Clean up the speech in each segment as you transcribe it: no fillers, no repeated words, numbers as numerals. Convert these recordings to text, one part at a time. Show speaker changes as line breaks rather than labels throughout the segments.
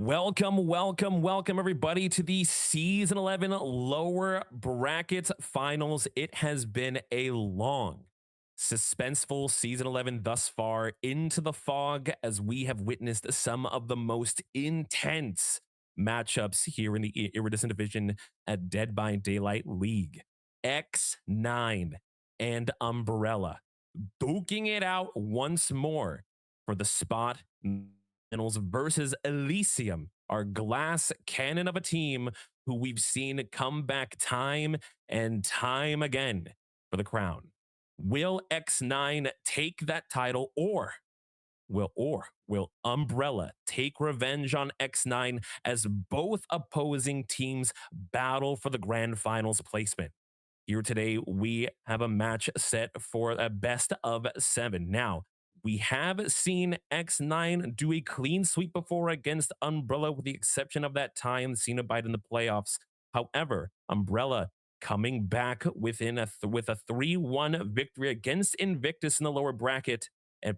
Welcome, everybody, to the Season 11 lower bracket finals. It has been a long, suspenseful Season 11 thus far into the fog as we have witnessed some of the most intense matchups here in the Iridescent division at Dead by Daylight League. X9 and Umbrella duking it out once more for the spot finals versus Elysium, our glass cannon of a team who we've seen come back time and time again for the crown. Will X9 take that title, or will Umbrella take revenge on X9 as both opposing teams battle for the grand finals placement? Here today, we have a match set for a best of 7. Now, we have seen X9 do a clean sweep before against Umbrella, with the exception of that time Cenobite in the playoffs. However, Umbrella coming back with a 3-1 victory against Invictus in the lower bracket,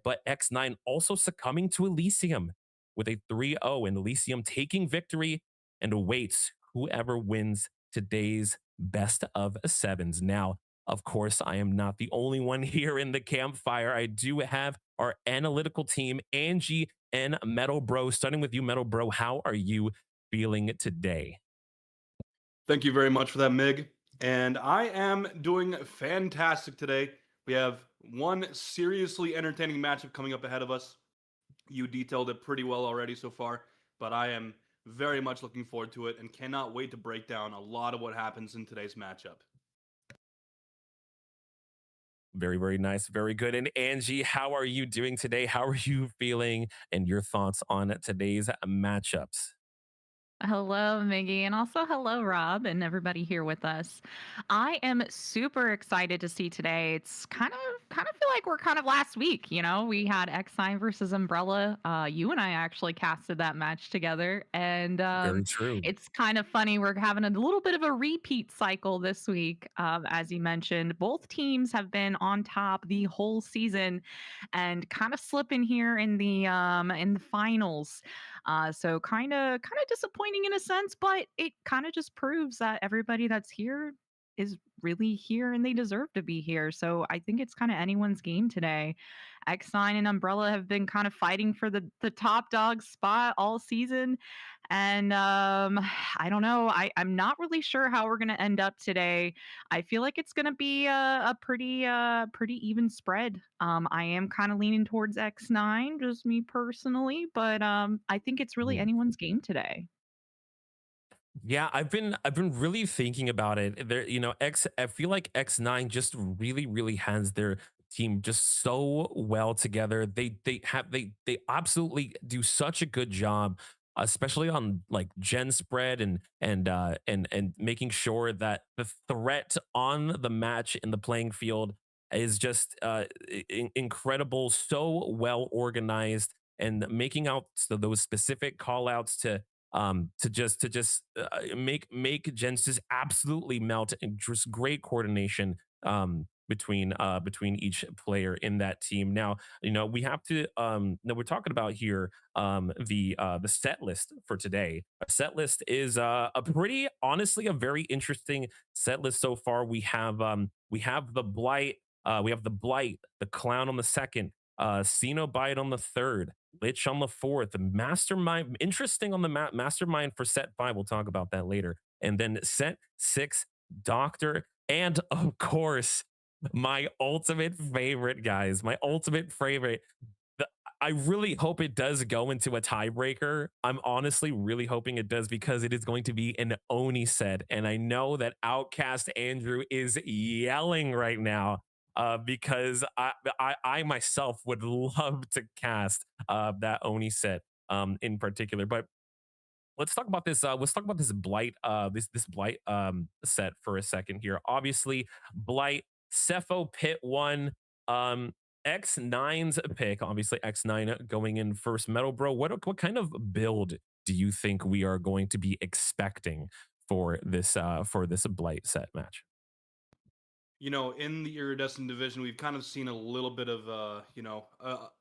but X9 also succumbing to Elysium with a 3-0, and Elysium taking victory and awaits whoever wins today's best of sevens. Now, of course, I am not the only one here in the campfire. I do have our analytical team, Angie and Metal Bro. Starting with you, Metal Bro, how are you feeling today?
Thank you very much for that, Mig. And I am doing fantastic today. We have one seriously entertaining matchup coming up ahead of us. You detailed it pretty well already so far, but I am very much looking forward to it and cannot wait to break down a lot of what happens in today's matchup.
Very, very nice. Very good. And Angie, how are you doing today? How are you feeling and your thoughts on today's matchups?
Hello, Miggy, and also hello, Rob, and everybody here with us. I am super excited to see today. It's kind of feel like we're kind of last week. We had X Sign versus Umbrella. You and I actually casted that match together, and
Very true.
it's kind of funny. We're having a little bit of a repeat cycle this week. As you mentioned, both teams have been on top the whole season, and kind of slipping here in the finals. So kind of disappointing in a sense, but it kind of just proves that everybody that's here is really here and they deserve to be here. So I think it's kind of anyone's game today. X9 and Umbrella have been kind of fighting for the top dog spot all season. And I don't know. I'm not really sure how we're gonna end up today. I feel like it's gonna be a pretty even spread. I am kind of leaning towards X9, just me personally, but I think it's really anyone's game today.
Yeah, I've been really thinking about it. There, I feel like X9 just really has their team just so well together. They absolutely do such a good job, especially on like gen spread and making sure that the threat on the match in the playing field is just incredible, so well organized, and making out those specific call outs to just make gens just absolutely melt, and just great coordination between each player in that team. Now, we have to now we're talking about here the set list for today. Our set list is a pretty, honestly, a very interesting set list so far. We have the Blight, the Clown on the second, Cenobite on the third, Lich on the fourth, Mastermind. Interesting on the Mastermind for set five. We'll talk about that later. And then set six, Doctor, and of course, my ultimate favorite, guys. My ultimate favorite. The, I really hope it does go into a tiebreaker. I'm honestly really hoping it does, because it is going to be an Oni set. And I know that Outcast Andrew is yelling right now, because I myself would love to cast that Oni set in particular. But let's talk about this. Let's talk about this Blight. This Blight set for a second here. Obviously, Blight, Cepho Pit one. X9's pick. Obviously, X9 going in first. Metal Bro, what kind of build do you think we are going to be expecting for this Blight set match?
In the iridescent division, we've kind of seen a little bit of,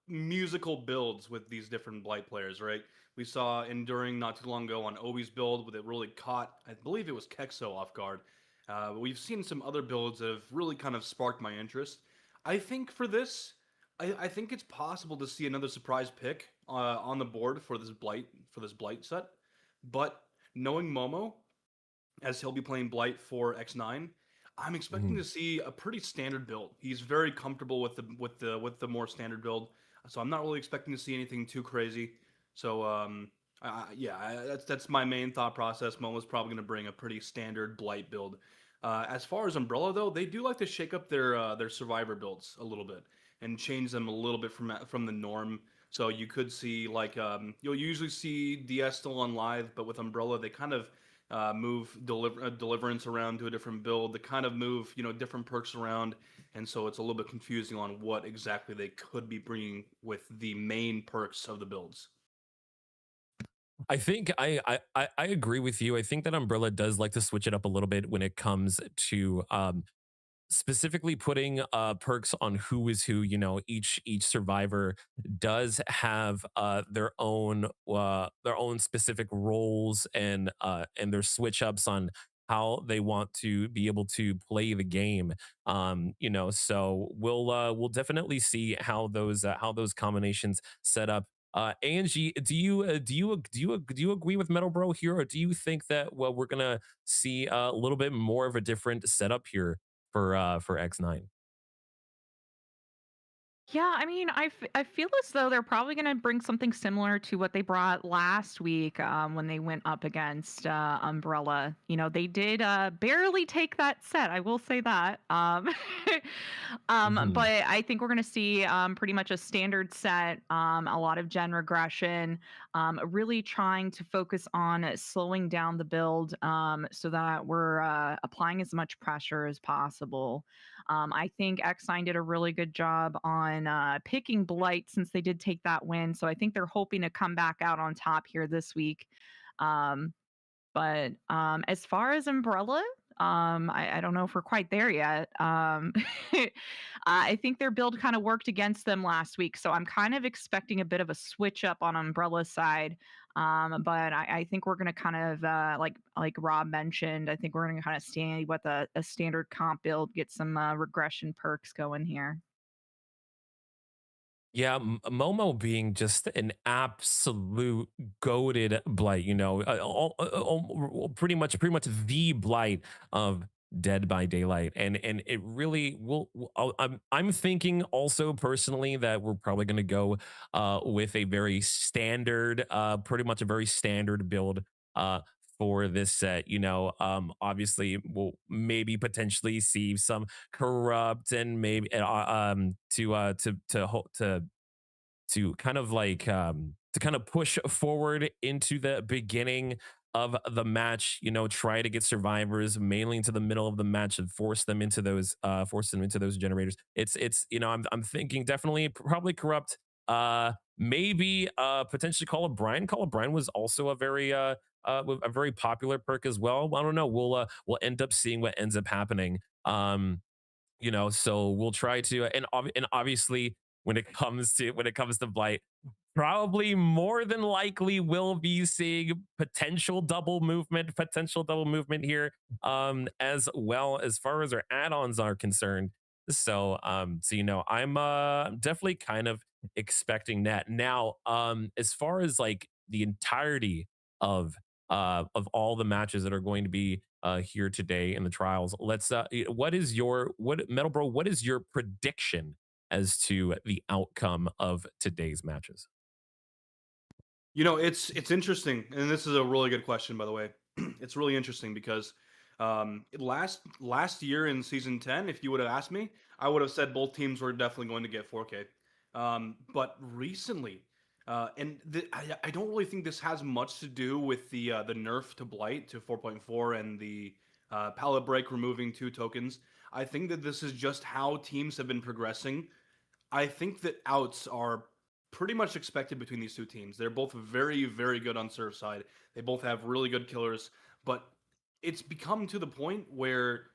musical builds with these different blight players, right? We saw Enduring not too long ago on Obi's build, with it really caught, I believe it was Kexo off guard. But we've seen some other builds that have really kind of sparked my interest. I think for this, I think it's possible to see another surprise pick on the board for this blight set. But knowing Momo, as he'll be playing Blight for X9. I'm expecting
Mhm.
to see a pretty standard build. He's very comfortable with the more standard build, so I'm not really expecting to see anything too crazy. So that's my main thought process. Momo's probably going to bring a pretty standard Blight build. As far as Umbrella though, they do like to shake up their Survivor builds a little bit and change them a little bit from the norm. So you could see like you'll usually see DS still on live, but with Umbrella they kind of move deliverance around to a different build. They kind of move different perks around, and so it's a little bit confusing on what exactly they could be bringing with the main perks of the builds.
I think I agree with you. I think that Umbrella does like to switch it up a little bit when it comes to specifically putting perks on who is who. Each survivor does have their own specific roles and their switch ups on how they want to be able to play the game. So we'll definitely see how those combinations set up. Angie, do you agree with Metal Bro here, or do you think that we're gonna see a little bit more of a different setup here for X9?
Yeah, I mean, I feel as though they're probably going to bring something similar to what they brought last week when they went up against Umbrella. They did barely take that set. I will say that.
Mhm.
But I think we're going to see pretty much a standard set, a lot of gen regression, really trying to focus on slowing down the build so that we're applying as much pressure as possible. I think X9 did a really good job on picking Blight since they did take that win. So I think they're hoping to come back out on top here this week. Um, but as far as Umbrella, I don't know if we're quite there yet. I think their build kind of worked against them last week, so I'm kind of expecting a bit of a switch up on Umbrella's side. But I think we're going to kind of like Rob mentioned. I think we're going to kind of stand with a standard comp build, get some regression perks going here.
Yeah, Momo being just an absolute goaded blight, pretty much the blight of Dead by Daylight, and it really I'm thinking also personally that we're probably going to go with a very standard, pretty much a very standard build uh for this set. Obviously we'll maybe potentially see some corrupt and maybe to kind of to kind of push forward into the beginning of the match, try to get survivors mainly into the middle of the match and force them into those generators. It's I'm thinking definitely probably corrupt, maybe potentially Call of Brian was also a very popular perk as well. I don't know, we'll end up seeing what ends up happening. So we'll try to, and obviously when it comes to Blight, probably more than likely we'll be seeing potential double movement here, as well as far as our add-ons are concerned. So I'm definitely kind of expecting that. Now, as far as like the entirety of all the matches that are going to be here today in the trials, what Metal Bro, what is your prediction as to the outcome of today's matches?
It's interesting, and this is a really good question, by the way. It's really interesting because last year in season 10, if you would have asked me, I would have said both teams were definitely going to get 4K. But recently, I don't really think this has much to do with the nerf to Blight to 4.4 and the palette break removing 2 tokens. I think that this is just how teams have been progressing. I think that outs are pretty much expected between these 2 teams. They're both very, very good on serve side. They both have really good killers, but it's become to the point where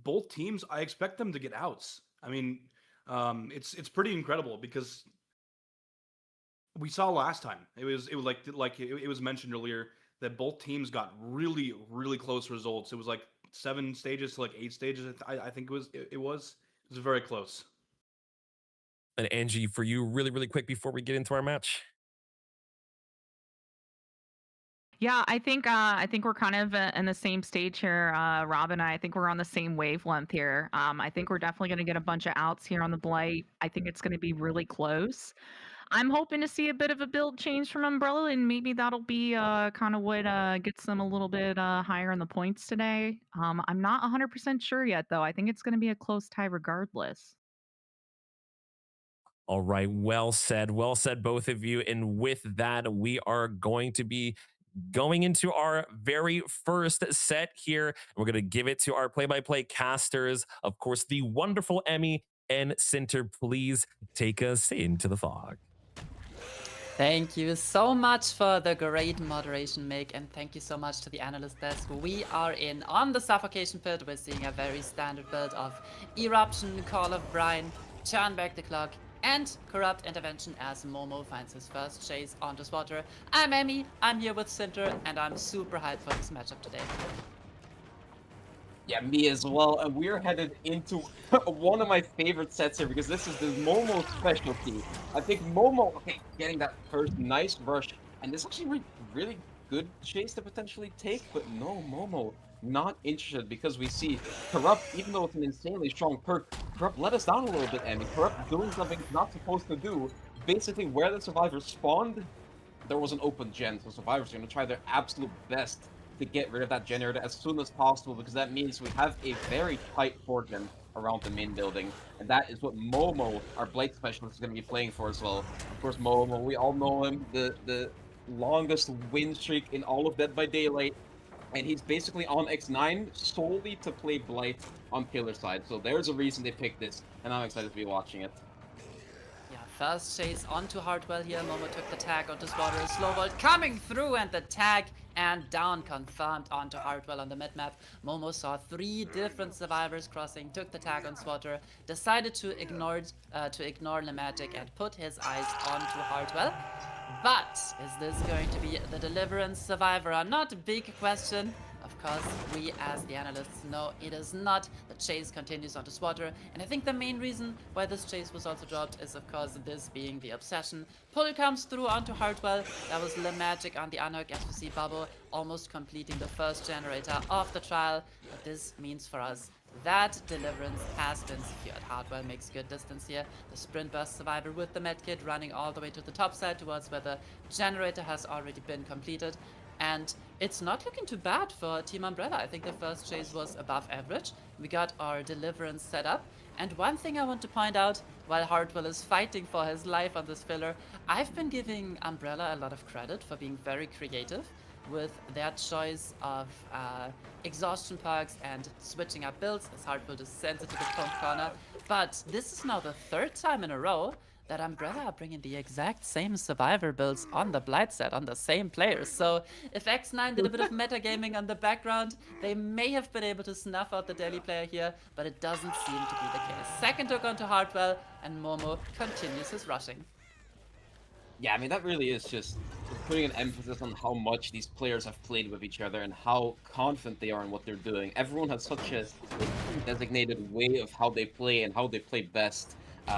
both teams, I expect them to get outs. I mean, it's pretty incredible because we saw last time it was it was mentioned earlier that both teams got really close results. It was like 7 stages to like 8 stages. I think it was very close.
And Angie, for you, really quick before we get into our match.
Yeah, I think we're kind of in the same stage here, Rob and I. I think we're on the same wavelength here. I think we're definitely going to get a bunch of outs here on the Blight. I think it's going to be really close. I'm hoping to see a bit of a build change from Umbrella, and maybe that'll be kind of what gets them a little bit higher in the points today. I'm not 100% sure yet, though. I think it's going to be a close tie regardless.
All right, well said, both of you. And with that, we are going to be going into our very first set here. We're going to give it to our play-by-play casters. Of course, the wonderful Emmy and Cinter. Please take us into the fog.
Thank you so much for the great moderation, Mick, and thank you so much to the analyst desk. We are in on the Suffocation Pit. We're seeing a very standard build of Eruption, Call of Brine, Turn Back the Clock, and Corrupt Intervention as Momo finds his first chase onto Swatter. I'm Emmy, I'm here with Cinter, and I'm super hyped for this matchup today.
Yeah, me as well. And we're headed into one of my favorite sets here because this is the Momo specialty. I think Momo, okay, getting that first nice rush, and this actually really good chase to potentially take, but no, Momo not interested because we see Corrupt, even though it's an insanely strong perk, Corrupt let us down a little bit, and Corrupt doing something it's not supposed to do. Basically, where the survivors spawned, there was an open gen, so survivors are going to try their absolute best to get rid of that generator as soon as possible, because that means we have a very tight fortune around the main building, and that is what Momo, our Blade specialist, is going to be playing for as well. Of course, Momo, we all know him, the longest win streak in all of Dead by Daylight, and he's basically on X9 solely to play Blight on killer side, so there's a reason they picked this, and I'm excited to be watching it.
Yeah, first chase onto Hartwell here. Momo took the tag onto Swatter. Slowbolt coming through, and the tag and down confirmed onto Hartwell on the mid-map. Momo saw 3 different survivors crossing, took the tag on Swatter, decided to ignore Lematic and put his eyes onto Hartwell. But is this going to be the Deliverance survivor or not? Big question. Of course, we as the analysts know it is not. The chase continues onto Swatter, and I think the main reason why this chase was also dropped is of course this being the obsession. Pull comes through onto Hartwell. That was Lematic on the unhook as we see Bubble almost completing the first generator of the trial. But this means for us that Deliverance has been secured. Hartwell makes good distance here. The Sprint Burst survivor with the medkit running all the way to the top side towards where the generator has already been completed. And it's not looking too bad for Team Umbrella. I think the first chase was above average. We got our Deliverance set up. And one thing I want to point out, while Hartwell is fighting for his life on this filler, I've been giving Umbrella a lot of credit for being very creative with their choice of exhaustion perks and switching up builds, as Hartwell is sensitive to the front corner. But this is now the 3rd time in a row that Umbrella are bringing the exact same survivor builds on the Blight set, on the same players. So if X9 did a bit of metagaming on the background, they may have been able to snuff out the daily player here, but it doesn't seem to be the case. Second hook onto Hartwell, and Momo continues his rushing.
Yeah, I mean, that really is just putting an emphasis on how much these players have played with each other and how confident they are in what they're doing. Everyone has such a designated way of how they play and how they play best.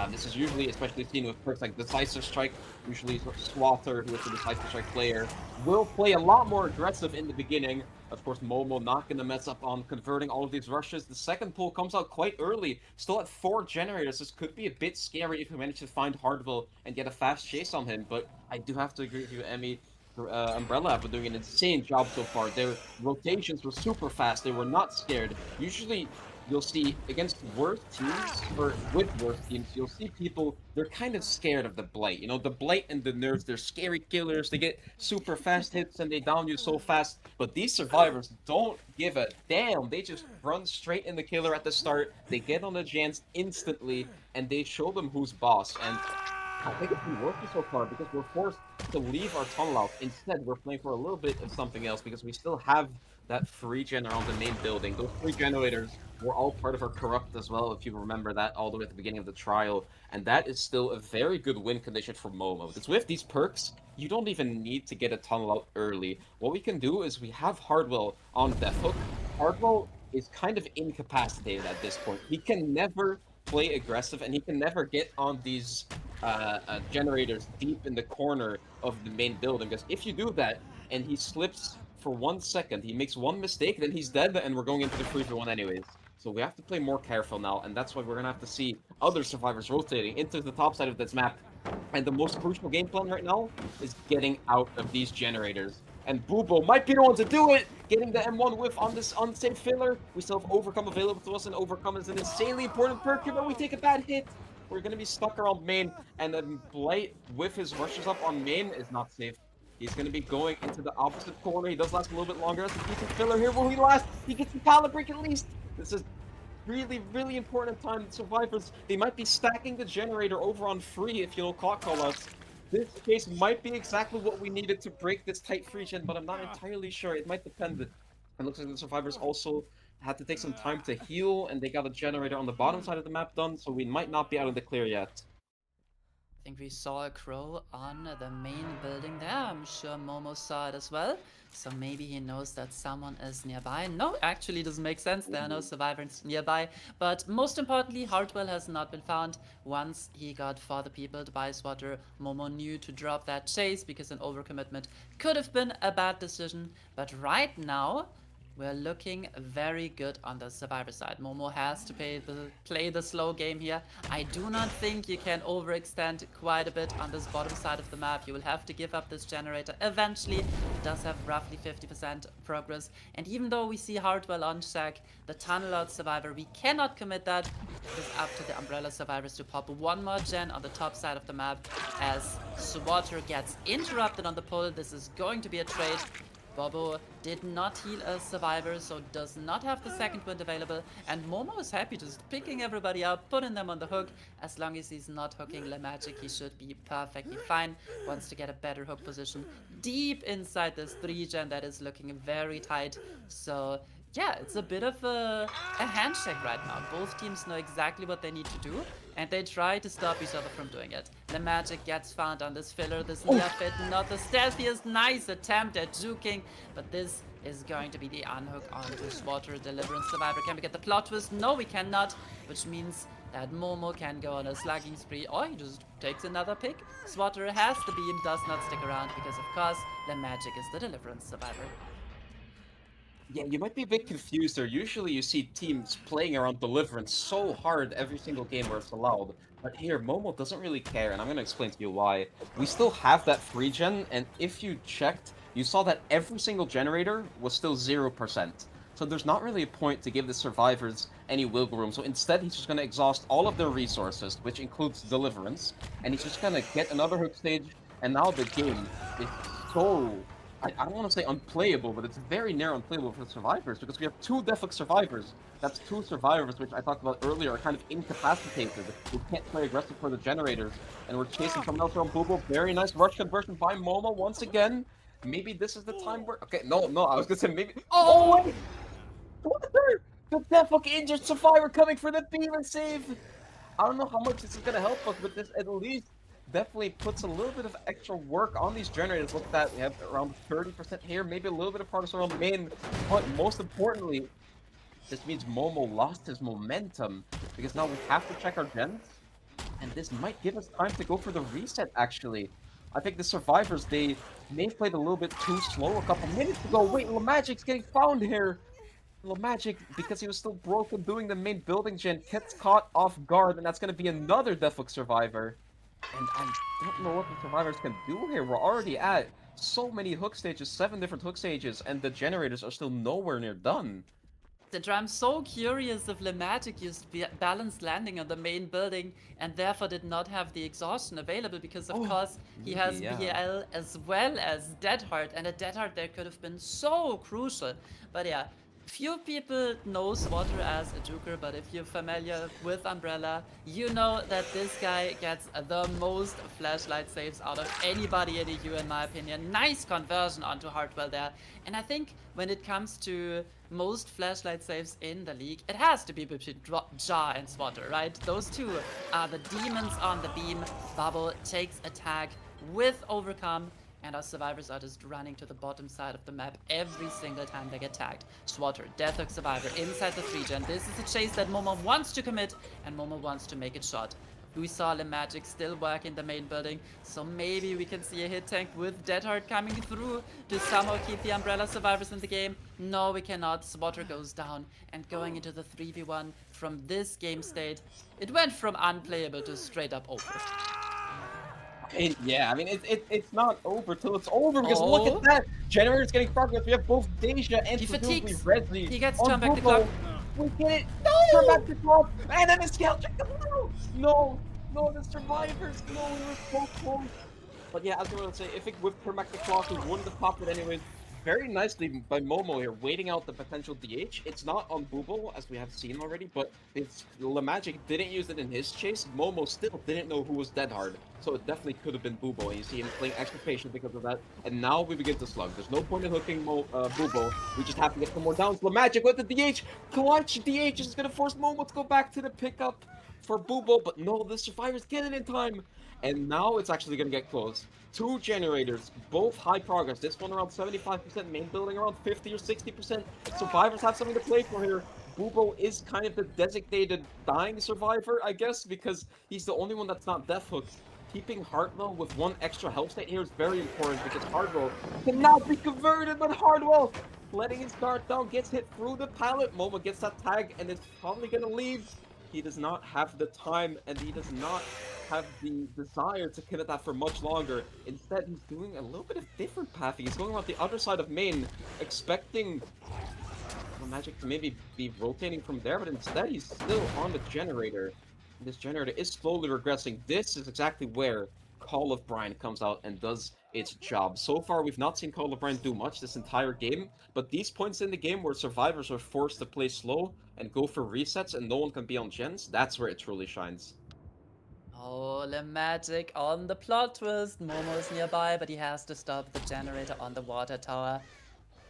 This is usually especially seen with perks like Decisive Strike. Usually Swatter, who is the Decisive Strike player, will play a lot more aggressive in the beginning. Of course, Momo not going to mess up on converting all of these rushes. The second pull comes out quite early, still at 4 generators. This could be a bit scary if we manage to find Hardwell and get a fast chase on him, but I do have to agree with you, Emmy. Umbrella have been doing an insane job so far. Their rotations were super fast. They were not scared. Usually, you'll see against worse teams, or with worse teams, you'll see people, they're kind of scared of the Blight. You know, the Blight and the Nerds, they're scary killers. They get super fast hits and they down you so fast. But these survivors don't give a damn. They just run straight in the killer at the start. They get on the Jans instantly, and they show them who's boss. And I think it's been working so far because we're forced to leave our tunnel out. Instead, we're playing for a little bit of something else because we still have that free gen around the main building. Those free generators were all part of our corrupt as well, if you remember that all the way at the beginning of the trial. And that is still a very good win condition for Momo. Because with these perks, you don't even need to get a tunnel out early. What we can do is we have Hardwell on Death Hook. Hardwell is kind of incapacitated at this point. He can never play aggressive and he can never get on these generators deep in the corner of the main building, because if you do that and he slips for 1 second, he makes one mistake, then he's dead and we're going into the 3v1 anyways. So we have to play more careful now, and that's why we're gonna have to see other survivors rotating into the top side of this map. And the most crucial game plan right now is getting out of these generators. And Bubo might be the one to do it! Getting the M1 whiff on this unsafe filler. We still have Overcome available to us, and Overcome is an insanely important perk here, but we take a bad hit. We're gonna be stuck around main, and then Blight with his rushes up on main is not safe. He's gonna be going into the opposite corner. He does last a little bit longer. That's a decent filler here. Will he last? He gets the pallet break at least. This is really, really important time. The survivors, they might be stacking the generator over on free if you'll call us. This case might be exactly what we needed to break this tight free gen, but I'm not entirely sure. It might depend. It looks like the survivors also had to take some time to heal, and they got a generator on the bottom side of the map done, so we might not be out of the clear yet.
I think we saw a crow on the main building there. I'm sure Momo saw it as well. So maybe he knows that someone is nearby. No, actually doesn't make sense. There are no survivors nearby. But most importantly, Hardwell has not been found. Once he got for the people to buy Swatter, Momo knew to drop that chase because an overcommitment could have been a bad decision. But right now, we're looking very good on the survivor side. Momo has to play the slow game here. I do not think you can overextend quite a bit on this bottom side of the map. You will have to give up this generator eventually. It does have roughly 50% progress. And even though we see Hardwell on Shack, the tunnel out survivor, we cannot commit that. It is up to the umbrella survivors to pop one more gen on the top side of the map as Swatter gets interrupted on the pull. This is going to be a trade. Bobo did not heal a survivor, so does not have the second wind available, and Momo is happy just picking everybody up, putting them on the hook. As long as he's not hooking Le Magic, he should be perfectly fine. Wants to get a better hook position deep inside this 3-gen that is looking very tight. So yeah, it's a bit of a handshake right now. Both teams know exactly what they need to do, and they try to stop each other from doing it. The magic gets found on this filler, this near fit, not the stealthiest. Nice attempt at juking, but this is going to be the unhook onto Swatter. Deliverance survivor. Can we get the plot twist? No, we cannot, which means that Momo can go on a slugging spree, or he just takes another pick. Swatter has the beam, does not stick around because, of course, the magic is the deliverance survivor.
Yeah, you might be a bit confused there. Usually you see teams playing around Deliverance so hard every single game where it's allowed. But here, Momo doesn't really care, and I'm going to explain to you why. We still have that free gen, and if you checked, you saw that every single generator was still 0%. So there's not really a point to give the survivors any wiggle room. So instead, he's just going to exhaust all of their resources, which includes Deliverance, and he's just going to get another hook stage, and now the game is so... I don't want to say unplayable, but it's very near unplayable for the survivors because we have 2 Deflux survivors. That's 2 survivors, which I talked about earlier, are kind of incapacitated. We can't play aggressive for the generators, and we're chasing someone else around Bubo. Very nice rush conversion by Momo once again. Maybe this is the time where... Okay, no, I was gonna say maybe... Oh, wait! Swatter! The Deflux injured survivor coming for the beaver save! I don't know how much this is gonna help us, but this at least definitely puts a little bit of extra work on these generators. Look at that, we have around 30% here, maybe a little bit of progress around main, but most importantly, this means Momo lost his momentum, because now we have to check our gens, and this might give us time to go for the reset, actually. I think the survivors, they may have played a little bit too slow a couple minutes ago. Wait, Le Magic's getting found here! Le Magic, because he was still broken doing the main building gen, gets caught off guard, and that's going to be another Deflux survivor. And I don't know what the survivors can do here. We're already at so many hook stages, 7 different hook stages, and the generators are still nowhere near done.
I'm so curious if Le Magic used balanced landing on the main building and therefore did not have the exhaustion available because, of course, he has BL as well as Dead Heart, and a Dead Heart there could have been so crucial. But yeah, Few people know Swatter as a Juker, but if you're familiar with Umbrella, you know that this guy gets the most flashlight saves out of anybody in EU, in my opinion. Nice conversion onto Hardwell there. And I think when it comes to most flashlight saves in the league, it has to be between Ja and Swatter, right? Those two are the demons on the beam. Bubble takes a tag with Overcome, and our survivors are just running to the bottom side of the map every single time they get tagged. Swatter, Death Hook Survivor inside the 3-gen. This is a chase that Momo wants to commit, and Momo wants to make it shot. We saw Magic still work in the main building, so maybe we can see a hit tank with Deadheart coming through to somehow keep the Umbrella survivors in the game. No, we cannot. Swatter goes down, and going into the 3v1 from this game state, it went from unplayable to straight up over.
Yeah, I mean, it's not over till it's over, because look at that! Generator's getting progress. We have both Deja and presumably Resli.
He gets turned back the clock.
We get it! No! Turn back the clock! And then the scale check! No! No, the survivors! No, we were so close! But yeah, as I was saying, if it would turn back the clock, we wouldn't have popped it anyways. Very nicely by Momo here, waiting out the potential DH. It's not on Booble, as we have seen already, but it's Magic didn't use it in his chase. Momo still didn't know who was dead hard, so it definitely could have been Booble. And you see him playing extra patient because of that. And now we begin to slug. There's no point in hooking Booble. We just have to get some more downs. Magic with the DH. Clutch DH is going to force Momo to go back to the pickup for Booble, but no, the survivors get it in time. And now it's actually going to get close. Two generators, both high progress. This one around 75%, main building around 50 or 60%. Survivors have something to play for here. Boobo is kind of the designated dying survivor, I guess, because he's the only one that's not death hooked. Keeping Hardwell with one extra health state here is very important, because Hardwell cannot be converted, but Hardwell letting his guard down, gets hit through the pallet. Momo gets that tag and is probably going to leave. He does not have the time, and he does not have the desire to commit that for much longer. Instead, he's doing a little bit of different pathing. He's going around the other side of main, expecting Magic to maybe be rotating from there, but instead he's still on the generator. This generator is slowly regressing. This is exactly where Call of Brine comes out and does its job. So far, we've not seen Call of Brine do much this entire game, but these points in the game where survivors are forced to play slow and go for resets and no one can be on gens, that's where it truly shines.
Oh, Magic on the plot twist. Momo is nearby, but he has to stop the generator on the water tower.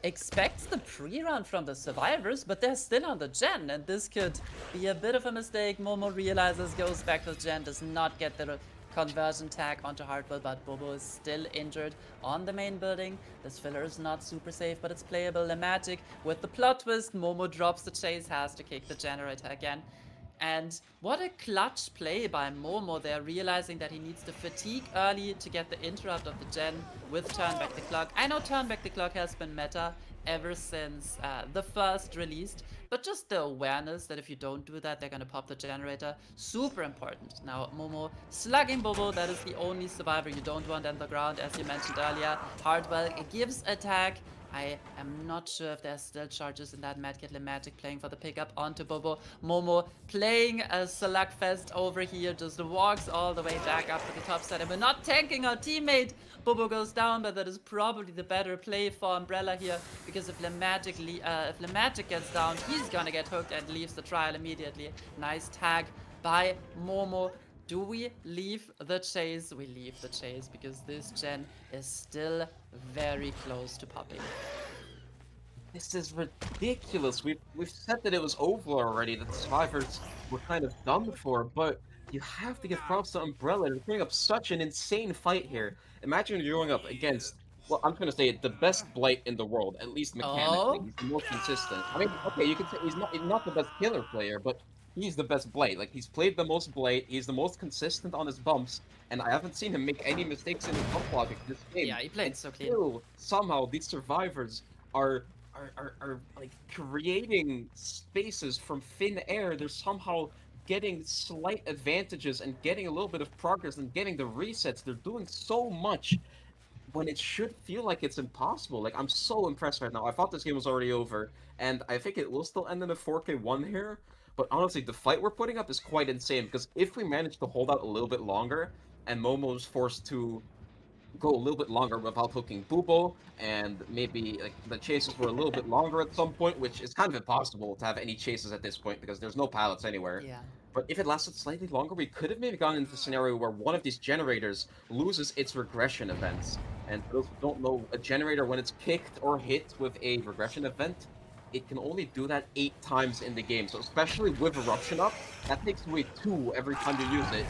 Expects the pre-run from the survivors, but they're still on the gen, and this could be a bit of a mistake. Momo realizes, goes back to the gen, does not get the conversion tag onto Hardwell, but Bobo is still injured on the main building. This filler is not super safe, but it's playable. Magic with the plot twist. Momo drops the chase, has to kick the generator again. And what a clutch play by Momo there, realizing that he needs to fatigue early to get the interrupt of the gen with Turn Back the Clock. I know Turn Back the Clock has been meta ever since the first released, but just the awareness that if you don't do that, they're gonna pop the generator, super important. Now, Momo slugging Bobo, that is the only survivor you don't want on the ground, as you mentioned earlier. Hardwell gives a tag. I am not sure if there's still charges in that medkit. Magic playing for the pickup onto Bobo. Momo playing a slugfest over here, just walks all the way back up to the top side, and we're not tanking our teammate. Bobo goes down, but that is probably the better play for Umbrella here, because if Magic gets down, he's gonna get hooked and leaves the trial immediately. Nice tag by Momo. Do we leave the chase? We leave the chase, because this gen is still very close to popping.
This is ridiculous. We've said that it was over already, that the survivors were kind of done for, but you have to give props to Umbrella. They're putting up such an insane fight here. Imagine you're going up against, well, I'm going to say it, the best Blight in the world, at least mechanically. He's the most consistent. I mean, okay, you can say he's not the best killer player, but he's the best Blight. Like, he's played the most Blight, he's the most consistent on his bumps, and I haven't seen him make any mistakes in his bump logic this game.
Yeah, he played so clean.
Still, somehow, these survivors are like creating spaces from thin air. They're somehow getting slight advantages and getting a little bit of progress and getting the resets. They're doing so much when it should feel like it's impossible. Like, I'm so impressed right now. I thought this game was already over, and I think it will still end in a 4K1 here. But honestly, the fight we're putting up is quite insane, because if we manage to hold out a little bit longer and Momo's forced to go a little bit longer without hooking Bubo, and maybe like the chases were a little bit longer at some point, which is kind of impossible to have any chases at this point because there's no pilots anywhere.
Yeah.
But if it lasted slightly longer, we could have maybe gone into a scenario where one of these generators loses its regression events. And for those who don't know, a generator, when it's kicked or hit with a regression event, it can only do that 8 times in the game. So especially with Eruption up, that takes away 2 every time you use it.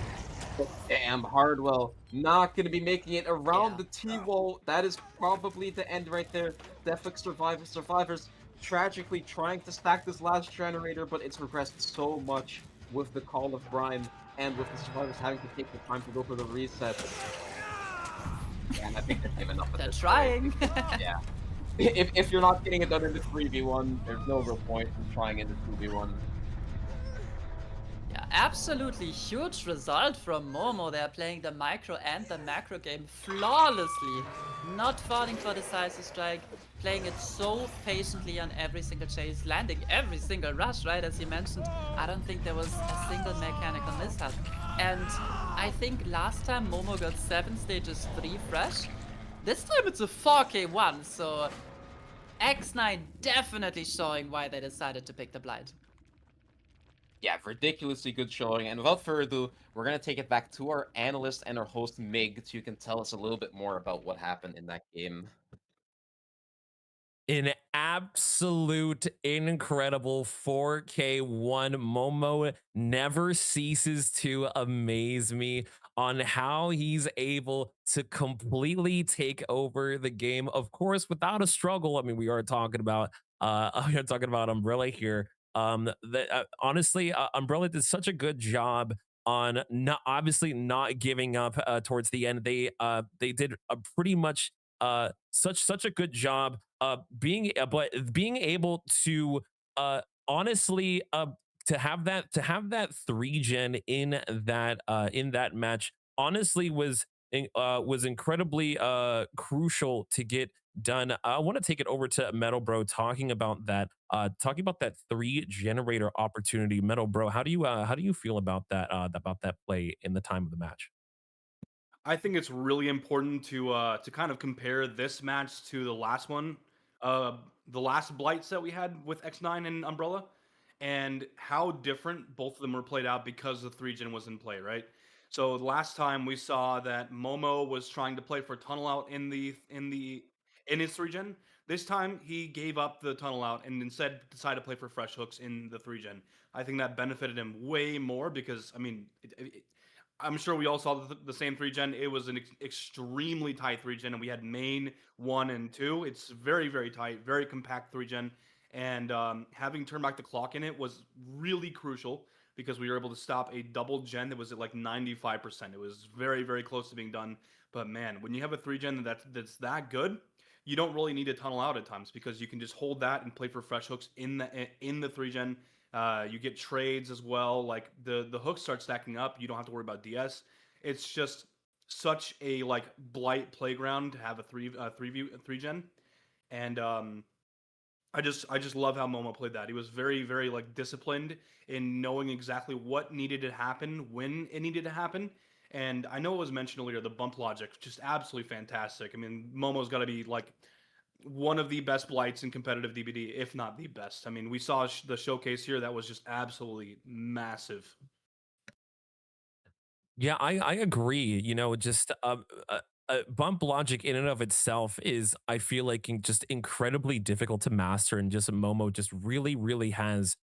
But damn, Hardwell not going to be making it around
Yeah.
the T-wall. That is probably the end right there. Deflick survivors tragically trying to stack this last generator, but it's regressed so much with the Call of Brine and with the survivors having to take the time to go for the resets. And I think they've given up at
They're
this
trying.
point. Yeah. If you're not getting it done in the 3v1, there's no real point in trying in the 2v1.
Yeah, absolutely huge result from Momo. They're playing the micro and the macro game flawlessly, not falling for the decisive strike, playing it so patiently on every single chase, landing every single rush, right? As you mentioned, I don't think there was a single mechanical mishap. And I think last time Momo got 7 stages 3 fresh. This time it's a 4K1, so X9 definitely showing why they decided to pick the blind.
Yeah, ridiculously good showing. And without further ado, we're going to take it back to our analyst and our host, Mig, so you can tell us a little bit more about what happened in that game.
An absolute incredible 4K1. Momo never ceases to amaze me on how he's able to completely take over the game. Of course, without a struggle. I mean, we are talking about we are talking about Umbrella here. Honestly, Umbrella did such a good job on not obviously not giving up towards the end. They did a pretty much such a good job but being able to honestly to have that 3 gen in that match honestly was incredibly crucial to get done. I want to take it over to Metal Bro talking about that 3 generator opportunity. Metal Bro, how do you feel about that play in the time of the match?
I think it's really important to kind of compare this match to the last one, the last blights that we had with X9 and Umbrella, and how different both of them were played out because the 3 gen was in play, right? So the last time we saw that Momo was trying to play for tunnel out in his 3 gen. This time he gave up the tunnel out and instead decided to play for fresh hooks in the 3 gen. I think that benefited him way more because I mean I'm sure we all saw the same 3 gen. It was an extremely tight 3 gen, and we had main 1 and 2. It's very, very tight, very compact 3 gen. And having turned back the clock in it was really crucial because we were able to stop a double gen that was at like 95%. It was very, very close to being done. But man, when you have a 3 gen that's that good, you don't really need to tunnel out at times because you can just hold that and play for fresh hooks in the 3 gen. You get trades as well. Like the hooks start stacking up. You don't have to worry about DS. It's just such a like blight playground to have a 3 gen, and I just love how Momo played that. He was very very like disciplined in knowing exactly what needed to happen when it needed to happen. And I know it was mentioned earlier, the bump logic, just absolutely fantastic. I mean, Momo's got to be like one of the best blights in competitive DBD, if not the best. I mean, we saw the showcase here that was just absolutely massive.
Yeah, I agree. You know, just bump logic in and of itself is, I feel like, just incredibly difficult to master, and just Momo just really has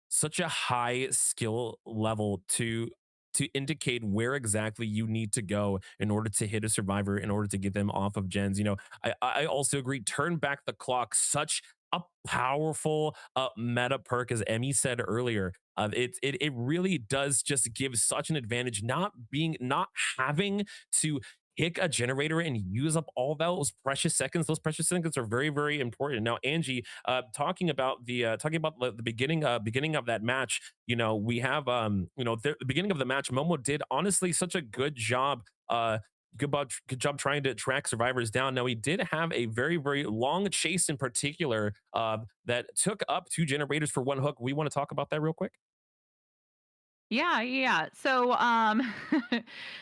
such a high skill level to indicate where exactly you need to go in order to hit a survivor, in order to get them off of gens. You know, I also agree. Turn back the clock, such a powerful meta perk, as Emmy said earlier. It really does just give such an advantage, not having to pick a generator and use up all those precious seconds. Those precious seconds are very important. Now, Angie, talking about the beginning of that match. You know, we have the beginning of the match. Momo did honestly such a good job. Good job trying to track survivors down. Now, he did have a very long chase in particular that took up 2 generators for 1 hook. We want to talk about that real quick.
Yeah. So,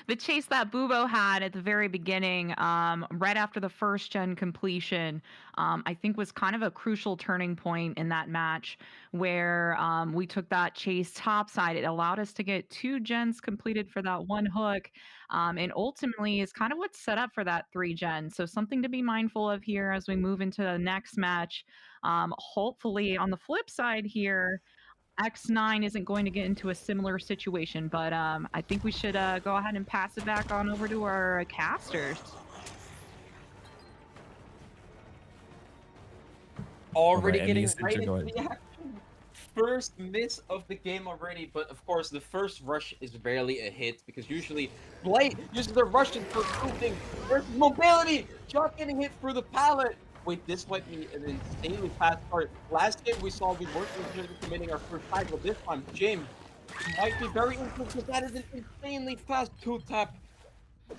the chase that Bubo had at the very beginning, right after the first gen completion, I think was kind of a crucial turning point in that match where we took that chase topside. It allowed us to get 2 gens completed for that one hook, and ultimately is kind of what set up for that 3 gen. So something to be mindful of here as we move into the next match. Hopefully, on the flip side here. X9 isn't going to get into a similar situation, but I think we should go ahead and pass it back on over to our casters.
Already
and
getting
these things
right
are
into
going.
the action. First miss of the game already, but of course the first rush is rarely a hit because usually Blight uses the Russian for shooting versus mobility. Shot getting hit through the pallet. Wait, this might be an insanely fast start. Last game we saw we weren't committing our first tag, but this time James might be very interesting because that is an insanely fast 2-tap.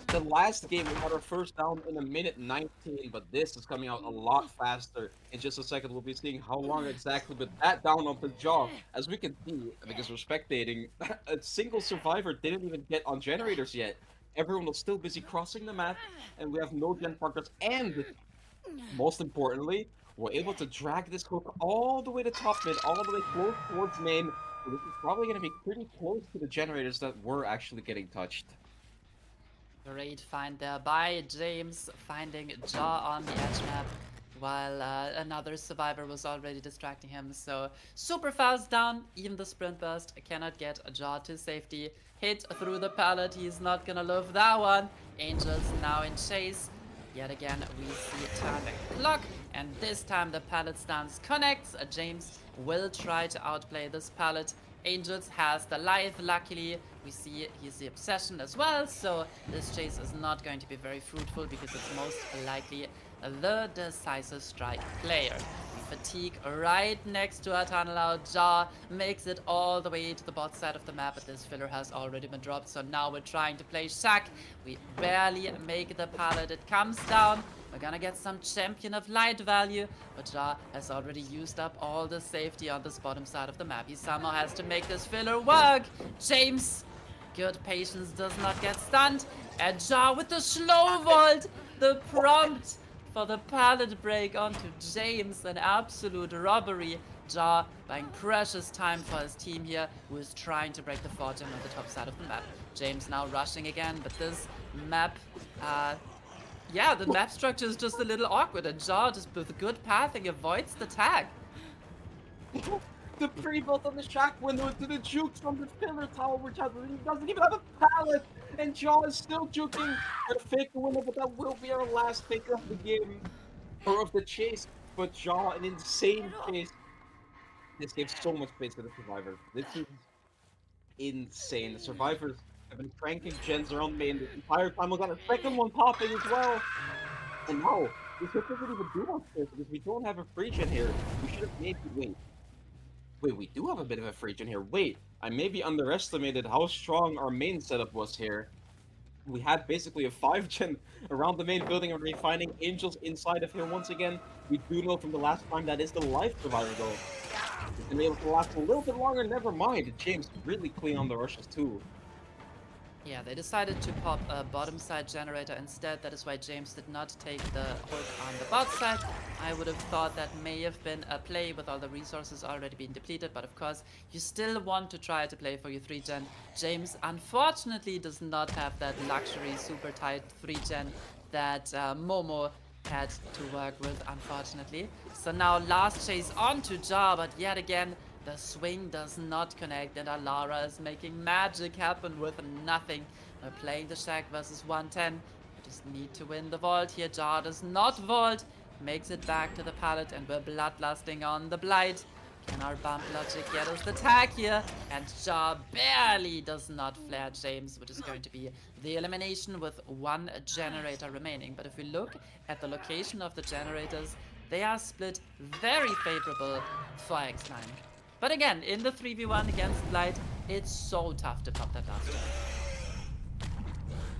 The last game we had our first down in 1:19, but this is coming out a lot faster. In just a second, we'll be seeing how long exactly, but that down on the jaw, as we can see, because we're spectating, a single survivor didn't even get on generators yet. Everyone was still busy crossing the map, and we have no gen progress, and most importantly, we're able to drag this hook all the way to top mid, all the way close towards main. So this is probably going to be pretty close to the generators that were actually getting touched.
Great find there by James, finding Jaw on the edge map, while another survivor was already distracting him. So super fast down, even the sprint burst cannot get Jaw to safety. Hit through the pallet, he's not gonna love that one. Angels now in chase. Yet again, we see turn back clock, and this time the pallet stance connects. James will try to outplay this pallet. Angels has the life, luckily. We see he's the obsession as well, so this chase is not going to be very fruitful because it's most likely the decisive strike player. We fatigue right next to our tunnel out. Jaw makes it all the way to the bot side of the map, but this filler has already been dropped, so now we're trying to play Shack. We barely make the pallet, it comes down. We're gonna get some Champion of Light value, but Jaw has already used up all the safety on this bottom side of the map. He somehow has to make this filler work. James, good patience, does not get stunned. And Jaw with the slow vault, the prompt for the pallet break onto James, an absolute robbery. Jaw buying precious time for his team here, who is trying to break the fortune on the top side of the map. James now rushing again, but this map, yeah, the map structure is just a little awkward, and Jaw, just with good pathing, avoids the tag.
The pre-built on the Shack window into the jukes from the pillar tower, which he doesn't even have a pallet, and Jaw is still juking to fake the window, but that will be our last faker of the game, or of the chase. But Jaw, an insane chase. This gives so much space to the survivors. This is insane. The survivors have been cranking gens around main the entire time. We got a second one popping as well. And now, this hook doesn't even do much for us because we don't have a free gen here. We should have maybe Wait, we do have a bit of a free gen here. Wait, I maybe underestimated how strong our main setup was here. We had basically a 5-gen around the main building and we're finding Angels inside of here once again. We do know from the last time that is the life survivor though. It's been able to last a little bit longer, never mind. James really clean on the rushes too.
Yeah, they decided to pop a bottom side generator instead. That is why James did not take the hook on the bot side. I would have thought that may have been a play with all the resources already being depleted, but of course, you still want to try to play for your 3-gen. James unfortunately does not have that luxury super tight 3-gen that Momo had to work with, unfortunately. So now last chase onto Jaw, but yet again, the swing does not connect, and Alara is making magic happen with nothing. We're playing the Shack versus 110. We just need to win the vault here. Jaw does not vault, makes it back to the pallet, and we're bloodlusting on the Blight. Can our bump logic get us the tag here? And Jaw barely does not flare James, which is going to be the elimination with 1 generator remaining. But if we look at the location of the generators, they are split very favorable for X9. But again, in the 3v1 against Blight, it's so tough to pop that last jump.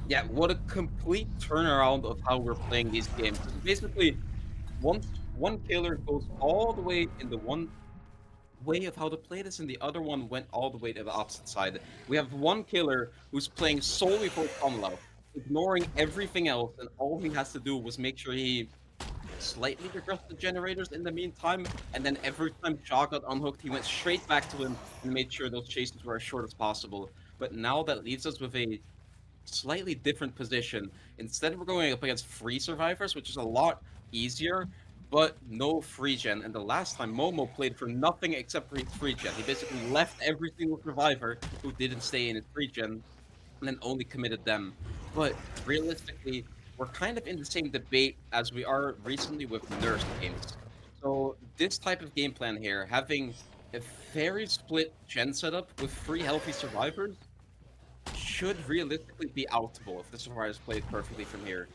Yeah, what a complete turnaround of how we're playing these games. Basically, once one killer goes all the way in the way of how to play this, and the other one went all the way to the opposite side. We have one killer who's playing solely for Kamlau, ignoring everything else, and all he has to do was make sure he slightly regressed the generators in the meantime, and then every time Shaw got unhooked, he went straight back to him and made sure those chases were as short as possible. But now that leaves us with a slightly different position. Instead, we're going up against free survivors, which is a lot easier, but no free gen. And the last time Momo played for nothing except for his free gen. He basically left every single survivor who didn't stay in his free gen and then only committed them. But realistically, we're kind of in the same debate as we are recently with Nurse games. So this type of game plan here, having a very split gen setup with 3 healthy survivors, should realistically be outable if the survivors play perfectly from here.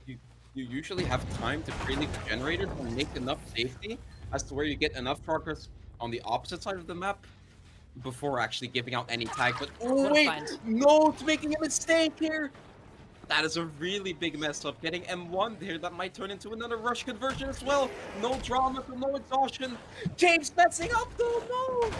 You usually have time to pre-leave the generators and make enough safety as to where you get enough progress on the opposite side of the map before actually giving out any tag. But oh wait, no, it's making a mistake here. That is a really big mess up. Getting M1 there, that might turn into another rush conversion as well. No drama, no exhaustion. James messing up though, no!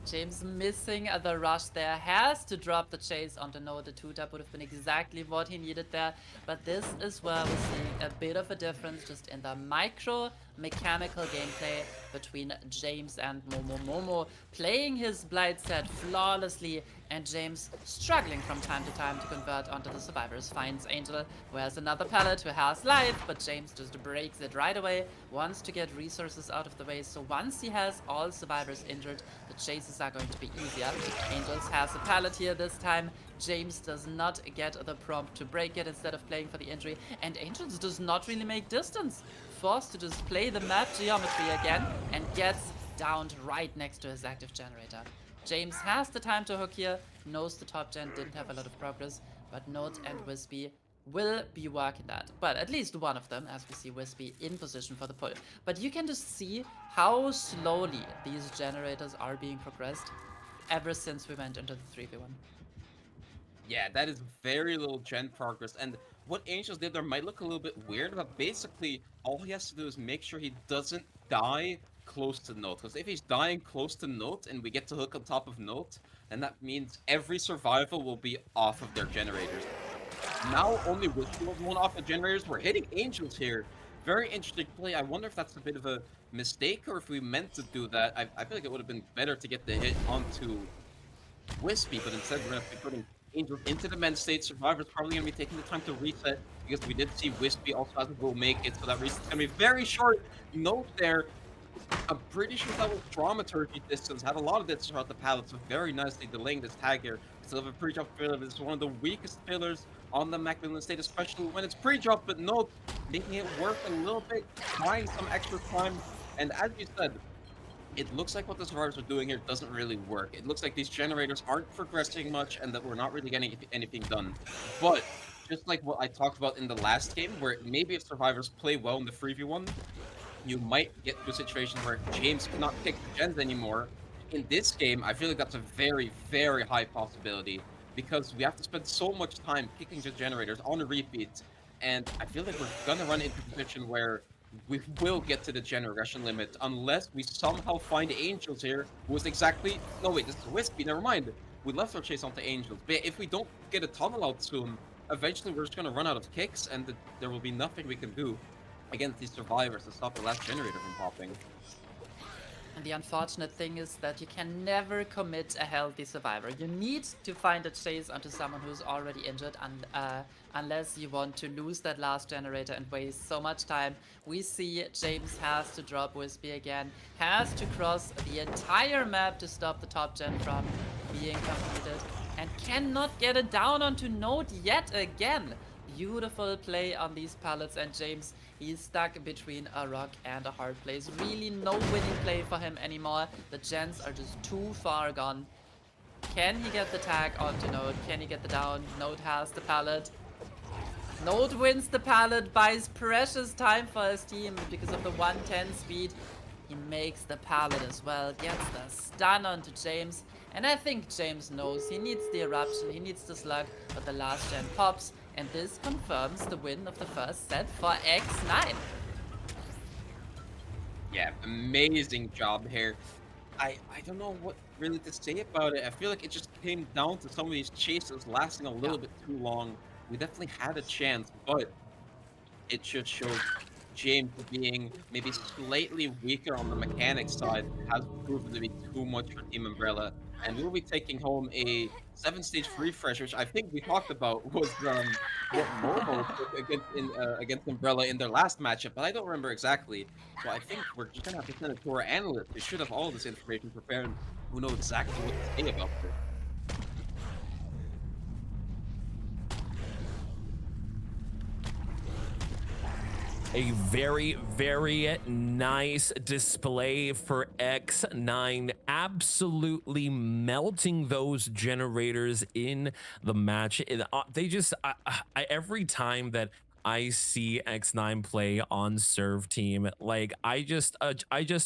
James missing the rush there, has to drop the chase onto no. The 2-tap would have been exactly what he needed there, but this is where we're seeing a bit of a difference just in the micro mechanical gameplay between James and Momo. Momo playing his blight set flawlessly, and James struggling from time to time to convert onto the survivors. Finds Angel, who has another pallet, who has life, but James just breaks it right away, wants to get resources out of the way, so once he has all survivors injured, the chases are going to be easier. Angels has a pallet here this time. James does not get the prompt to break it instead of playing for the injury, and Angels does not really make distance. Forced to just play the map geometry again, and gets downed right next to his active generator. James has the time to hook here, knows the top gen didn't have a lot of progress, but Note and Wispy will be working that. But at least one of them, as we see Wispy in position for the pull. But you can just see how slowly these generators are being progressed ever since we went into the 3v1.
Yeah, that is very little gen progress, and what Angels did there might look a little bit weird, but basically all he has to do is make sure he doesn't die close to Note, because if he's dying close to Note and we get to hook on top of Note, then that means every survival will be off of their generators. Now only Wispy will be one off the generators. We're hitting Angels here. Very interesting play. I wonder if that's a bit of a mistake, or if we meant to do that. I feel like it would have been better to get the hit onto Wispy, but instead we're going to be putting Angels into the men's state. Survivor's probably going to be taking the time to reset, because we did see Wispy also has to go make it, so that reset's going to be very short. Note there. I'm pretty sure that was dramaturgy distance. Had a lot of distance throughout the palette, so very nicely delaying this tag here. Still have a pre-drop filler. This is one of the weakest fillers on the Macmillan state, especially when it's pre-drop, but Note making it work a little bit, buying some extra time. And as you said, it looks like what the survivors are doing here doesn't really work. It looks like these generators aren't progressing much and that we're not really getting anything done. But just like what I talked about in the last game, where maybe if survivors play well in the 3v1, you might get to a situation where James cannot pick the gens anymore. In this game, I feel like that's a very, very high possibility, because we have to spend so much time kicking the generators on a repeat, and I feel like we're gonna run into a position where we will get to the gen regression limit unless we somehow find Angels here, who is exactly... No, wait, this is Wispy, never mind. We left our chase onto Angels, but if we don't get a tunnel out soon, eventually we're just gonna run out of kicks, and there will be nothing we can do against these survivors to stop the last generator from popping.
And the unfortunate thing is that you can never commit a healthy survivor. You need to find a chase onto someone who's already injured, and unless you want to lose that last generator and waste so much time. We see James has to drop Wispy again, has to cross the entire map to stop the top gen from being completed, and cannot get it down onto Note yet again. Beautiful play on these pallets, and James, he's stuck between a rock and a hard place. Really no winning play for him anymore. The gens are just too far gone. Can he get the tag onto Note? Can he get the down? Note has the pallet. Note wins the pallet, buys precious time for his team because of the 110 speed. He makes the pallet as well, gets the stun onto James. And I think James knows he needs the eruption, he needs the slug, but the last gen pops. And this confirms the win of the first set for X9.
Yeah, amazing job here. I don't know what really to say about it. I feel like it just came down to some of these chases lasting a
Yeah.
little bit too long. We definitely had a chance, but it just showed James being maybe slightly weaker on the mechanics side has proven to be too much for Team Umbrella, and we'll be taking home a 7-stage refresh, which I think we talked about was what Momo took against Umbrella in their last matchup, but I don't remember exactly. So I think we're just gonna have to send it to our analysts. They should have all this information prepared, who know exactly what to say about this.
A very, very nice display for X9, absolutely melting those generators in the match. They just, every time that I see X9 play on serve team, like I just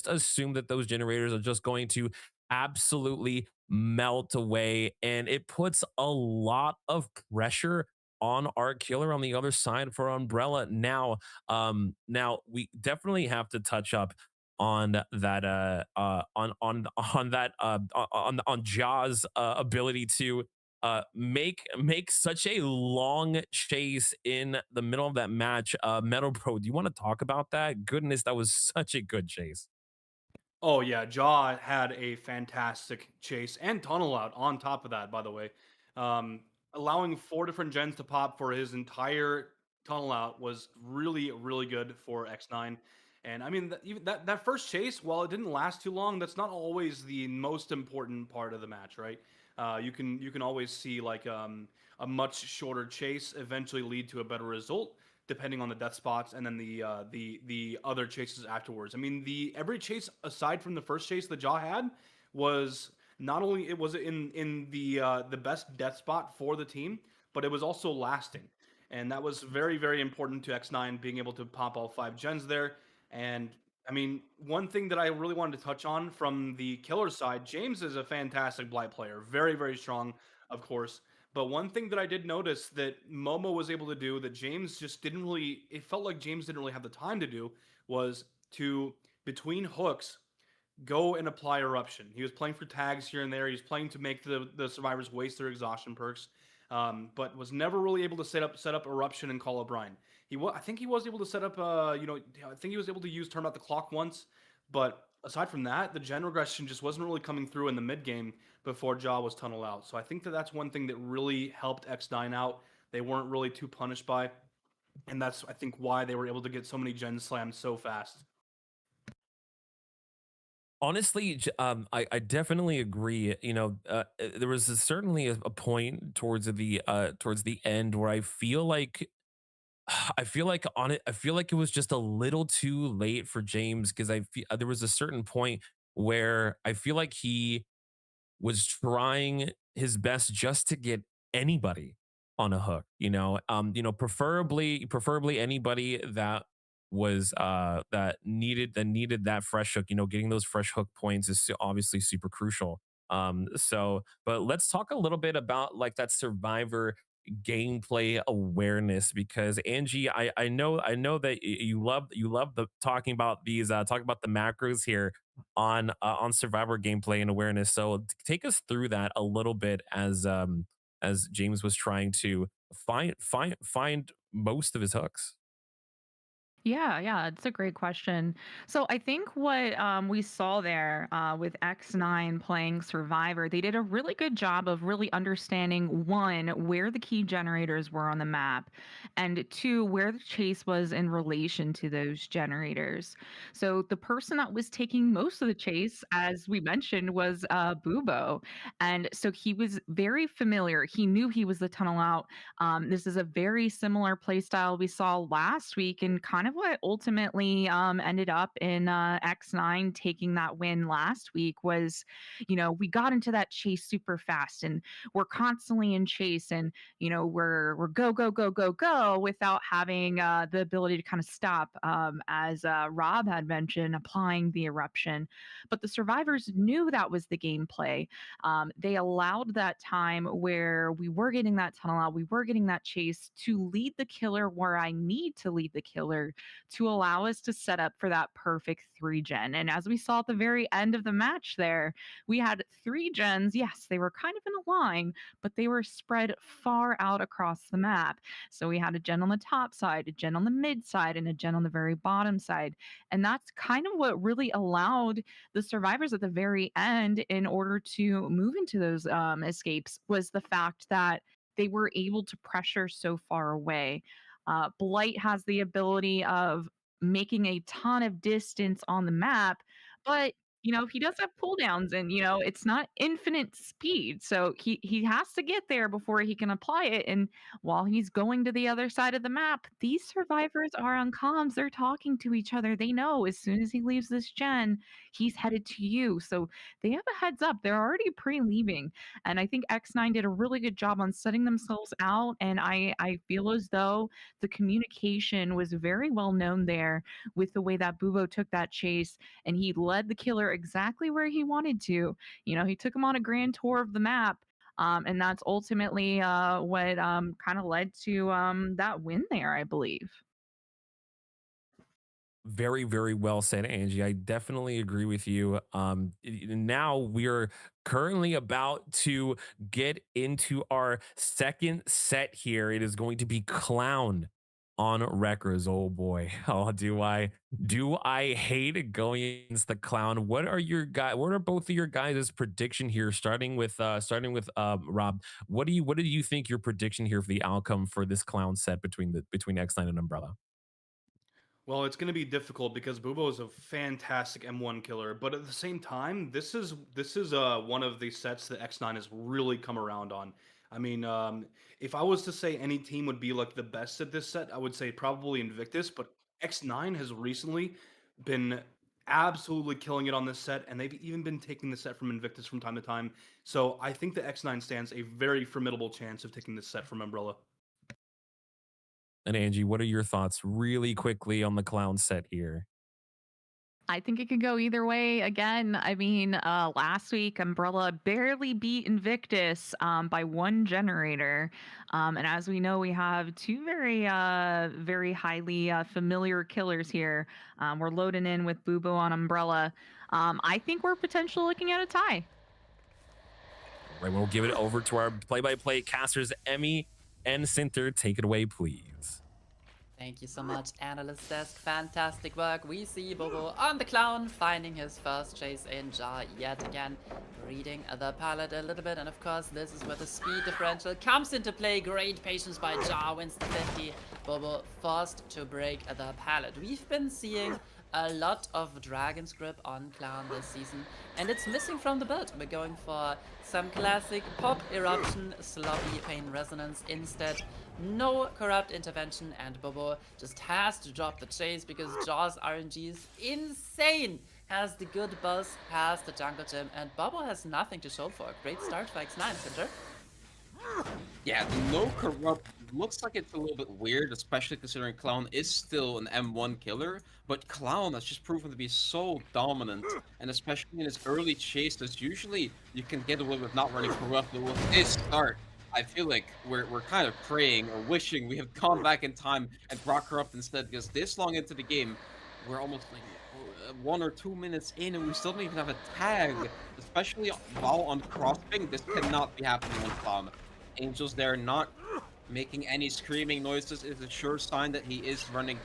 assume that those generators are just going to absolutely melt away, and it puts a lot of pressure on our killer on the other side for Umbrella. Now we definitely have to touch up on that on that on Jaws ability to make such a long chase in the middle of that match. Metal Pro, do you want to talk about that? Goodness, that was such a good chase.
Oh yeah, Jaw had a fantastic chase and tunnel out on top of that, by the way. Um, Allowing four different gens to pop for his entire tunnel out was really, really good for X9. And I mean, even that first chase, while it didn't last too long, that's not always the most important part of the match, right? You can always see like a much shorter chase eventually lead to a better result depending on the death spots and then the other chases afterwards. I mean, the every chase aside from the first chase that Jaw had was not only it was in the best death spot for the team, but it was also lasting. And that was very, very important to X9 being able to pop all five gens there. And I mean, one thing that I really wanted to touch on from the killer side, James is a fantastic Blight player, very, very strong, of course. But one thing that I did notice that Momo was able to do that James just didn't really, it felt like James didn't really have the time to do, was to, between hooks, go and apply eruption. He was playing for tags here and there. He was playing to make the survivors waste their exhaustion perks, but was never really able to set up eruption and call O'Brien. I think he was able to set up I think he was able to use turn out the clock once, but aside from that, the gen regression just wasn't really coming through in the mid game before Jaw was tunnel out. So I think that that's one thing that really helped X9 out. They weren't really too punished by, and that's I think why they were able to get so many gen slams so fast.
Honestly, I definitely agree. There was certainly a point towards the end where I feel like I feel like it was just a little too late for James because there was a certain point where I feel like he was trying his best just to get anybody on a hook, preferably anybody that was that needed that fresh hook, getting those fresh hook points is obviously super crucial. But let's talk a little bit about like that survivor gameplay awareness because Angie, I know that you love the talking about the macros here on survivor gameplay and awareness. So take us through that a little bit as James was trying to find most of his hooks.
Yeah, it's a great question. So I think what we saw there with X9 playing Survivor, they did a really good job of really understanding one, where the key generators were on the map, and two, where the chase was in relation to those generators. So the person that was taking most of the chase, as we mentioned, was Bubo. And so he was very familiar. He knew he was the tunnel out. This is a very similar play style we saw last week, and kind of what ultimately ended up in X9 taking that win last week was, we got into that chase super fast, and we're constantly in chase, and we're go go go go go without having the ability to kind of stop, as Rob had mentioned, applying the eruption. But the survivors knew that was the gameplay. They allowed that time where we were getting that tunnel out, we were getting that chase to lead the killer where I need to lead the killer to allow us to set up for that perfect 3-gen. And as we saw at the very end of the match there, we had 3 gens. Yes, they were kind of in a line, but they were spread far out across the map. So we had a gen on the top side, a gen on the mid side, and a gen on the very bottom side. And that's kind of what really allowed the survivors at the very end in order to move into those escapes, was the fact that they were able to pressure so far away. Blight has the ability of making a ton of distance on the map, but he does have cooldowns, and it's not infinite speed. So he has to get there before he can apply it. And while he's going to the other side of the map, these survivors are on comms. They're talking to each other. They know as soon as he leaves this gen, he's headed to you. So they have a heads up. They're already pre-leaving. And I think X9 did a really good job on setting themselves out. And I feel as though the communication was very well known there with the way that Bubo took that chase, and he led the killer exactly where he wanted to. He took him on a grand tour of the map. And that's ultimately what kind of led to that win there, I believe.
Very, very well said, Angie. I definitely agree with you. Now we're currently about to get into our second set here. It is going to be Clown on Wreckers. Oh boy. Oh, do I hate going against the Clown? What are both of your guys' prediction here? Starting with Rob. What do you think your prediction here for the outcome for this Clown set between X9 and Umbrella?
Well, it's going to be difficult because Bubo is a fantastic M1 killer, but at the same time, this is one of the sets that X9 has really come around on. I mean, if I was to say any team would be like the best at this set, I would say probably Invictus, but X9 has recently been absolutely killing it on this set, and they've even been taking the set from Invictus from time to time. So I think that X9 stands a very formidable chance of taking this set from Umbrella.
And Angie, what are your thoughts really quickly on the Clown set here?
I think it could go either way. Again, I mean, last week Umbrella barely beat Invictus by 1 generator, and as we know, we have 2 very highly familiar killers here. We're loading in with Bubo on Umbrella. I think we're potentially looking at a tie.
Right, we'll give it over to our play-by-play casters, Emmy and Sinter. Take it away, please.
Thank you so much, Analyst Desk. Fantastic work. We see Bobo on the Clown, finding his first chase in Jar yet again. Reading the palette a little bit, and of course, this is where the speed differential comes into play. Great patience by Jar, wins the 50. Bobo forced to break the palette. We've been seeing a lot of Dragon's Grip on Clown this season, and it's missing from the build. We're going for some classic Pop Eruption, Sloppy Pain Resonance instead. No Corrupt Intervention, and Bobo just has to drop the chase because Jaw's RNG is insane. Has the good buzz, has the jungle gym, and Bobo has nothing to show for. Great start for X9, Cinder.
Yeah, the no corrupt looks like it's a little bit weird, especially considering Clown is still an M1 killer, but Clown has just proven to be so dominant, and especially in his early chases, usually you can get away with not running corrupt, but with this start, I feel like we're kind of praying or wishing we have gone back in time and brought corrupt instead, because this long into the game, we're almost like 1 or 2 minutes in and we still don't even have a tag, especially while on crossing. This cannot be happening on Clown. Angel's there not making any screaming noises is a sure sign that he is running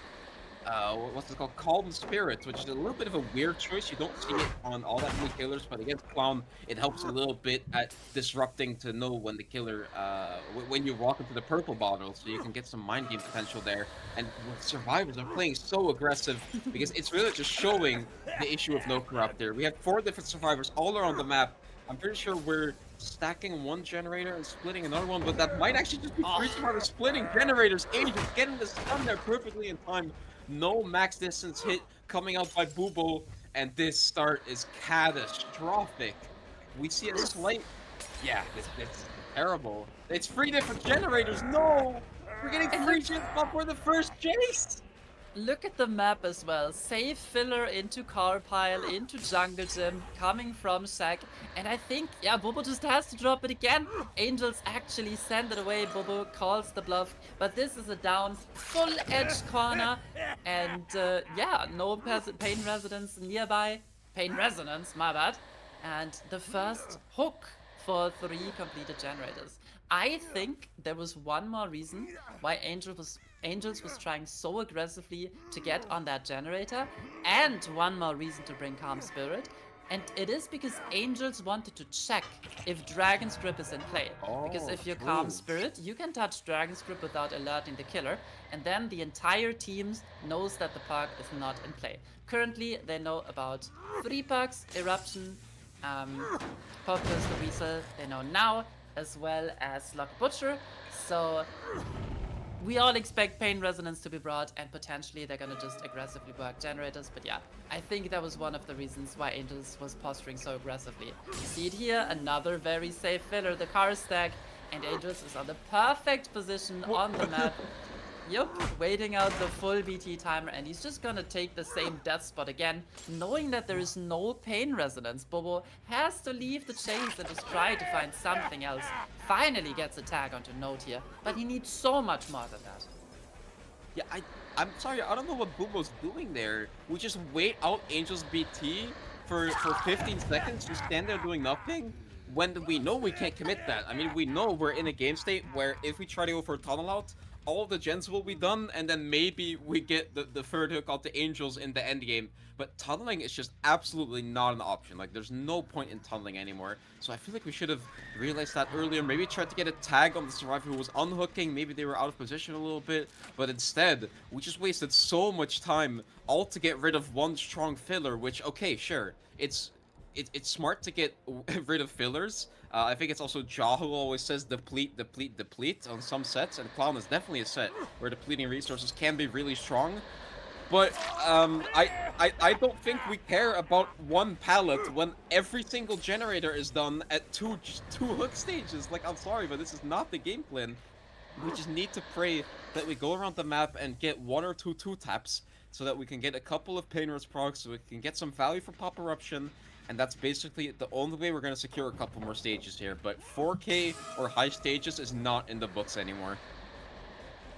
what's it called, Calm Spirits, which is a little bit of a weird choice. You don't see it on all that many killers, but against Clown it helps a little bit at disrupting to know when the killer when you walk into the purple bottle, so you can get some mind game potential there. And survivors are playing so aggressive because it's really just showing the issue of no corrupt there. We have 4 different survivors, all are on the map. I'm pretty sure we're stacking 1 generator and splitting another one, but that might actually just be 3 survivors splitting generators. Angel getting the stun there perfectly in time. No max distance hit coming out by Bubo, and this start is catastrophic. We see a slight... Yeah, it's terrible. It's 3 different generators. No! We're getting 3 chips before the first chase!
look at the map as well. Safe filler into car pile, into jungle gym, coming from Shaq. And I think, yeah, Bobo just has to drop it again. Angels actually send it away. Bobo calls the bluff. But this is a down, full edge corner. And yeah, no pain residence nearby. Pain resonance, my bad. And the first hook for 3 completed generators. I think there was one more reason why Angels was trying so aggressively to get on that generator, and one more reason to bring Calm Spirit, and it is because Angels wanted to check if Dragon's Grip is in play. Because if you Calm Spirit, you can touch Dragon's Grip without alerting the killer, and then the entire team knows that the perk is not in play. Currently, they know about 3 perks, Eruption, Populous the Weasel, they know now, as well as Lock Butcher, so we all expect Pain Resonance to be brought, and potentially they're gonna just aggressively work generators, but yeah, I think that was one of the reasons why Angels was posturing so aggressively. You see it here, another very safe filler, the car stack, and Angels is on the perfect position on the map. Yup, waiting out the full BT timer, and he's just gonna take the same death spot again, knowing that there is no pain resonance. Bobo has to leave the chase and just try to find something else. Finally gets a tag onto Note here, but he needs so much more than that.
Yeah, I'm sorry, I don't know what Bubo's doing there. We just wait out Angel's BT for 15 seconds to stand there doing nothing when we know we can't commit that. I mean, we know we're in a game state where if we try to go for a tunnel out, all the gens will be done, and then maybe we get the third hook out to Angels in the end game. But tunneling is just absolutely not an option. Like, there's no point in tunneling anymore. So I feel like we should have realized that earlier. Maybe tried to get a tag on the survivor who was unhooking. Maybe they were out of position a little bit. But instead, we just wasted so much time all to get rid of one strong filler, which, okay, sure. It's smart to get rid of fillers. I think it's also Ja who always says deplete, deplete, deplete on some sets, and Clown is definitely a set where depleting resources can be really strong. But I don't think we care about one pallet when every single generator is done at two hook stages. Like, I'm sorry, but this is not the game plan. We just need to pray that we go around the map and get 1 or 2 taps so that we can get a couple of pain res procs, so we can get some value for Pop Eruption. And that's basically the only way we're going to secure a couple more stages here. But 4K or high stages is not in the books anymore.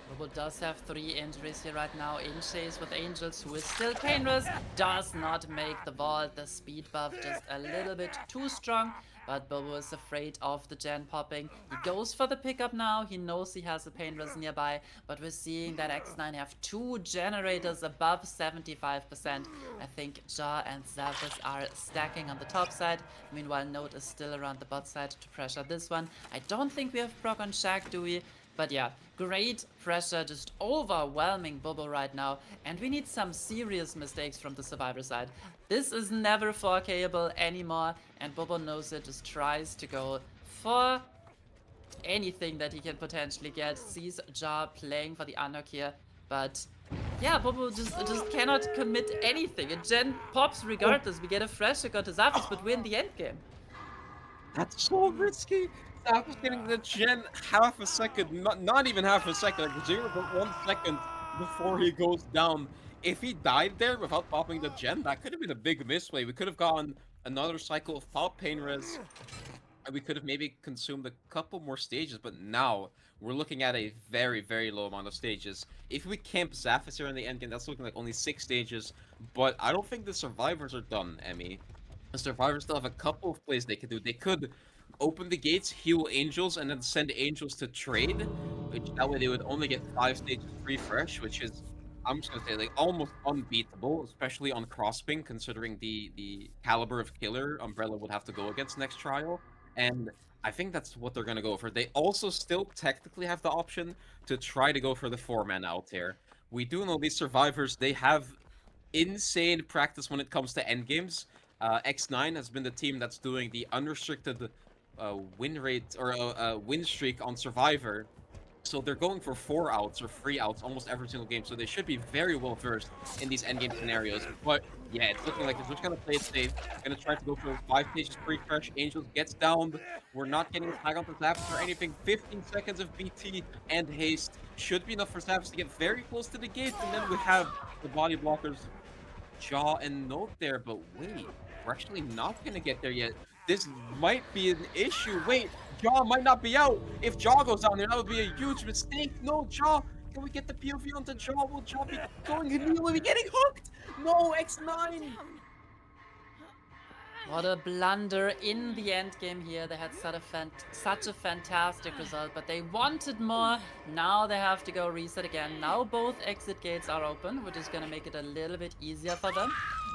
Bobo does have 3 injuries here right now in chase with Angels, who is still painless, does not make the vault. The speed buff just a little bit too strong, but Bobo is afraid of the gen popping. He goes for the pickup now. He knows he has a pain res nearby, but we're seeing that X9 have 2 generators above 75%. I think Ja and Zavis are stacking on the top side. Meanwhile, Note is still around the bot side to pressure this one. I don't think we have proc on Shaq, do we? But yeah, great pressure, just overwhelming Bobo right now, and we need some serious mistakes from the survivor side. This is never 4Kable anymore, and Bobo knows it, just tries to go for anything that he can potentially get. Sees Ja playing for the unhook here, but yeah, Bobo just cannot commit anything. A gen pops regardless. We get a fresh hook onto Zavis, but we're in the end game.
That's so risky. Zavis getting the gen half a second, not even half a second, like 0.1 second before he goes down. If he died there without popping the gen, that could have been a big misplay. We could have gotten another cycle of pop pain res, and we could have maybe consumed a couple more stages, but now we're looking at a very, very low amount of stages. If we camp Zavis here in the endgame, that's looking like only 6 stages, but I don't think the survivors are done, Emmy. The survivors still have a couple of plays they could do. They could open the gates, heal Angels, and then send Angels to trade, which that way they would only get 5 stages free fresh, which is, I'm just gonna say, like, almost unbeatable, especially on Crossping, considering the caliber of killer Umbrella would have to go against next trial. And I think that's what they're gonna go for. They also still technically have the option to try to go for the 4-man out here. We do know these survivors, they have insane practice when it comes to endgames. X9 has been the team that's doing the unrestricted win rate or win streak on Survivor So they're going for 4 outs or 3 outs almost every single game. So they should be very well versed in these endgame scenarios. But yeah, it's looking like they're just gonna play it safe. Gonna try to go for 5 stages pre-crash. Angels gets downed. We're not getting a tag on the Zappers or anything. 15 seconds of BT and haste should be enough for Zappers to get very close to the gate. And then we have the body blockers Jaw and Note there. But wait, we're actually not gonna get there yet. This might be an issue. Wait, Jaw might not be out. If Jaw goes down there, that would be a huge mistake. No, Jaw. Can we get the POV onto Jaw? Will Jaw be going? Will be getting hooked? No, X9.
What a blunder in the end game here. They had such a fantastic result, but they wanted more. Now they have to go reset again. Now both exit gates are open, which is going to make it a little bit easier for them.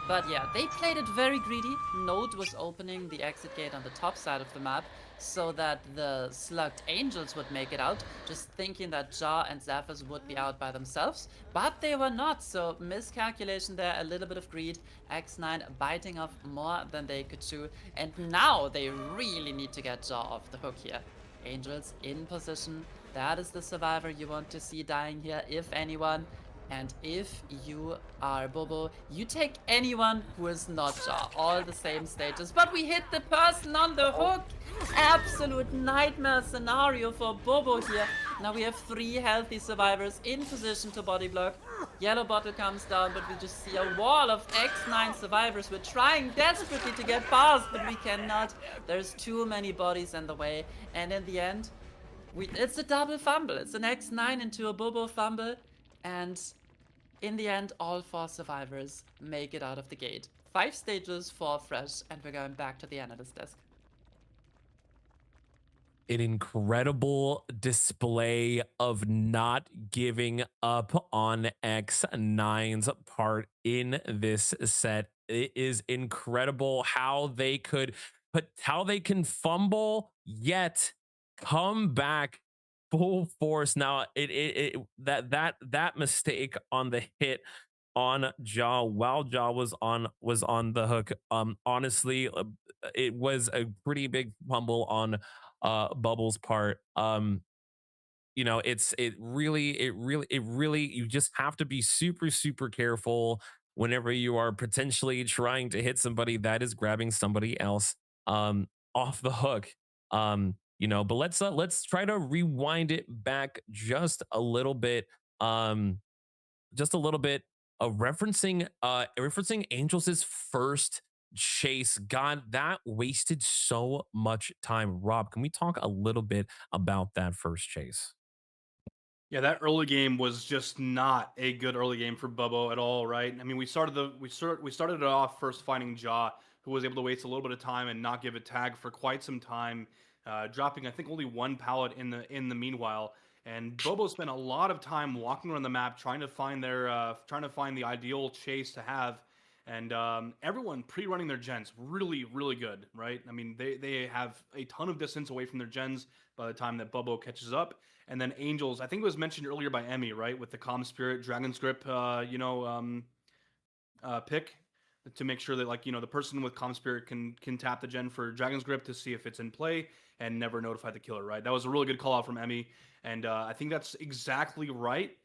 But yeah, they played it very greedy. Node was opening the exit gate on the top side of the map so that the slugged Angels would make it out, just thinking that Jaw and Zephyrs would be out by themselves. But they were not, so miscalculation there, a little bit of greed. X9 biting off more than they could chew. And now they really need to get Jaw off the hook here. Angels in position. That is the survivor you want to see dying here, if anyone. And if you are Bobo, you take anyone who is not Jaw. All the same stages. But we hit the person on the hook. Absolute nightmare scenario for Bobo here. Now we have 3 healthy survivors in position to body block. Yellow bottle comes down, but we just see a wall of X9 survivors. We're trying desperately to get past, but we cannot. There's too many bodies in the way. And in the end, it's a double fumble. It's an X9 into a Bobo fumble. And in the end, all 4 survivors make it out of the gate. 5 stages, 4 fresh, and we're going back to the analyst desk.
An incredible display of not giving up on X9's part in this set. It is incredible how they can fumble yet come back full force. Now that mistake on the hit on Jaw while Jaw was on the hook, honestly, it was a pretty big fumble on Bubble's part. It really you just have to be super careful whenever you are potentially trying to hit somebody that is grabbing somebody else off the hook. But let's try to rewind it back just a little bit. Just a little bit of referencing Angels' first chase. God, that wasted so much time. Rob, can we talk a little bit about that first chase?
Yeah, that early game was just not a good early game for Bubbo at all, right? I mean, we started it off first finding Jaw, who was able to waste a little bit of time and not give a tag for quite some time, dropping I think only 1 pallet in the meanwhile. And Bobo spent a lot of time walking around the map trying to find the ideal chase to have. And everyone pre-running their gens really good, right? I mean, they have a ton of distance away from their gens by the time that Bobo catches up. And then Angels, I think it was mentioned earlier by Emmy, right, with the Calm Spirit Dragon's Grip, pick to make sure that the person with Calm Spirit can tap the gen for Dragon's Grip to see if it's in play and never notify the killer, right? That was a really good call out from Emmy, and I think that's exactly right.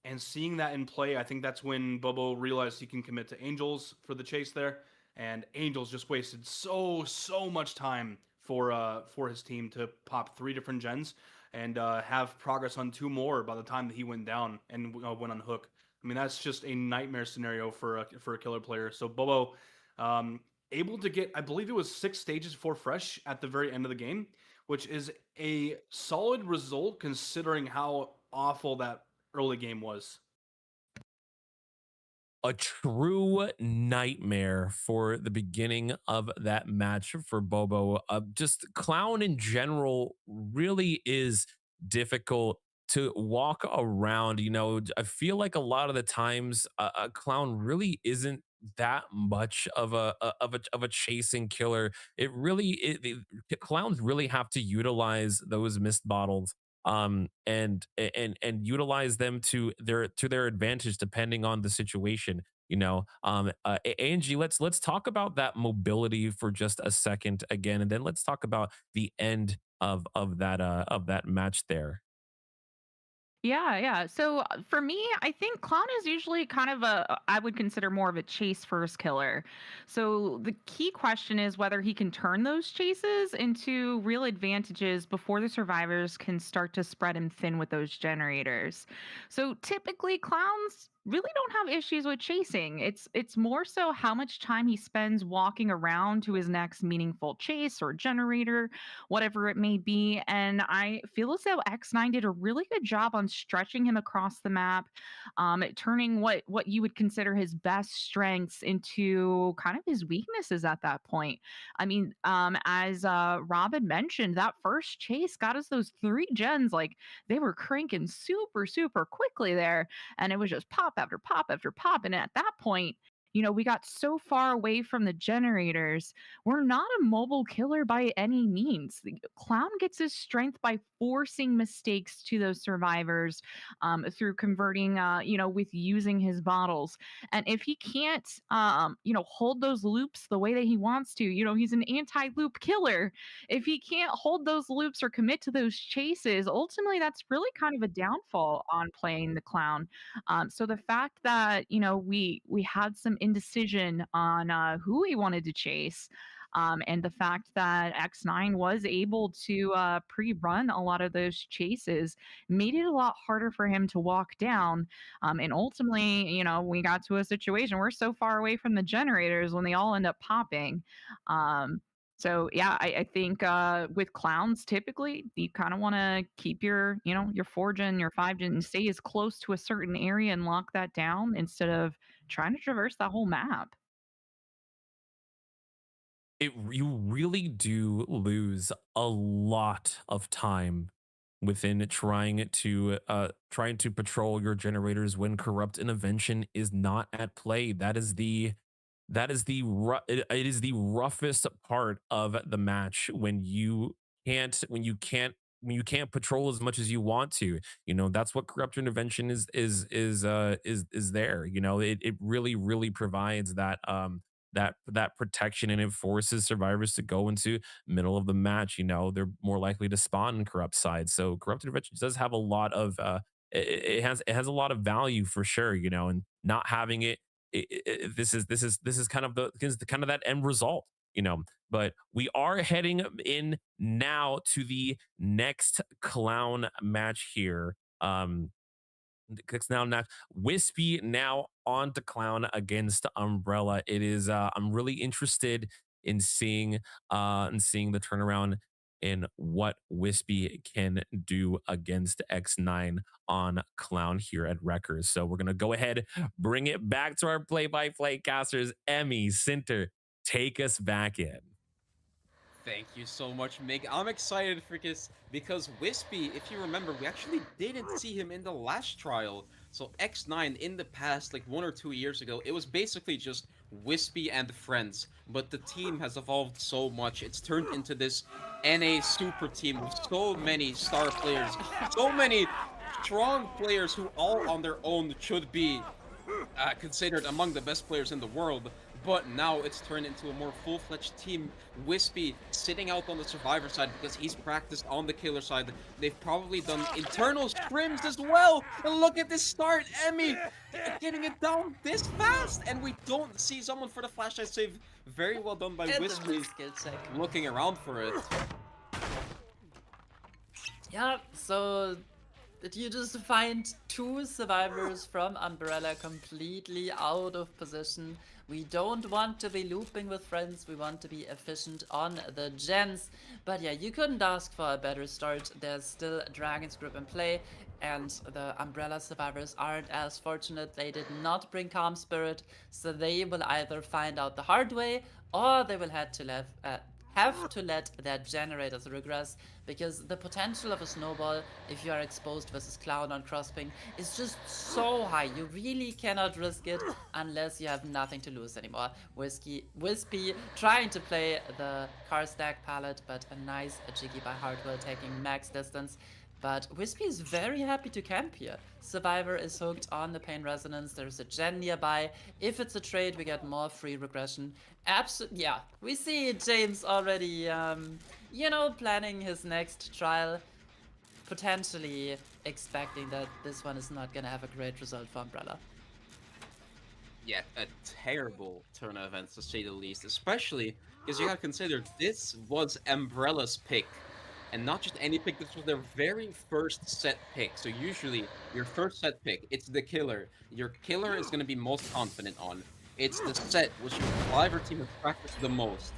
And seeing that in play, I think that's when Bobo realized he can commit to Angels for the chase there, and Angels just wasted so much time for his team to pop 3 different gens and have progress on 2 more by the time that he went down and went on hook. I mean, that's just a nightmare scenario for a killer player. So Bobo able to get, I believe it was 6 stages for fresh at the very end of the game, which is a solid result considering how awful that early game was.
A true nightmare for the beginning of that match for Bobo. Just Clown in general really is difficult to walk around. I feel like a lot of the times a Clown really isn't that much of a chasing killer. Clowns really have to utilize those mist bottles and utilize them to their advantage depending on the situation. Angie, let's talk about that mobility for just a second again, and then let's talk about the end of that match there.
Yeah. So for me, I think Clown is usually kind of I would consider more of a chase first killer. So the key question is whether he can turn those chases into real advantages before the survivors can start to spread him thin with those generators. So typically, clowns really don't have issues with chasing. It's more so how much time he spends walking around to his next meaningful chase or generator, whatever it may be. And I feel as though X9 did a really good job on stretching him across the map, turning what you would consider his best strengths into kind of his weaknesses at that point. I mean, as Rob had mentioned, that first chase got us those 3 gens. Like they were cranking super quickly there, and it was just pop after pop after pop. And at that point, we got so far away from the generators. We're not a mobile killer by any means. The Clown gets his strength by forcing mistakes to those survivors, through converting, with using his bottles. And if he can't, hold those loops the way that he wants to, he's an anti loop killer. If he can't hold those loops or commit to those chases, ultimately that's really kind of a downfall on playing the Clown. So the fact that we had some indecision on who we wanted to chase, and the fact that X9 was able to pre-run a lot of those chases made it a lot harder for him to walk down. And ultimately, we got to a situation we're so far away from the generators when they all end up popping. So yeah, I think with clowns, typically you kind of want to keep your 4 gen, your 5 gen, and stay as close to a certain area and lock that down instead of trying to traverse that whole map.
You really do lose a lot of time within trying to patrol your generators when corrupt intervention is not at play. It is the roughest part of the match when you can't patrol as much as you want to. That's what corrupt intervention is there. It really provides that protection, and it forces survivors to go into middle of the match. They're more likely to spawn in corrupt sides. So corrupt intervention does have a lot of it has a lot of value for sure. And not having this is kind of that end result. But we are heading in now to the next clown match here. Clicks now next. Wispy now on to Clown against Umbrella. It is I'm really interested in seeing the turnaround in what Wispy can do against X9 on Clown here at Wreckers. So we're gonna go ahead, bring it back to our play-by-play casters. Emmy, Cinter, take us back in.
Thank you so much, Mig. I'm excited for this because Wispy, if you remember, we actually didn't see him in the last trial. So X9 in the past, like 1 or 2 years ago, it was basically just Wispy and friends. But the team has evolved so much. It's turned into this NA super team with so many star players, so many strong players who all on their own should be considered among the best players in the world. But now it's turned into a more full-fledged team. Wispy sitting out on the survivor side because he's practiced on the killer side. They've probably done internal scrims as well. And look at this start, Emmy getting it down this fast. And we don't see someone for the flashlight save. Very well done by
And the
Wispy,
skill check.
looking around for it.
Yeah, so did you just find 2 survivors from Umbrella completely out of position? We don't want to be looping with friends, we want to be efficient on the gens. But yeah, you couldn't ask for a better start. There's still Dragon's Group in play, and the Umbrella survivors aren't as fortunate. They did not bring Calm Spirit, so they will either find out the hard way, or they will have to let their generators regress, because the potential of a snowball, if you are exposed versus Clown on crossping, is just so high. You really cannot risk it unless you have nothing to lose anymore. Wispy trying to play the car stack palette, but a nice jiggy by Hardwell taking max distance. But Wispy is very happy to camp here. Survivor is hooked on the Pain Resonance. There's a gen nearby. If it's a trade, we get more free regression. Yeah, we see James already, planning his next trial. potentially expecting that this one is not gonna have a great result for Umbrella.
Yeah, a terrible turn of events to say the least, especially because you gotta consider this was Umbrella's pick. And not just any pick, this was their very first set pick. So usually, your first set pick, it's the killer. Your killer is gonna be most confident on. It's the set which your Survivor team has practiced the most.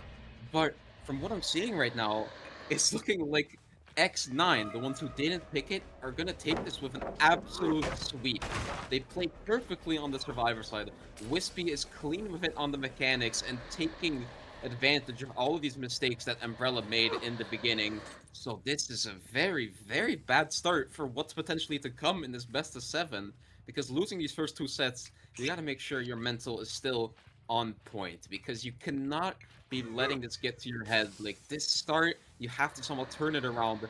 But from what I'm seeing right now, it's looking like X9, the ones who didn't pick it, are gonna take this with an absolute sweep. They played perfectly on the Survivor side. Wispy is clean with it on the mechanics and taking advantage of all of these mistakes that Umbrella made in the beginning. So this is a very, very bad start for what's potentially to come in this best of 7. Because losing these first 2 sets, you gotta make sure your mental is still on point. Because you cannot be letting this get to your head. Like, this start, you have to somehow turn it around.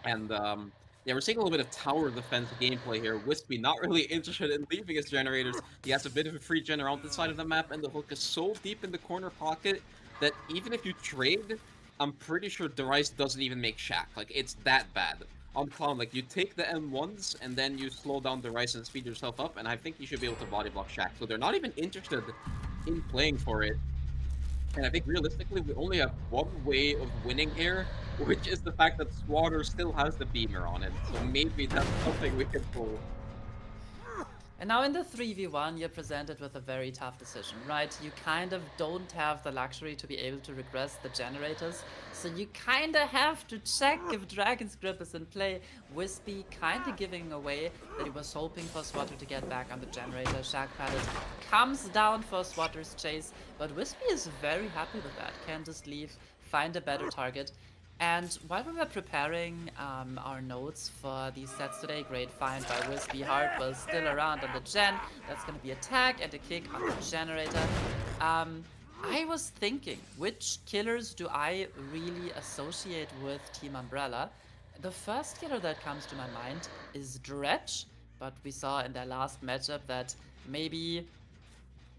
And, yeah, we're seeing a little bit of tower defense gameplay here. Wispy not really interested in leaving his generators. He has a bit of a free gen around this side of the map, and the hook is so deep in the corner pocket that even if you trade, I'm pretty sure Darice doesn't even make Shack. Like, it's that bad. On Clown, like, you take the M1s, and then you slow down Darice and speed yourself up, and I think you should be able to body block Shack. So they're not even interested in playing for it. And I think realistically, we only have one way of winning here, which is the fact that Swatter still has the beamer on it. So maybe that's something we can pull.
And now in the 3v1, you're presented with a very tough decision, right? You kind of don't have the luxury to be able to regress the generators, so you kind of have to check if Dragon's Grip is in play. Wispy kind of giving away that he was hoping for Swatter to get back on the generator. Shark Pallet comes down for Swatter's chase, but Wispy is very happy with that. Can just leave, find a better target. And while we were preparing our notes for these sets today, great find by Wispy. Heart was still around on the gen. That's going to be a tag and a kick on the generator. I was thinking, which killers do I really associate with Team Umbrella? The first killer that comes to my mind is Dredge, but we saw in their last matchup that maybe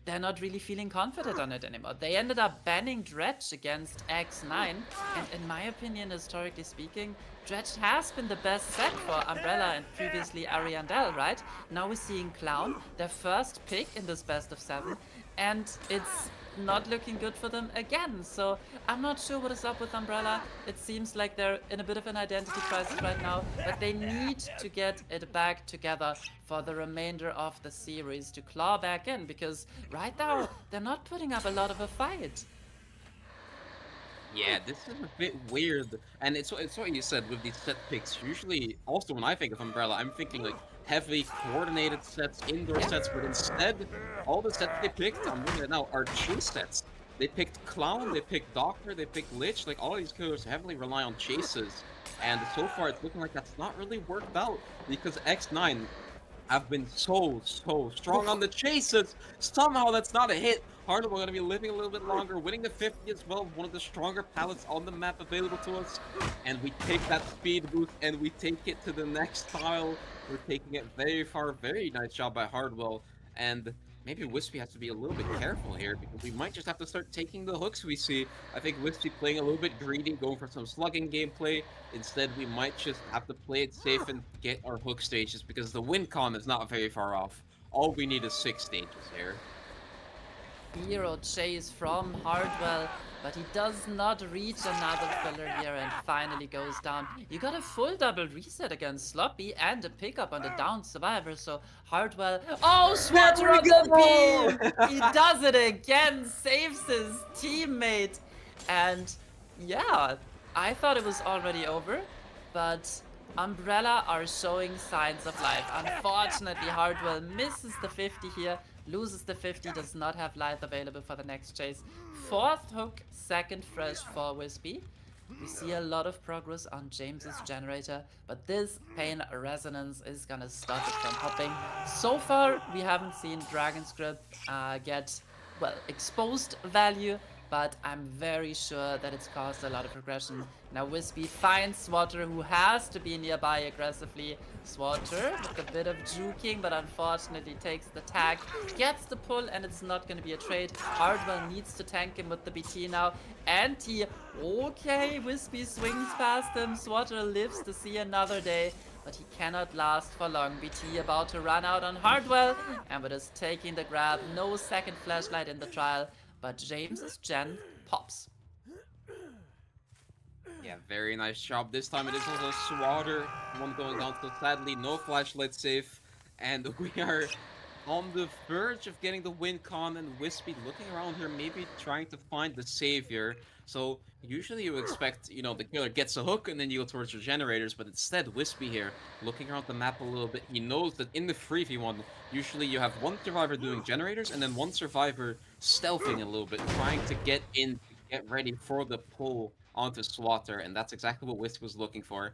they're not really feeling confident on it anymore. They ended up banning Dredge against X9, and in my opinion, historically speaking, Dredge has been the best set for Umbrella and previously Ariandel, right? Now we're seeing Clown, their first pick in this best of 7, and it's not looking good for them again. So I'm not sure what is up with Umbrella. It seems like they're in a bit of an identity crisis right now, but they need to get it back together for the remainder of the series to claw back in, because right now they're not putting up a lot of a fight.
Yeah, this is a bit weird, and it's what you said with these set picks. Usually, also when I think of Umbrella, I'm thinking like heavy coordinated sets, indoor sets, but instead, all the sets they picked, I'm looking at now, are chase sets. They picked Clown, they picked Doctor, they picked Lich. Like, all of these killers heavily rely on chases, and so far it's looking like that's not really worked out, because X9 have been so strong on the chases. Somehow that's not a hit. Hardwell going to be living a little bit longer, winning the 50 as well, one of the stronger pallets on the map available to us. And we take that speed boost and we take it to the next tile. We're taking it very far. Very nice job by Hardwell. And maybe Wispy has to be a little bit careful here, because we might just have to start taking the hooks we see. I think Wispy playing a little bit greedy, going for some slugging gameplay. Instead, we might just have to play it safe and get our hook stages, because the win con is not very far off. All we need is 6 stages here.
Hero chase from Hardwell, but he does not reach another filler here and finally goes down. You got a full double reset against Sloppy and a pickup on the down survivor, so Hardwell... Oh, Swatter on the beam! He does it again, saves his teammate. And yeah, I thought it was already over, but Umbrella are showing signs of life. Unfortunately, Hardwell misses the 50 here, loses the 50, does not have life available for the next chase. 4th hook, 2nd fresh for Wispy. We see a lot of progress on James's generator, but this Pain Resonance is gonna stop it from hopping. So far, we haven't seen Dragon's Grip get, well, exposed value, but I'm very sure that it's caused a lot of aggression. Now Wispy finds Swatter, who has to be nearby aggressively. Swatter with a bit of juking, but unfortunately takes the tag, gets the pull, and it's not going to be a trade. Hardwell needs to tank him with the BT now, and he... Okay, Wispy swings past him. Swatter lives to see another day, but he cannot last for long. BT about to run out on Hardwell, and with us taking the grab, no second flashlight in the trial, but James's gen pops.
Yeah, very nice job. This time it is also Swatter, one going down, so sadly no flashlight safe. And we are on the verge of getting the win con, and Wispy looking around here, maybe trying to find the savior. So usually you expect, you know, the killer gets a hook and then you go towards your generators, but instead Wispy here, looking around the map a little bit, he knows that in the 3v1, usually you have one survivor doing generators and then one survivor stealthing a little bit, trying to get in, to get ready for the pull onto Swatter, and that's exactly what Wispy was looking for.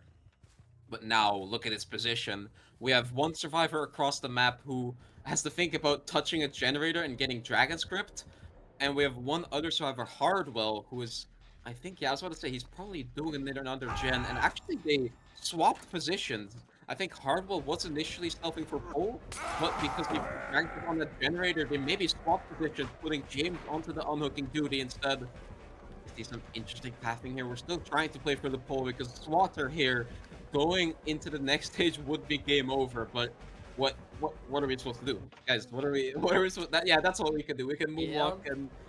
But now, look at his position. We have one survivor across the map who has to think about touching a generator and getting Dragon Script. And we have one other survivor, Hardwell, who is, I think, yeah, I was about to say, he's probably doing another gen. And actually, they swapped positions. I think Hardwell was initially stealthing for pull, but because he dragged on the generator, they maybe swapped positions, putting James onto the unhooking duty instead. See some interesting pathing here. We're still trying to play for the pull because Swatter here going into the next stage would be game over. But what are we supposed to do, guys? What are we supposed? Yeah, that's all we can do. We can moonwalk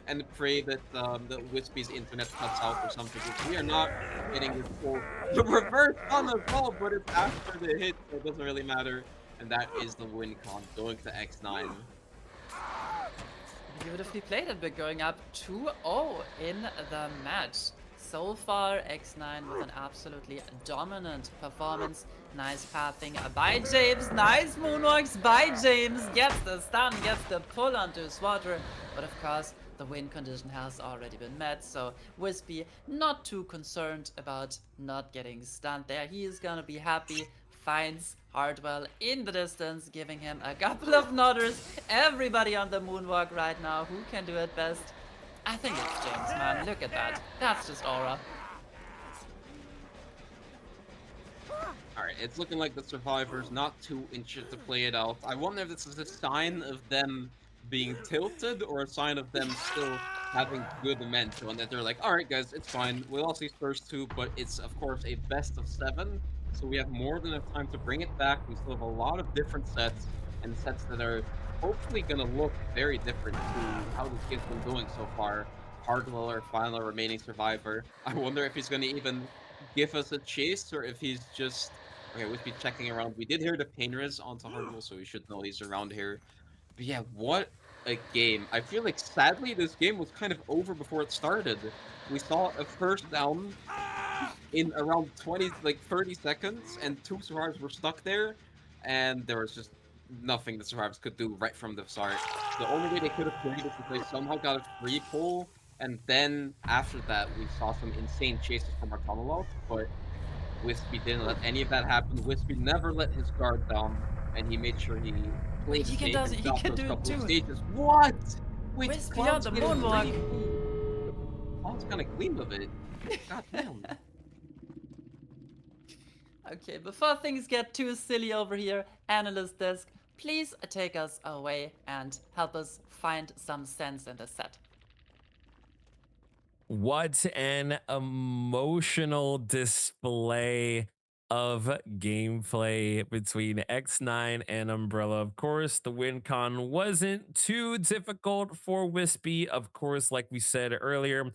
and pray that that Wispy's internet cuts out or something. We are not getting this pull. The reverse on the ball, but it's after the hit, so it doesn't really matter. And that is the win con going to X9.
Beautifully played, and we're going up 2-0 in the match. So far, X9 with an absolutely dominant performance. Nice pathing by James, nice moonwalks by James, gets the stun, gets the pull onto Swatter, but of course, the win condition has already been met, so Wispy not too concerned about not getting stunned there. He is gonna be happy, finds Hardwell in the distance, giving him a couple of nodders. Everybody on the moonwalk right now. Who can do it best? I think it's James, man. Look at that. That's just aura.
Alright, it's looking like the survivors not too anxious to play it out. I wonder if this is a sign of them being tilted or a sign of them still having good momentum, and that they're like, alright guys, it's fine. We lost these first two, but it's of course a best of 7. So we have more than enough time to bring it back. We still have a lot of different sets, and sets that are hopefully going to look very different to how this game's been doing so far. Hardwell, our final remaining survivor. I wonder if he's going to even give us a chase, or if he's just... Okay, we'll be checking around. We did hear the pain res onto Hardwell, so we should know he's around here. But yeah, what a game. I feel like, sadly, this game was kind of over before it started. We saw a first down in around 30 seconds, and 2 survivors were stuck there, and there was just nothing the survivors could do right from the start. The only way they could have played is if they somehow got a free pull, and then after that we saw some insane chases from our tunnel, but Wispy didn't let any of that happen. Wispy never let his guard down, and he made sure he played
He
safe
can
and
he
got
can
those
do it
couple of
too.
stages. What? Wait,
Wispy on the moonwalk.
Cloud's kind of clean with it. God damn.
Okay, before things get too silly over here, Analyst Desk, please take us away and help us find some sense in this set.
What an emotional display of gameplay between X9 and Umbrella. Of course, the win con wasn't too difficult for Wispy. Of course, like we said earlier,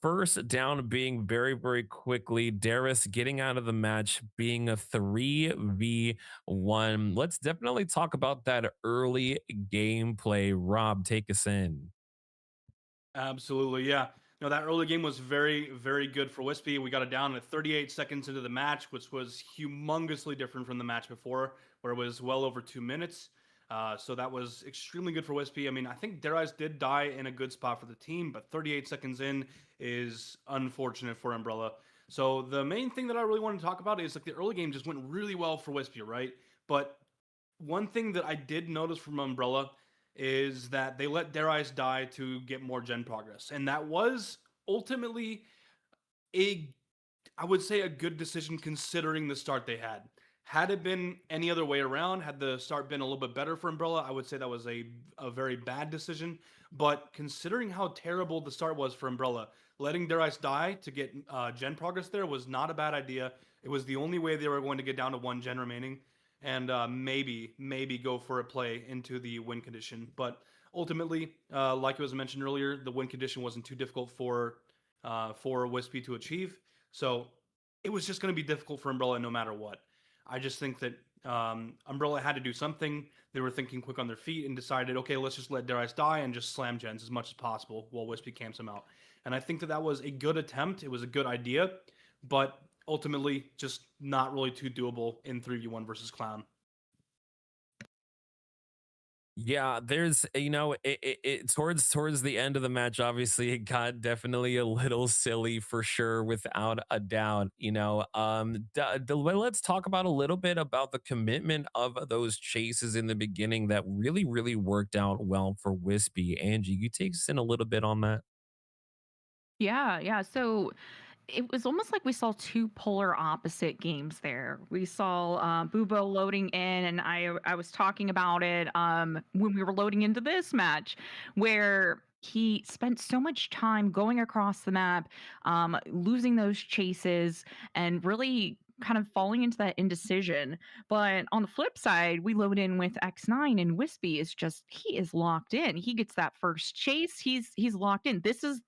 first down being very, very quickly. Darius getting out of the match being a 3v1. Let's definitely talk about that early gameplay. Rob, take us in.
Absolutely, yeah. No, that early game was very, very good for Wispy. We got it down at 38 seconds into the match, which was humongously different from the match before, where it was well over 2 minutes. So that was extremely good for Wispy. I mean, I think Darius did die in a good spot for the team, but 38 seconds in is unfortunate for Umbrella. So the main thing that I really want to talk about is like the early game just went really well for Wispy, right? But one thing that I did notice from Umbrella is that they let Their Eyes die to get more gen progress. And that was ultimately a, I would say, a good decision considering the start they had. Had it been any other way around, had the start been a little bit better for Umbrella, I would say that was a very bad decision. But considering how terrible the start was for Umbrella, letting Their Eyes die to get gen progress there was not a bad idea. It was the only way they were going to get down to 1 gen remaining, and maybe go for a play into the win condition. But ultimately, like it was mentioned earlier, the win condition wasn't too difficult for Wispy to achieve. So it was just going to be difficult for Umbrella no matter what. I just think that Umbrella had to do something. They were thinking quick on their feet and decided, okay, let's just let Their Eyes die and just slam gens as much as possible while Wispy camps them out. And I think that that was a good attempt. It was a good idea, but ultimately just not really too doable in 3v1 versus Clown.
Yeah, there's towards the end of the match, obviously it got definitely a little silly for sure, without a doubt. Let's talk about a little bit about the commitment of those chases in the beginning that really worked out well for Wispy. Angie, you take us in a little bit on that.
Yeah, yeah. So it was almost like we saw two polar opposite games there. We saw Bubo loading in, and I was talking about it when we were loading into this match, where he spent so much time going across the map, losing those chases, and really kind of falling into that indecision. But on the flip side, we load in with X9, and Wispy is just, he is locked in. He gets that first chase, he's locked in. This is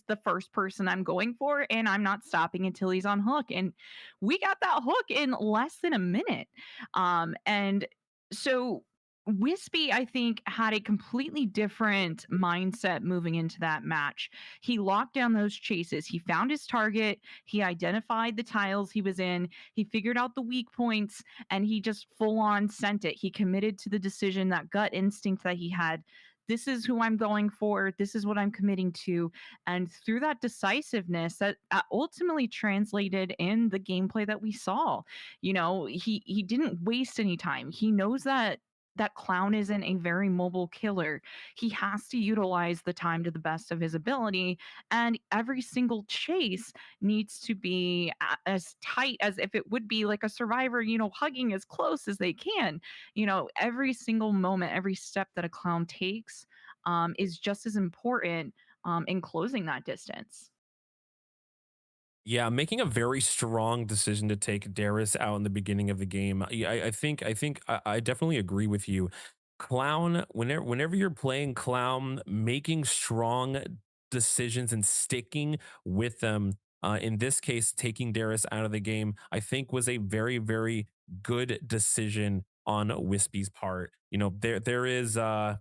the first person I'm going for, and I'm not stopping until he's on hook. And we got that hook in less than a minute. And so Wispy, I think, had a completely different mindset moving into that match. He locked down those chases. He found his target. He identified the tiles he was in. He figured out the weak points, and he just full on sent it. He committed to the decision, that gut instinct that he had. This is who I'm going for. This is what I'm committing to. And through that decisiveness, that ultimately translated in the gameplay that we saw. He didn't waste any time. He knows that Clown isn't a very mobile killer. He has to utilize the time to the best of his ability, and every single chase needs to be as tight as if it would be like a survivor, hugging as close as they can. Every single moment, every step that a Clown takes is just as important in closing that distance.
Yeah, making a very strong decision to take Darius out in the beginning of the game. I definitely agree with you. Clown, whenever you're playing Clown, making strong decisions and sticking with them. In this case, taking Darius out of the game, I think was a very good decision on Wispy's part. There is again,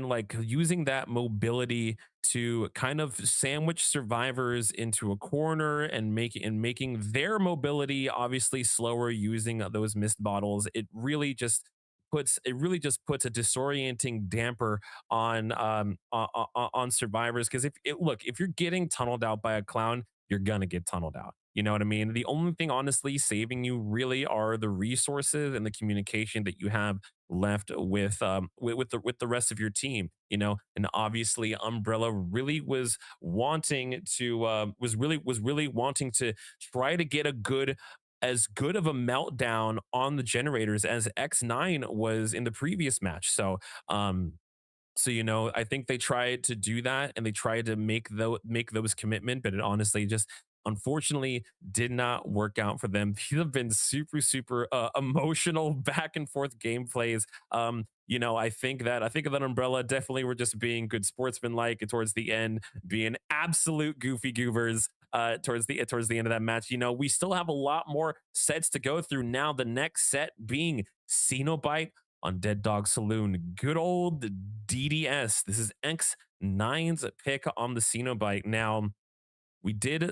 like using that mobility to kind of sandwich survivors into a corner and making their mobility obviously slower using those mist bottles. It really just puts a disorienting damper on survivors, because if you're getting tunneled out by a Clown, you're gonna get tunneled out. You know what I mean? The only thing honestly saving you really are the resources and the communication that you have left with the rest of your team. And obviously Umbrella really was really wanting to try to get as good of a meltdown on the generators as X9 was in the previous match. So I think they tried to do that, and they tried to make those commitment, but it honestly just unfortunately did not work out for them. These have been super emotional back and forth gameplays. I think that Umbrella definitely were just being good sportsmen like towards the end, being absolute goofy goobers towards the end of that match. We still have a lot more sets to go through now. The next set being Cenobite on Dead Dog Saloon. Good old DDS. This is X9's pick on the Cenobite. Now, we did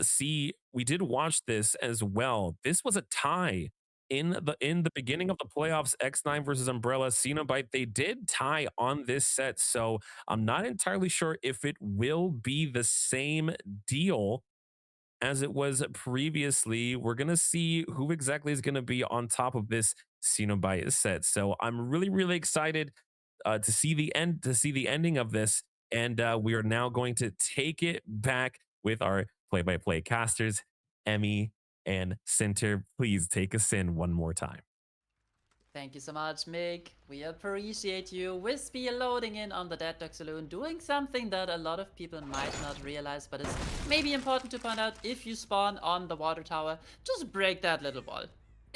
watch this as well. This was a tie in the beginning of the playoffs. X9 versus Umbrella. Cenobite, they did tie on this set, so I'm not entirely sure if it will be the same deal as it was previously. We're gonna see who exactly is gonna be on top of this Cenobite set. So I'm really excited to see the ending of this, and we are now going to take it back with our play-by-play casters, Emmy and Center. Please take us in one more time.
Thank you so much, Mick. We appreciate you. Wispy loading in on the Dead Dog Saloon, doing something that a lot of people might not realize, but is maybe important to point out. If you spawn on the water tower, just break that little wall.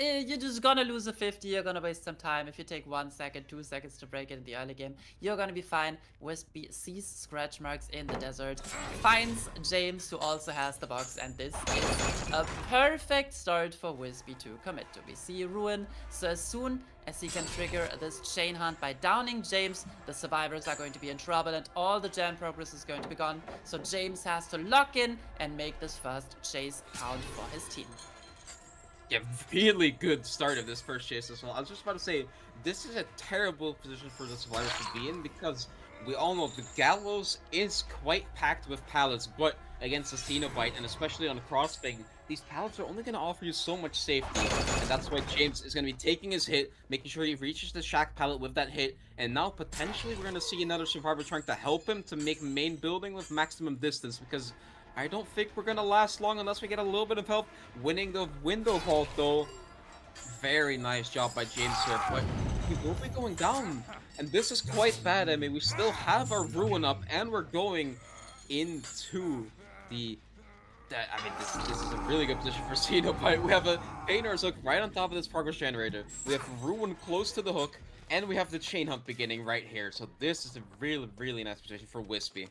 You're just gonna lose a 50, you're gonna waste some time. If you take 1 second, 2 seconds to break it in the early game, you're gonna be fine. Wispy sees scratch marks in the desert, finds James, who also has the box, and this is a perfect start for Wispy to commit to. We see Ruin, so as soon as he can trigger this chain hunt by downing James, the survivors are going to be in trouble and all the gen progress is going to be gone. So James has to lock in and make this first chase count for his team.
Yeah, really good start of this first chase as well. I was just about to say, this is a terrible position for the survivors to be in because we all know the gallows is quite packed with pallets, but against the Cenobite and especially on Crossbang, these pallets are only going to offer you so much safety, and that's why James is going to be taking his hit, making sure he reaches the shack pallet with that hit, and now potentially we're going to see another survivor trying to help him to make main building with maximum distance, because I don't think we're gonna last long unless we get a little bit of help. Winning the window vault though, very nice job by James here, but he will be going down. And this is quite bad. I mean, we still have our ruin up and we're going into the... I mean, this is a really good position for Cenobite. We have a Painter's Hook right on top of this progress generator. We have Ruin close to the hook, and we have the chain hunt beginning right here. So this is a really, really nice position for Wispy.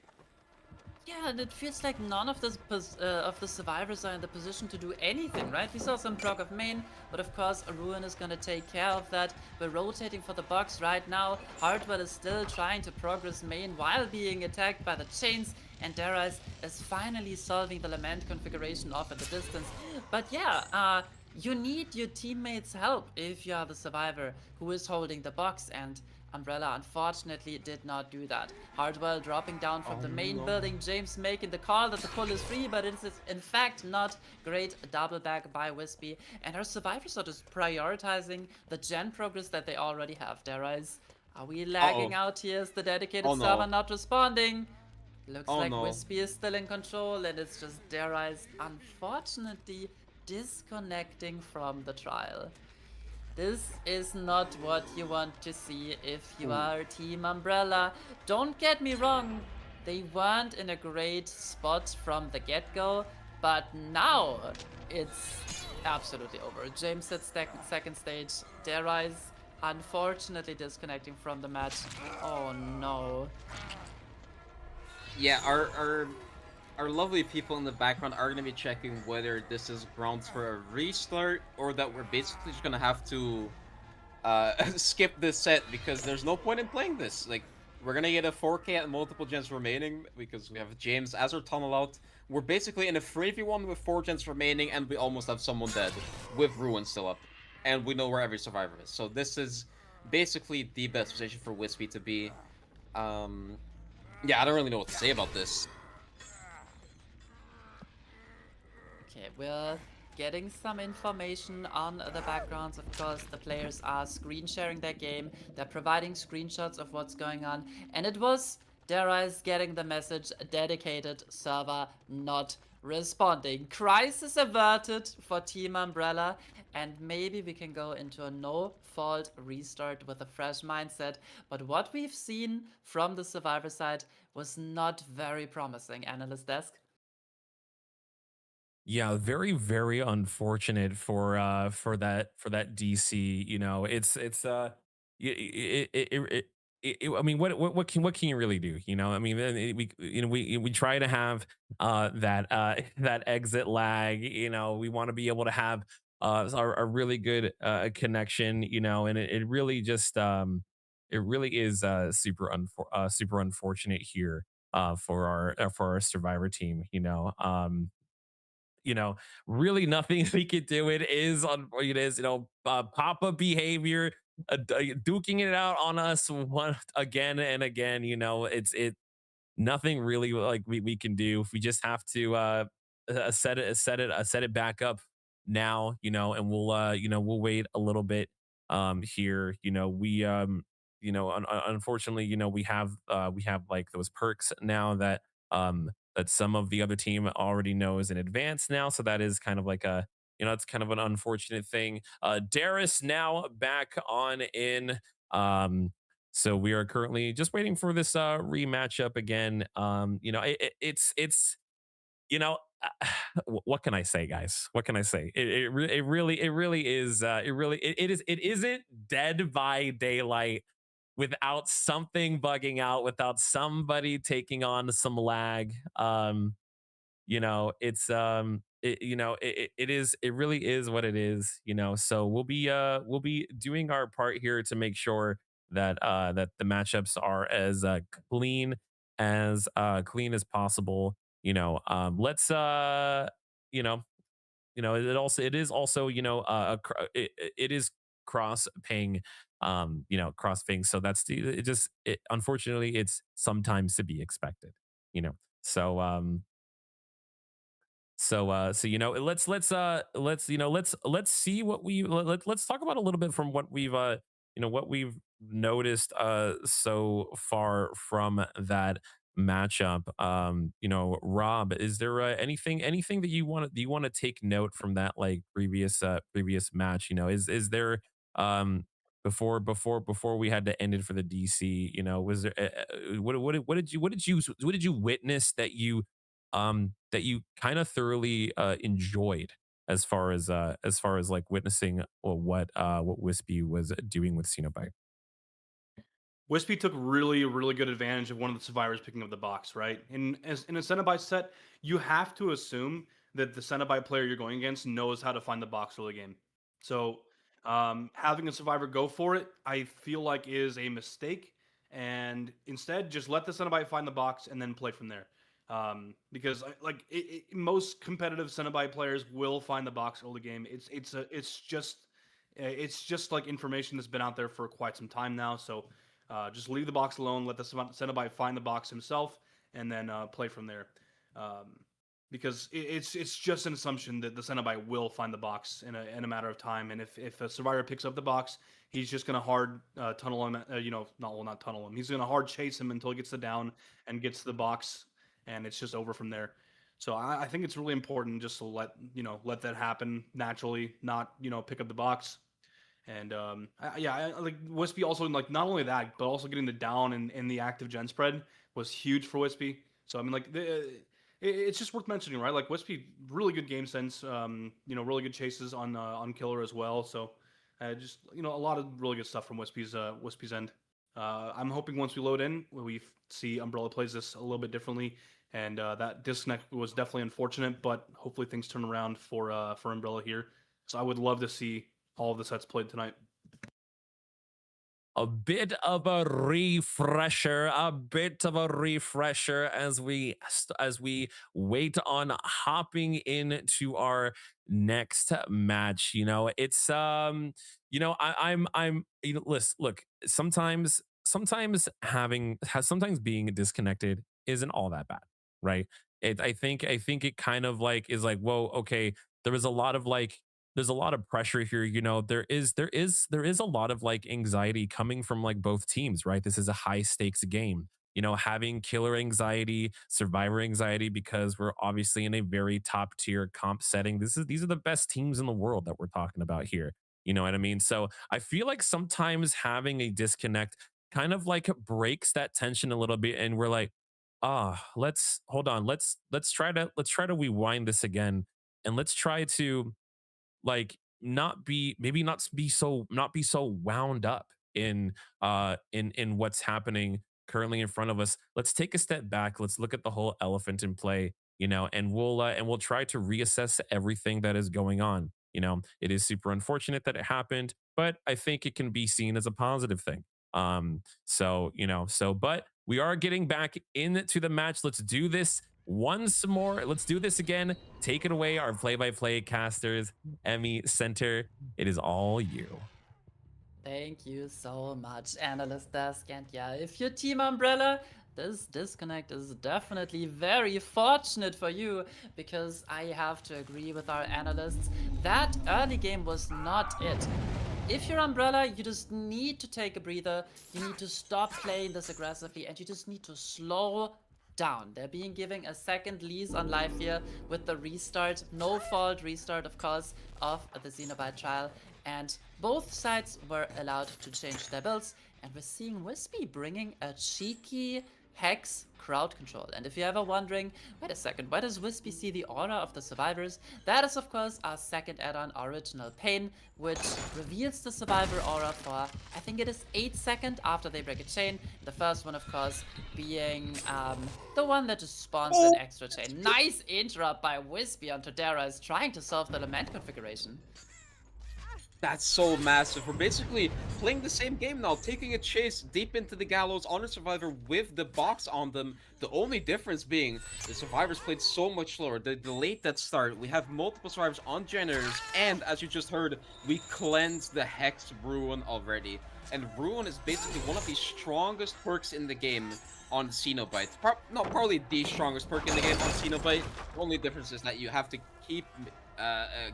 Yeah, and it feels like none of the survivors are in the position to do anything, right? We saw some proc of main, but of course Ruin is gonna take care of that. We're rotating for the box right now. Hardwell is still trying to progress main while being attacked by the chains, and Darius is finally solving the Lament configuration off at the distance. But yeah, you need your teammates' help if you are the survivor who is holding the box, and Umbrella unfortunately did not do that. Hardwell dropping down from the main building, James making the call that the pull is free, but it is in fact not. Great double back by Wispy, and our survivors are just prioritizing the gen progress that they already have. Darius, are we lagging out here? Is the dedicated server not responding? Looks like Wispy is still in control, and it's just Darius unfortunately disconnecting from the trial. This is not what you want to see if you are Team Umbrella. Don't get me wrong, they weren't in a great spot from the get-go, but now it's absolutely over. James at second stage, Darius unfortunately disconnecting from the match. Oh no.
Yeah, our lovely people in the background are going to be checking whether this is grounds for a restart or that we're basically just going to have to skip this set because there's no point in playing this. Like, we're going to get a 4K at multiple gens remaining because we have James as our tunnel out. We're basically in a 3v1 with 4 gens remaining, and we almost have someone dead with Ruin still up. And we know where every survivor is. So this is basically the best position for Wispy to be. Yeah, I don't really know what to say about this.
Okay, we're getting some information on the backgrounds. Of course, the players are screen sharing their game. They're providing screenshots of what's going on. And it was Darius getting the message, dedicated server not responding. Crisis averted for Team Umbrella. And maybe we can go into a no-fault restart with a fresh mindset. But what we've seen from the survivor side was not very promising. Analyst Desk?
Yeah, very, very unfortunate for that DC. You know, I mean, what can you really do? You know, I mean, we try to have that exit lag. You know, we want to be able to have a really good connection. You know, and it really just it really is super unfortunate here for our survivor team. You know, really nothing we could do. It is on, it is, Papa behavior, duking it out on us again and again. You know, nothing really like we can do. We just have to set it back up now. You know, and we'll wait a little bit here. You know, unfortunately, we have like those perks now that some of the other team already knows in advance now. So that is kind of like it's kind of an unfortunate thing. Darius now back on in. So we are currently just waiting for this rematch up again. It's what can I say, guys? What can I say? It really is. It isn't Dead by Daylight without something bugging out, without somebody taking on some lag. It's it really is what it is. So we'll be doing our part here to make sure that the matchups are as clean as possible. Let's you know it is also it is cross ping cross ping, so that's unfortunately it's sometimes to be expected. So let's see what let's talk about a little bit from what we've noticed so far from that matchup. Rob, is there anything that you want to take note from that, like previous match? Is there um before we had to end it for the DC, was there what did you witness that you kind of thoroughly enjoyed as far as like witnessing what Wispy was doing with Cenobite?
Wispy took really, really good advantage of one of the survivors picking up the box, right? In a Cenobite set, you have to assume that the Cenobite player you're going against knows how to find the box early game. So having a survivor go for it, I feel like is a mistake. And instead, just let the Cenobite find the box and then play from there. Because most competitive Cenobite players will find the box early game. It's just like information that's been out there for quite some time now. So just leave the box alone. Let the Cenobite find the box himself, and then play from there. Because it's just an assumption that the Cenobite will find the box in a matter of time. And if a survivor picks up the box, he's just gonna hard tunnel him. Not tunnel him. He's gonna hard chase him until he gets the down and gets to the box, and it's just over from there. So I think it's really important just to let that happen naturally, not pick up the box. And like Wispy also, like, not only that, but also getting the down in the active gen spread was huge for Wispy. So I mean, like, it's just worth mentioning, right? Like, Wispy, really good game sense, really good chases on killer as well. So just a lot of really good stuff from Wispy's end. I'm hoping once we load in, we see Umbrella plays this a little bit differently, and that disconnect was definitely unfortunate, but hopefully things turn around for Umbrella here. So I would love to see all of the sets played tonight.
A bit of a refresher as we wait on hopping into our next match. It's I'm listen, look, sometimes being disconnected isn't all that bad, right? I think it kind of like is like, whoa, okay, there was a lot of like there's a lot of pressure here. There is a lot of like anxiety coming from like both teams, right? This is a high stakes game. Having killer anxiety, survivor anxiety, because we're obviously in a very top tier comp setting. These are the best teams in the world that we're talking about here. You know what I mean? So I feel like sometimes having a disconnect kind of like breaks that tension a little bit, and we're like, let's hold on, let's try to rewind this again, and let's try to like not be so wound up in what's happening currently in front of us. Let's take a step back, let's look at the whole elephant in play, and we'll try to reassess everything that is going on. It is super unfortunate that it happened, but I think it can be seen as a positive thing. But we are getting back into the match. Let's do this once more. Let's do this again. Take it away, our play-by-play casters. Emmy, Center, it is all you.
Thank you so much, Analyst Desk. And yeah, if you're Team Umbrella, this disconnect is definitely very fortunate for you, because I have to agree with our analysts. That early game was not it. if you're Umbrella, you just need to take a breather. You need to stop playing this aggressively, and you just need to slow down. They're being given a second lease on life here with the restart, no fault restart, of course, of the Xenobite trial. And both sides were allowed to change their builds. And we're seeing Wispy bringing a cheeky Hex crowd control. And if you're ever wondering, wait a second, why does Wispy see the aura of the survivors? That is, of course, our second add-on, Original Pain, which reveals the survivor aura for, I think it is 8 seconds after they break a chain. The first one, of course, being the one that just spawns an extra chain. Nice interrupt by Wispy onto Dara is trying to solve the Lament configuration.
That's so massive. We're basically playing the same game now, taking a chase deep into the gallows on a survivor with the box on them. The only difference being the survivors played so much slower. They delayed that start. We have multiple survivors on generators, and as you just heard, we cleansed the Hex Ruin already. And Ruin is basically one of the strongest perks in the game on Cenobite. Probably the strongest perk in the game on Cenobite. The only difference is that you have to keep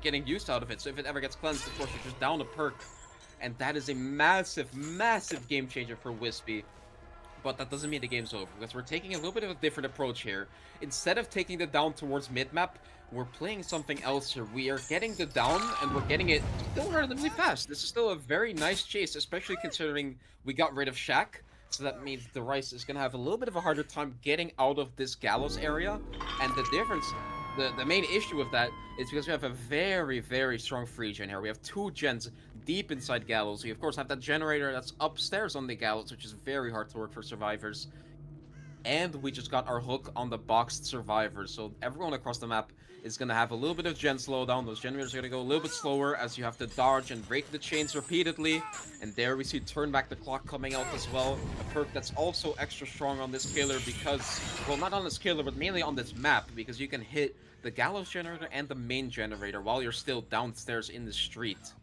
getting used out of it. So if it ever gets cleansed, of course, you're just down a perk. And that is a massive, massive game changer for Wispy. But that doesn't mean the game's over, because we're taking a little bit of a different approach here. Instead of taking the down towards mid-map, we're playing something else here. We are getting the down, and we're getting it still relatively fast. This is still a very nice chase, especially considering we got rid of Shaq. So that means the Rice is going to have a little bit of a harder time getting out of this gallows area. And the difference, the main issue with that is because we have a very, very strong free gen here. We have 2 gens deep inside gallows. We, of course, have that generator that's upstairs on the gallows, which is very hard to work for survivors. And we just got our hook on the boxed survivors. So everyone across the map is going to have a little bit of gen slowdown. Those generators are going to go a little bit slower as you have to dodge and break the chains repeatedly. And there we see Turn Back the Clock coming out as well. A perk that's also extra strong on this killer because, well, not on this killer, but mainly on this map, because you can hit the gallows generator and the main generator while you're still downstairs in the street.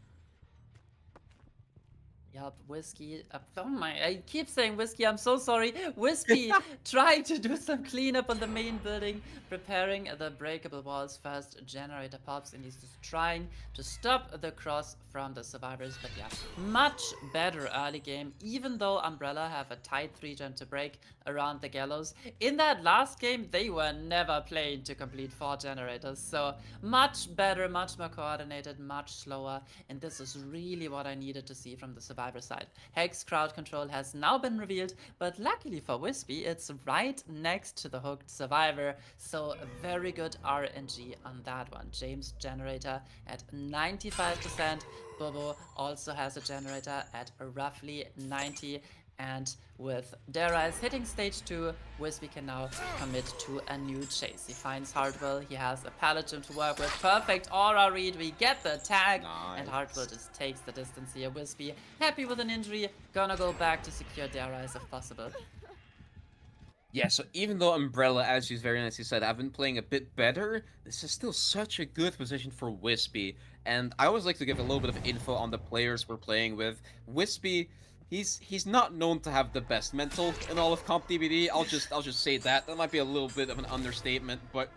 Yup, Whiskey. Oh my, I keep saying Whiskey, I'm so sorry. Wispy trying to do some cleanup on the main building, preparing the breakable walls. First generator pops, and he's just trying to stop the cross from the survivors. But yeah, much better early game, even though Umbrella have a tight 3-gen to break around the gallows. In that last game, they were never playing to complete 4 generators. So much better, much more coordinated, much slower. And this is really what I needed to see from the survivors side. Hex crowd control has now been revealed, but luckily for Wispy, it's right next to the hooked survivor, so very good RNG on that one. James generator at 95%, Bobo also has a generator at roughly 90%. And with Darius hitting stage 2, Wispy can now commit to a new chase. He finds Hardwell, he has a Paladin to work with. Perfect aura read, we get the tag, and Hardwell just takes the distance here. Wispy, happy with an injury, gonna go back to secure Darius if possible.
Yeah, so even though Umbrella, as you very nicely said, have been playing a bit better, this is still such a good position for Wispy. And I always like to give a little bit of info on the players we're playing with. Wispy, he's not known to have the best mental in all of Comp DBD. I'll just say that. That might be a little bit of an understatement, but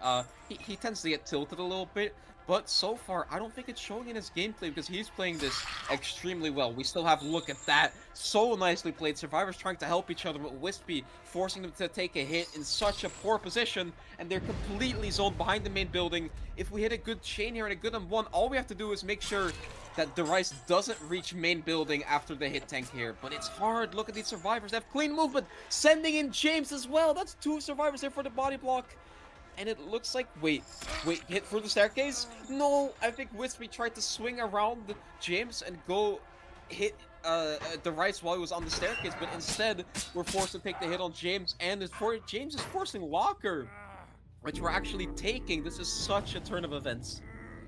he tends to get tilted a little bit. But so far, I don't think it's showing in his gameplay because he's playing this extremely well. We still have, look at that, so nicely played. Survivors trying to help each other, but Wispy forcing them to take a hit in such a poor position, and they're completely zoned behind the main building. If we hit a good chain here and a good M1, all we have to do is make sure that the Rice doesn't reach main building after the hit tank here. But it's hard. Look at these survivors. They have clean movement. Sending in James as well. That's 2 survivors there for the body block. And it looks like, wait, hit through the staircase? No, I think Wispy tried to swing around James and go hit the Rice while he was on the staircase, but instead we're forced to take the hit on James, and James is forcing Locker, which we're actually taking. This is such a turn of events.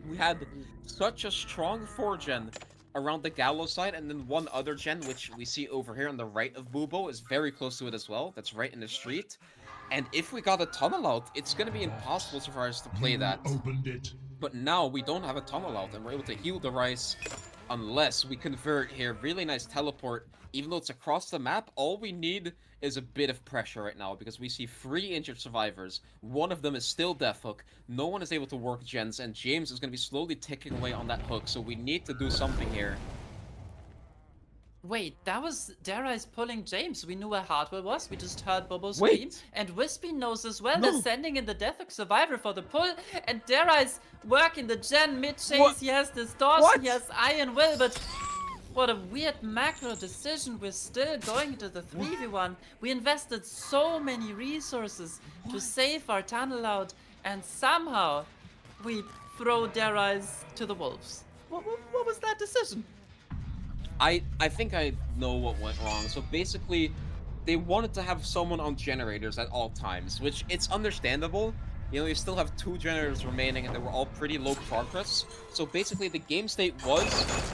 We had such a strong 4-gen around the gallows side, and then one other gen, which we see over here on the right of Bubo, is very close to it as well. That's right in the street. And if we got a tunnel out, it's going to be impossible for us to play that.
Opened it.
But now we don't have a tunnel out, and we're able to heal the Rice unless we convert here. Really nice teleport. Even though it's across the map, all we need is a bit of pressure right now because we see 3 injured survivors. One of them is still Death Hook. No one is able to work gens, and James is going to be slowly ticking away on that hook, so we need to do something here.
Wait, that was Darius pulling James. We knew where Hardwell was. We just heard Bobo scream.
Wait.
And Wispy knows as well.
No.
They're sending in the Death of Survivor for the pull. And Darius working the gen mid-chase.
What?
He has distortion.
What?
He has Iron Will. But what a weird macro decision. We're still going into the 3v1. We invested so many resources to save our tunnel out. And somehow we throw Darius to the wolves. What was that decision?
I think I know what went wrong. So basically, they wanted to have someone on generators at all times, which it's understandable. You know, you still have 2 generators remaining, and they were all pretty low progress. So basically, the game state was,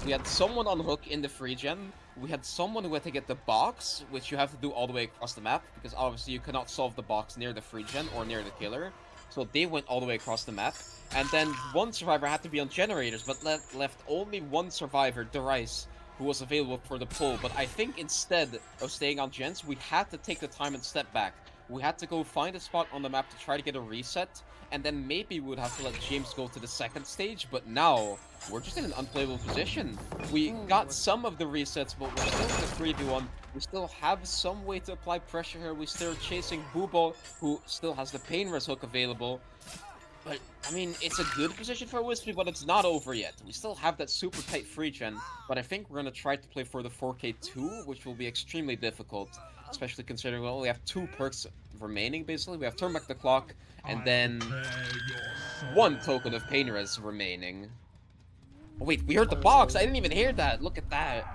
we had someone on hook in the free gen, we had someone who had to get the box, which you have to do all the way across the map, because obviously you cannot solve the box near the free gen or near the killer. So they went all the way across the map. And then one survivor had to be on generators, but left only one survivor, Darius, who was available for the pull. But I think instead of staying on gens, we had to take the time and step back. We had to go find a spot on the map to try to get a reset, and then maybe we would have to let James go to the second stage, but now we're just in an unplayable position. We got some of the resets, but we're still in the 3v1. We still have some way to apply pressure here. We're still chasing Bubo, who still has the Pain Res hook available. But, I mean, it's a good position for Wispy, but it's not over yet. We still have that super tight free gen, but I think we're going to try to play for the 4K2, which will be extremely difficult, especially considering we only have 2 perks remaining, basically. We have Turn Back the Clock, and then 1 token of Pain Res remaining. Oh, wait, we heard the box! I didn't even hear that! Look at that!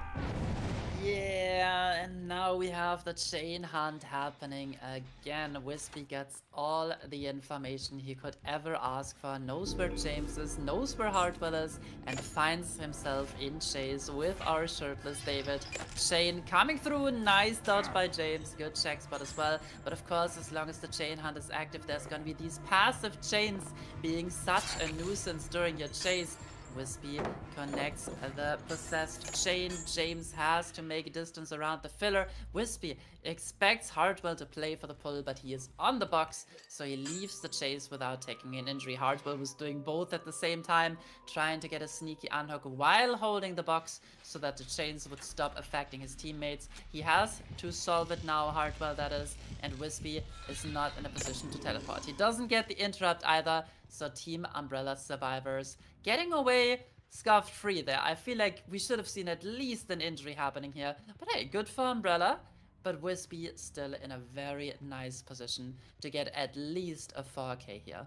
Yeah, and now we have the chain hunt happening again. Wispy gets all the information he could ever ask for, knows where James is, knows where Hardwell is, and finds himself in chase with our shirtless David. Chain coming through, nice dodge by James, good check spot as well. But of course, as long as the chain hunt is active, there's gonna be these passive chains being such a nuisance during your chase. Wispy connects the possessed chain. James has to make a distance around the filler. Wispy expects Hardwell to play for the pull, but he is on the box, so he leaves the chase without taking an injury. Hardwell was doing both at the same time, trying to get a sneaky unhook while holding the box so that the chains would stop affecting his teammates. He has to solve it now, Hardwell that is, and Wispy is not in a position to teleport. He doesn't get the interrupt either, so Team Umbrella survivors getting away scuffed-free there. I feel like we should have seen at least an injury happening here. But hey, good for Umbrella. But Wispy still in a very nice position to get at least a 4K here.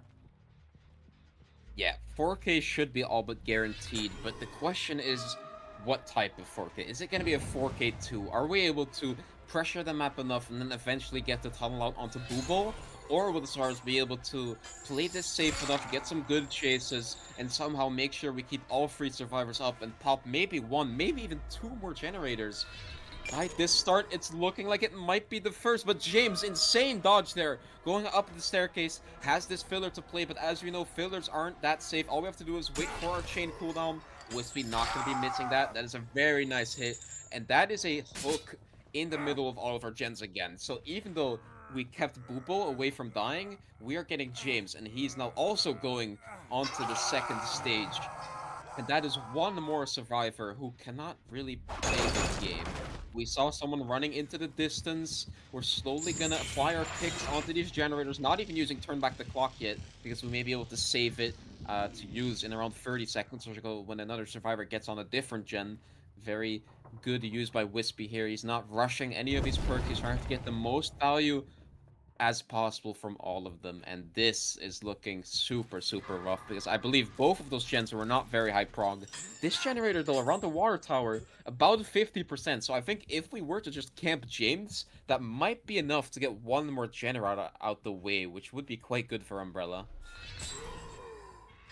Yeah, 4K should be all but guaranteed, but the question is, what type of 4K? Is it going to be a 4K2? Are we able to pressure the map enough and then eventually get the tunnel out onto Bubo? Or will the Stars be able to play this safe enough, get some good chases, and somehow make sure we keep all 3 survivors up and pop maybe 1, maybe even 2 more generators? Right, this start, it's looking like it might be the first, but James, insane dodge there, going up the staircase, has this filler to play, but as we know, fillers aren't that safe. All we have to do is wait for our chain cooldown. Wispy not going to be missing that. That is a very nice hit, and that is a hook in the middle of all of our gens again. So even though we kept Bubo away from dying, we are getting James, and he's now also going onto the second stage. And that is 1 more survivor who cannot really play the game. We saw someone running into the distance. We're slowly gonna apply our picks onto these generators, not even using Turn Back the Clock yet, because we may be able to save it to use in around 30 seconds or so when another survivor gets on a different gen. Very good use by Wispy here. He's not rushing any of these perks. He's trying to get the most value as possible from all of them, and this is looking super rough because I believe both of those gens were not very high prog. This generator though around the water tower about 50%, so I think if we were to just camp James, that might be enough to get 1 more generator out the way, which would be quite good for Umbrella.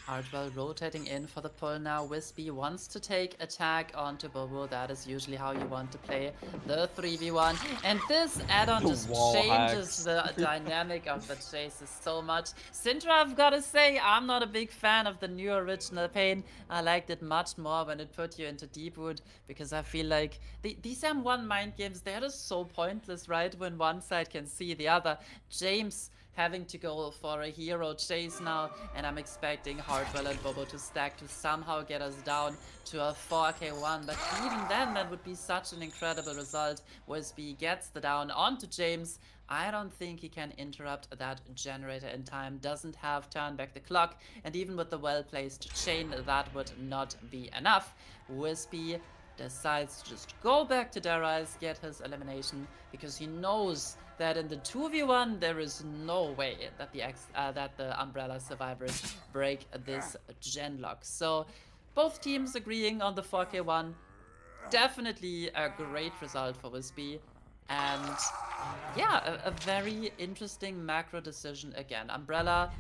Hardwell rotating in for the pull now. Wispy wants to take attack onto Bobo. That is usually how you want to play the 3v1. And this add-on just changes the dynamic of the chases so much. Syndra, I've got to say, I'm not a big fan of the new original Pain. I liked it much more when it put you into Deepwood, because I feel like these M1 mind games, they're just so pointless, right? When one side can see the other. James having to go for a hero chase now, and I'm expecting Hardwell and Bobo to stack to somehow get us down to a 4k1, but even then that would be such an incredible result. Wisby gets the down onto James. I don't think he can interrupt that generator in time, doesn't have turn back the clock, and even with the well-placed chain, that would not be enough. Wisby decides to just go back to Darius, get his elimination, because he knows that in the 2v1 there is no way that the Umbrella survivors break this gen lock. So both teams agreeing on the 4k1. Definitely a great result for Wisby. And yeah, a very interesting macro decision again. Umbrella,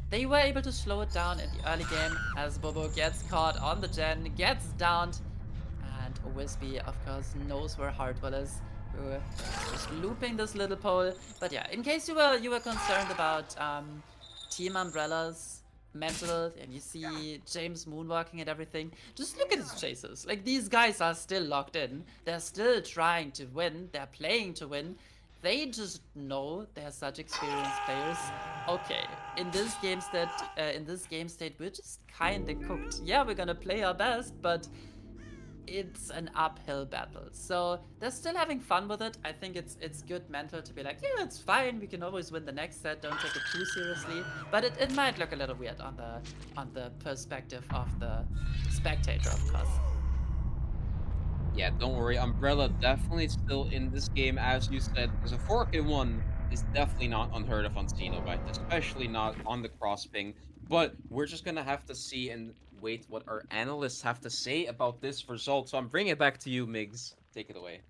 they were able to slow it down in the early game as Bobo gets caught on the gen, gets downed, and Wisby, of course, knows where Hardwell is, who is just looping this little pole. But yeah, in case you were concerned about Team Umbrella's mental, and you see James moonwalking and everything, just look at his chases. Like, these guys are still locked in. They're still trying to win. They're playing to win. They just know they're such experienced players. Okay, in this game state, we're just kinda cooked. Yeah, we're gonna play our best, but it's an uphill battle. So they're still having fun with it. I think it's good mental to be like, yeah, it's fine. We can always win the next set. Don't take it too seriously. But it might look a little weird on the perspective of the spectator, of course.
Yeah, don't worry. Umbrella definitely still in this game, as you said, because a 4k1 is definitely not unheard of on Cenobite, especially not on the cross-ping. But we're just gonna have to see and wait what our analysts have to say about this result. So I'm bringing it back to you, Migs. Take it away.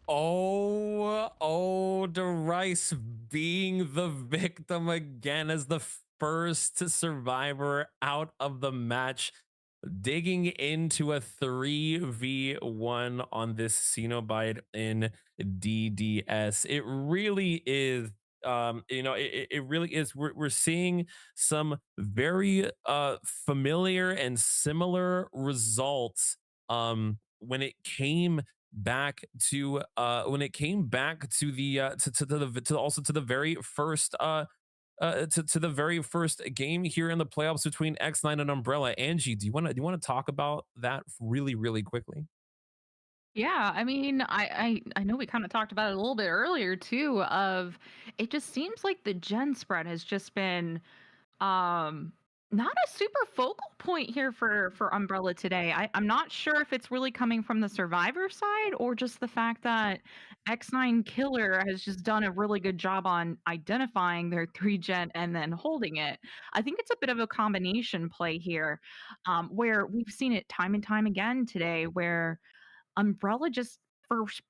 Oh, Rice being the victim again as the first survivor out of the match, digging into a 3v1 on this Cenobite in DDS. It really is, it really is. We're seeing some very familiar and similar results when it came back to the also to the very first to the very first game here in the playoffs between X9 and Umbrella. Angie, do you want to talk about that really quickly?
Yeah, I mean, I know we kind of talked about it a little bit earlier too. Of it just seems like the gen spread has just been um not a super focal point here for Umbrella today. I'm not sure if it's really coming from the survivor side or just the fact that X9 Killer has just done a really good job on identifying their 3 gen and then holding it. I think it's a bit of a combination play here, where we've seen it time and time again today, where Umbrella just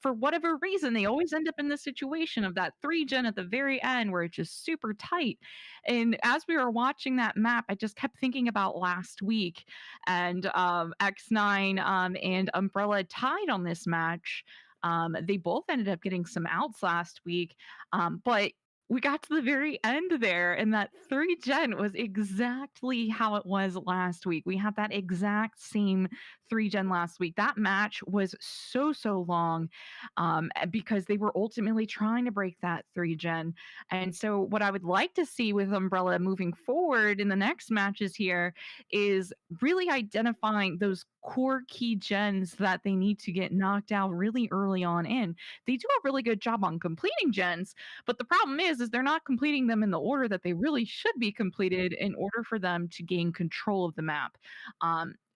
for whatever reason, they always end up in the situation of that 3 gen at the very end where it's just super tight. And as we were watching that map, I just kept thinking about last week and X9 and Umbrella tied on this match. They both ended up getting some outs last week, but we got to the very end there, and that 3 gen was exactly how it was last week. We had that exact same 3 gen last week. That match was so long because they were ultimately trying to break that 3 gen. And so, what I would like to see with Umbrella moving forward in the next matches here is really identifying those core key gens that they need to get knocked out really early on in. They do a really good job on completing gens, but the problem is they're not completing them in the order that they really should be completed in order for them to gain control of the map.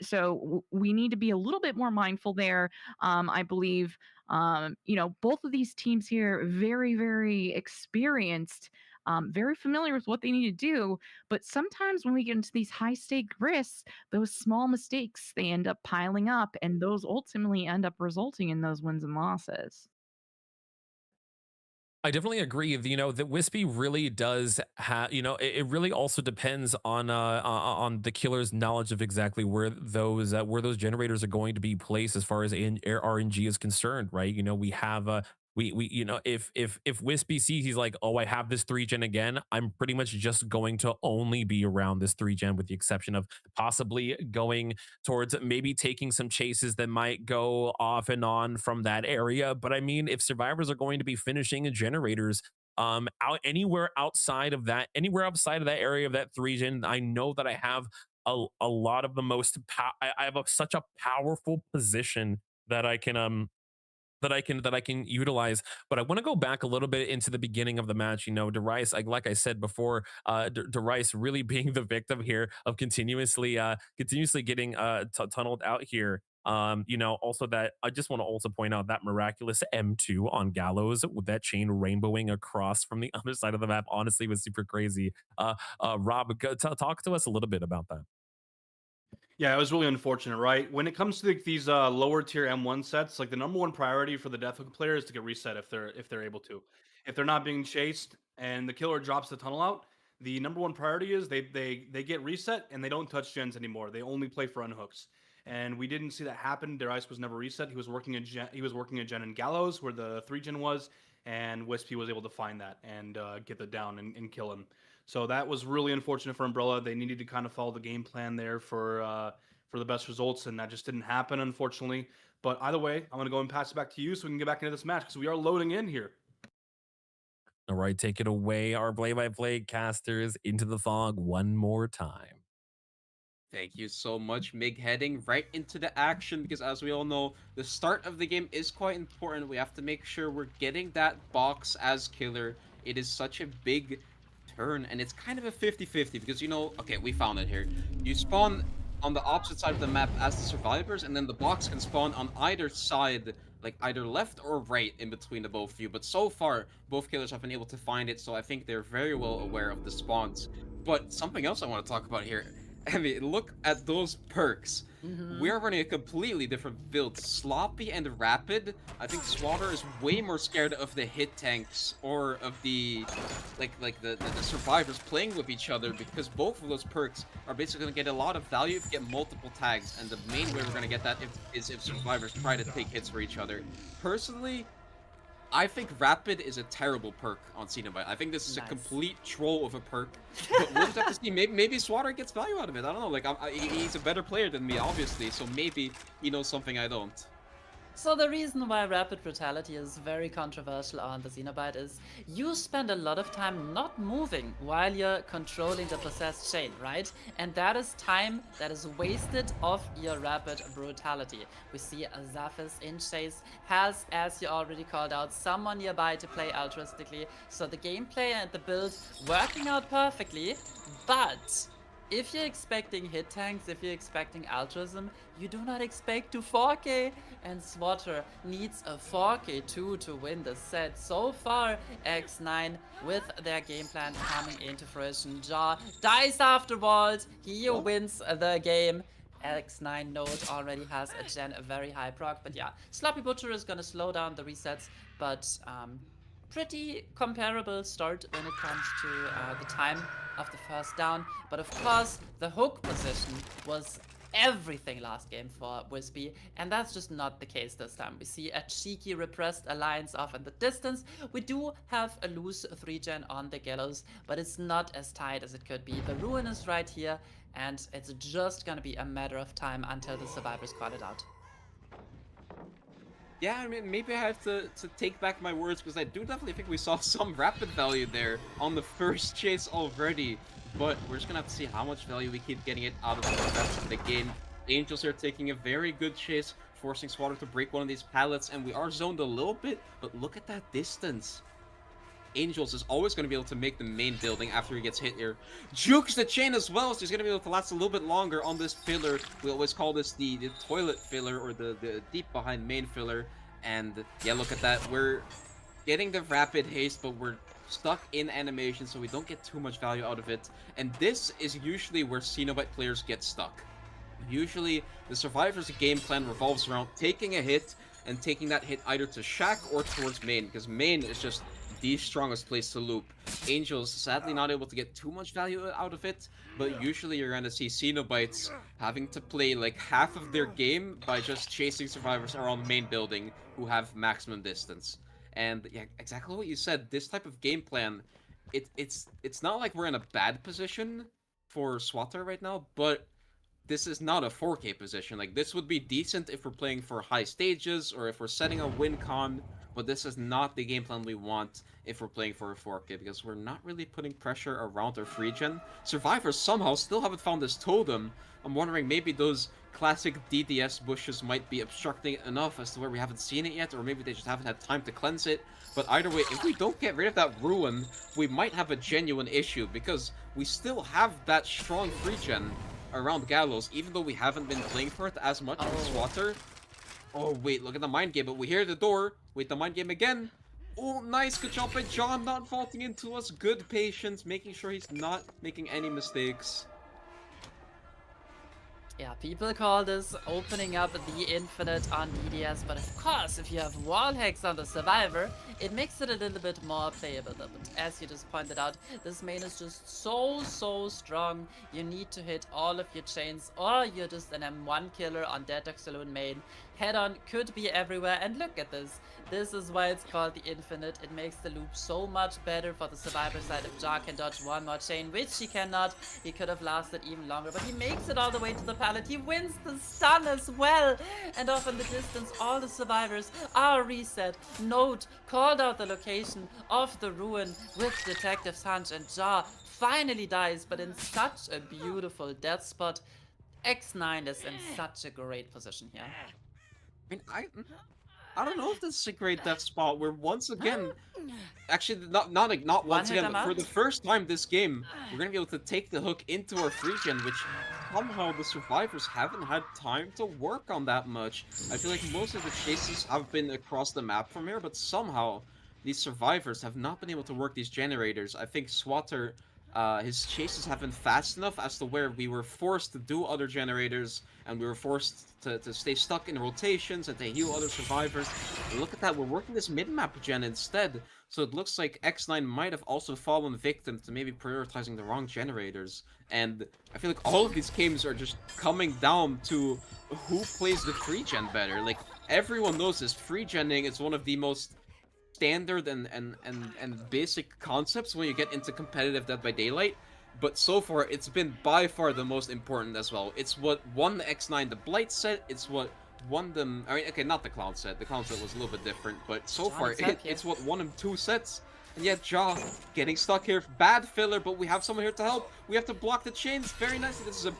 So we need to be a little bit more mindful there. I believe, both of these teams here very experienced. Very familiar with what they need to do, but sometimes when we get into these high stake risks, those small mistakes they end up piling up, and those ultimately end up resulting in those wins and losses.
I definitely agree. That Wispy really does have, it really also depends on the killer's knowledge of exactly where those generators are going to be placed as far as RNG is concerned, right? We have we if Wispy sees, he's like, oh, I have this 3 gen again, I'm pretty much just going to only be around this 3 gen, with the exception of possibly going towards maybe taking some chases that might go off and on from that area. But I mean, if survivors are going to be finishing generators Out anywhere outside of that, area of that 3 gen, I know that I have a lot of the most I have such a powerful position that I can utilize. But I want to go back a little bit into the beginning of the match. You know, Darius, like I said before, Darius really being the victim here of continuously getting tunneled out here. You know, also that I just want to also point out that miraculous M2 on Gallows with that chain rainbowing across from the other side of the map honestly was super crazy. Rob, talk to us a little bit about that.
Yeah, it was really unfortunate, right? When it comes to these lower tier M1 sets, like the number one priority for the Deathhook player is to get reset if they're able to. If they're not being chased and the killer drops the tunnel out, the number one priority is they get reset and they don't touch gens anymore. They only play for unhooks. And we didn't see that happen. Darius was never reset. He was working a gen in Gallows where the 3 gen was, and Wispy was able to find that and get the down and kill him. So that was really unfortunate for Umbrella. They needed to kind of follow the game plan there for the best results, and that just didn't happen, unfortunately. But either way, I'm going to go and pass it back to you so we can get back into this match because we are loading in here.
All right, take it away, our play-by-play casters, into the fog one more time.
Thank you so much, Mig. Heading right into the action because, as we all know, the start of the game is quite important. We have to make sure we're getting that box as killer. It is such a big turn, and it's kind of a 50-50 because, you know, okay, we found it here. You spawn on the opposite side of the map as the survivors, and then the box can spawn on either side, like either left or right in between the both of you. But so far, both killers have been able to find it, so I think they're very well aware of the spawns. But something else I want to talk about here. I mean, look at those perks. We're running a completely different build. Sloppy and Rapid. I think Swatter is way more scared of the hit tanks or of the the survivors playing with each other because both of those perks are basically going to get a lot of value if you get multiple tags, and the main way we're going to get that is if survivors try to take hits for each other. Personally, I think Rapid is a terrible perk on Cenobite. I think this is a complete troll of a perk. But we'll just have to see. Maybe Swatter gets value out of it. I don't know. Like, he's a better player than me, obviously. So maybe he knows something I don't.
So the reason why Rapid Brutality is very controversial on the Cenobite is you spend a lot of time not moving while you're controlling the possessed chain, right? And that is time that is wasted off your Rapid Brutality. We see Zaphis in chase has, as you already called out, someone nearby to play altruistically. So the gameplay and the build working out perfectly, but if you're expecting hit tanks, if you're expecting altruism, you do not expect to 4K, and Swatter needs a 4K too to win the set. So far, X9 with their game plan coming into fruition. Jaw dies afterwards, he wins the game. X9 Node already has a gen, a very high proc, but yeah, Sloppy Butcher is gonna slow down the resets, but pretty comparable start when it comes to the time of the first down. But of course, the hook position was everything last game for Wispy, and that's just not the case this time. We see a cheeky repressed alliance off in the distance. We do have a loose 3-gen on the Gallows, but it's not as tight as it could be. The Ruin is right here, and it's just gonna be a matter of time until the survivors call it out.
Yeah, I mean, maybe I have to take back my words because I do definitely think we saw some Rapid value there on the first chase already. But we're just gonna have to see how much value we keep getting it out of the rest of the game. Angels are taking a very good chase, forcing Swatter to break one of these pallets, and we are zoned a little bit, but look at that distance. Angels is always going to be able to make the main building after he gets hit here. Jukes the chain as well, so he's going to be able to last a little bit longer on this filler. We always call this the toilet filler, or the deep behind main filler. And yeah, look at that. We're getting the rapid haste, but we're stuck in animation, so we don't get too much value out of it. And this is usually where Cenobite players get stuck. Usually, the Survivor's game plan revolves around taking a hit and taking that hit either to Shack or towards main, because main is just the strongest place to loop. Angels sadly not able to get too much value out of it, but usually you're going to see Cenobites having to play like half of their game by just chasing survivors around main building who have maximum distance. And yeah, exactly what you said, this type of game plan, it's not like we're in a bad position for Swatter right now, but this is not a 4K position. Like, this would be decent if we're playing for high stages or if we're setting a win con but this is not the game plan we want if we're playing for a 4K, because we're not really putting pressure around our free gen. Survivors somehow still haven't found this totem. I'm wondering maybe those classic DDS bushes might be obstructing it enough as to where we haven't seen it yet, or maybe they just haven't had time to cleanse it. But either way, if we don't get rid of that ruin, we might have a genuine issue, because we still have that strong free gen around Gallows, even though we haven't been playing for it as much as Swatter. Oh wait, look at the mind game, but we hear the door. Wait, the mind game again. Oh, nice, good job by John, not vaulting into us. Good patience, making sure he's not making any mistakes.
Yeah, people call this opening up the infinite on DDS, but of course, if you have wall hacks on the Survivor, it makes it a little bit more playable. But as you just pointed out, this main is just so strong. You need to hit all of your chains, or you're just an M1 killer on Dead Saloon main. Head-on could be everywhere, and look at this. This is why it's called the Infinite. It makes the loop so much better for the Survivor side. If Jar can dodge one more chain, which he cannot, he could have lasted even longer, but he makes it all the way to the pallet. He wins the stun as well, and off in the distance, all the Survivors are reset. Note called out the location of the ruin with Detective's hunch, and Jar finally dies, but in such a beautiful death spot. X9 is in such a great position here.
I mean, I don't know if this is a great death spot where once again, actually not once again, but for the first time this game, we're gonna be able to take the hook into our free gen, which somehow the Survivors haven't had time to work on that much. I feel like most of the chases have been across the map from here, but somehow these Survivors have not been able to work these generators. I think Swatter, his chases have been fast enough as to where we were forced to do other generators, and we were forced to stay stuck in rotations and to heal other Survivors. And look at that, we're working this mid-map gen instead, so it looks like X9 might have also fallen victim to maybe prioritizing the wrong generators. And I feel like all of these games are just coming down to who plays the free gen better. Like, everyone knows this, free genning is one of the most standard and basic concepts when you get into competitive Dead by Daylight, but so far it's been by far the most important as well. It's what won the X9 the Blight set, it's what won them, I mean, okay, not the Clown set, the Clown set was a little bit different, but so far it's what won them 2 sets. And yet Jaw getting stuck here, bad filler, but we have someone here to help. We have to block the chains very nicely. This is a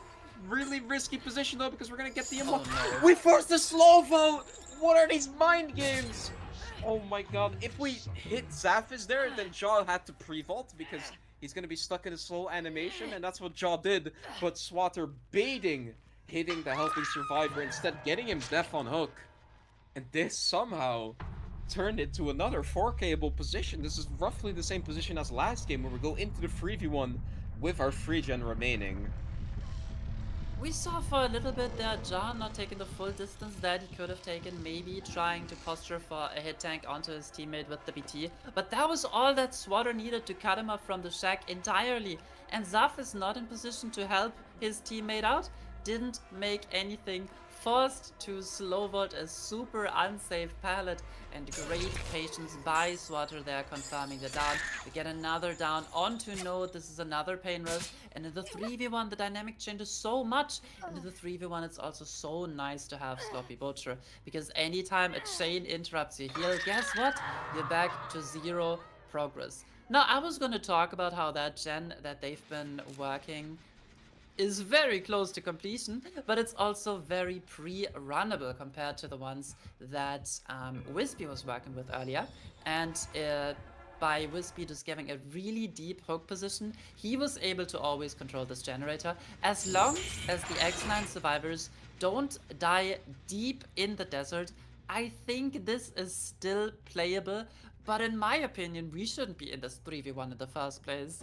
really risky position though, because we're gonna get the unlock.
Oh, no.
We forced the slow vote! What are these mind games? Oh my god, if we hit Zaphis there, then Jaw had to pre-vault because he's gonna be stuck in a slow animation, and that's what Jaw did. But Swatter baiting, hitting the helping Survivor, instead getting him deaf on hook. And this somehow turned into another 4K-able position. This is roughly the same position as last game, where we go into the 3v1 with our free gen remaining.
We saw for a little bit there John not taking the full distance that he could have taken, maybe trying to posture for a hit tank onto his teammate with the BT, but that was all that Swatter needed to cut him off from the shack entirely, and Zaf is not in position to help his teammate out, didn't make anything, forced to slow vault a super unsafe pallet, and great patience by Swatter there confirming the down. We get another down onto Node. This is another pain rush, and in the 3v1 the dynamic changes so much, and in the 3v1 it's also so nice to have Sloppy Butcher, because anytime a chain interrupts your heal, guess what? You're back to 0 progress. Now I was gonna talk about how that gen that they've been working is very close to completion, but it's also very pre-runnable compared to the ones that Wispy was working with earlier. And by Wispy just giving a really deep hook position, he was able to always control this generator, as long as the X9 survivors don't die deep in the desert. I think this is still playable, but in my opinion, we shouldn't be in this 3v1 in the first place.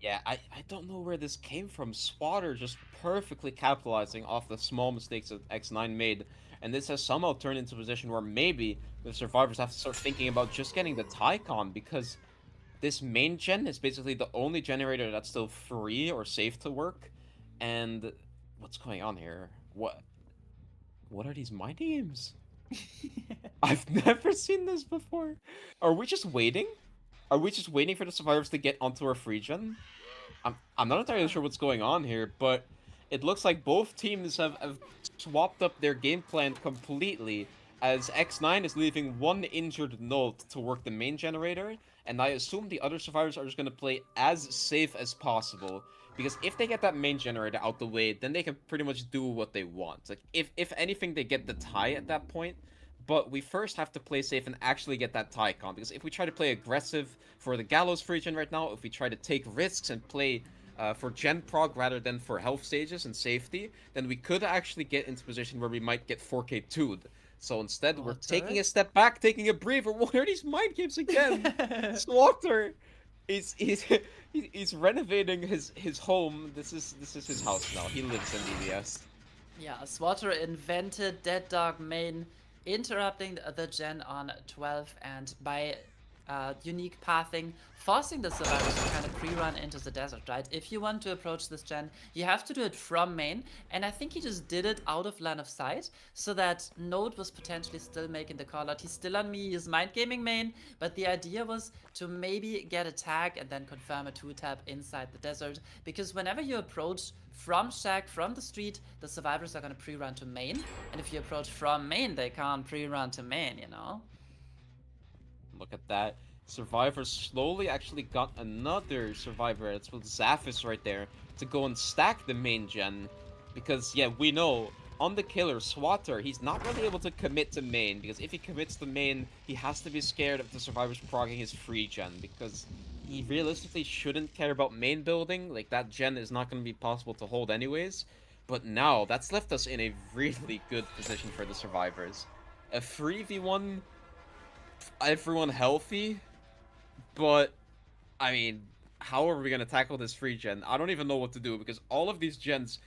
Yeah, I don't know where this came from. Swatter just perfectly capitalizing off the small mistakes that X9 made. And this has somehow turned into a position where maybe the survivors have to start thinking about just getting the Tycon, because this main gen is basically the only generator that's still free or safe to work. And what's going on here? What are these mind games? I've never seen this before. Are we just waiting? Are we just waiting for the survivors to get onto our free gen? I'm not entirely sure what's going on here, but it looks like both teams have swapped up their game plan completely, as X9 is leaving one injured node to work the main generator, and I assume the other survivors are just going to play as safe as possible. Because if they get that main generator out the way, then they can pretty much do what they want. Like, if anything, they get the tie at that point. But we first have to play safe and actually get that tie con. Because if we try to play aggressive for the Gallows free gen right now, if we try to take risks and play for gen prog rather than for health stages and safety, then we could actually get into a position where we might get 4K 2'd. So instead, we're taking a step back, taking a breather. What are these mind games again? Slaughter he's renovating his home. This is his house now. He lives in DBS.
Yeah, Swatter invented Dead Dog main, interrupting the gen on 12, and by unique pathing, forcing the survivors to kind of pre-run into the desert, right? If you want to approach this gen, you have to do it from main, and I think he just did it out of line of sight, so that Node was potentially still making the call out. He's still on me, he's mind gaming main, but the idea was to maybe get a tag and then confirm a 2-tap inside the desert, because whenever you approach from shack, from the street, the survivors are going to pre-run to main, and if you approach from main, they can't pre-run to main, you know?
Look at that. Survivors slowly actually got another survivor. It's with Zaphis right there to go and stack the main gen. Because, yeah, we know on the killer, Swatter, he's not really able to commit to main. Because if he commits to main, he has to be scared of the survivors progging his free gen. Because he realistically shouldn't care about main building. Like, that gen is not going to be possible to hold anyways. But now, that's left us in a really good position for the survivors. A 3v1, everyone healthy, but I mean, how are we gonna tackle this free gen? I don't even know what to do, because all of these gens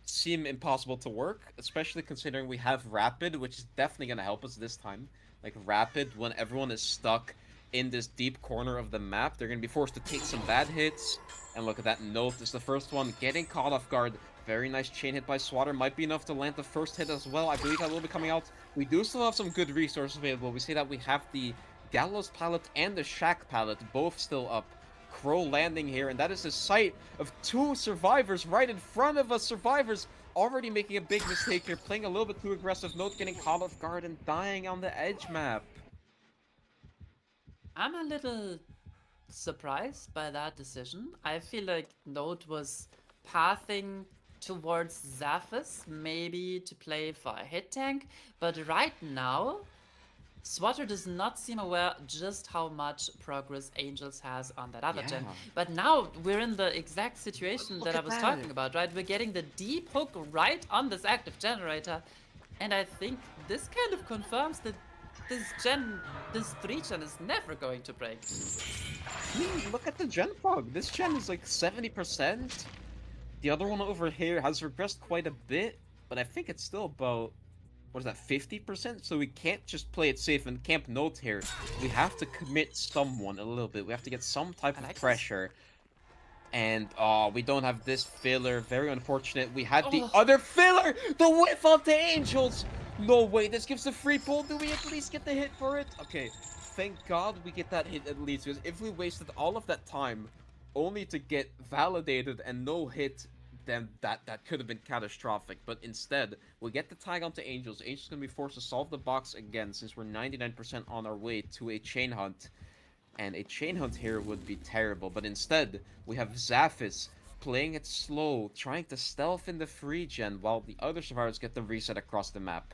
seem impossible to work, especially considering we have Rapid, which is definitely gonna help us this time. Like, Rapid, when everyone is stuck in this deep corner of the map, they're gonna be forced to take some bad hits. And look at that note, it's the first one, getting caught off guard. Very nice chain hit by Swatter, might be enough to land the first hit as well. I believe that will be coming out. We do still have some good resources available. We see that we have the Gallows pallet and the Shack pallet both still up. Crow landing here, and that is the sight of 2 survivors right in front of us. Survivors already making a big mistake here, playing a little bit too aggressive. Note getting caught off guard and dying on the edge map.
I'm a little surprised by that decision. I feel like Note was pathing towards Zaphis, maybe to play for a hit tank, but right now, Swatter does not seem aware just how much progress Angels has on that other gen. But now we're in the exact situation that I was talking about, right? We're getting the deep hook right on this active generator, and I think this kind of confirms that this 3 gen is never going to break.
Look at the gen fog. This gen is like 70%. The other one over here has regressed quite a bit, but I think it's still about, what is that, 50%? So we can't just play it safe and camp Note here. We have to commit someone a little bit. We have to get some type of pressure. And, we don't have this filler. Very unfortunate. We had the other filler! The whiff of the Angels! No way, this gives a free pull. Do we at least get the hit for it? Okay, thank God we get that hit at least. Because if we wasted all of that time only to get validated and no hit, then that could have been catastrophic. But instead, we get the tag onto Angels. Angels gonna be forced to solve the box again, since we're 99% on our way to a chain hunt. And a chain hunt here would be terrible. But instead, we have Zaphis playing it slow, trying to stealth in the free gen, while the other survivors get the reset across the map.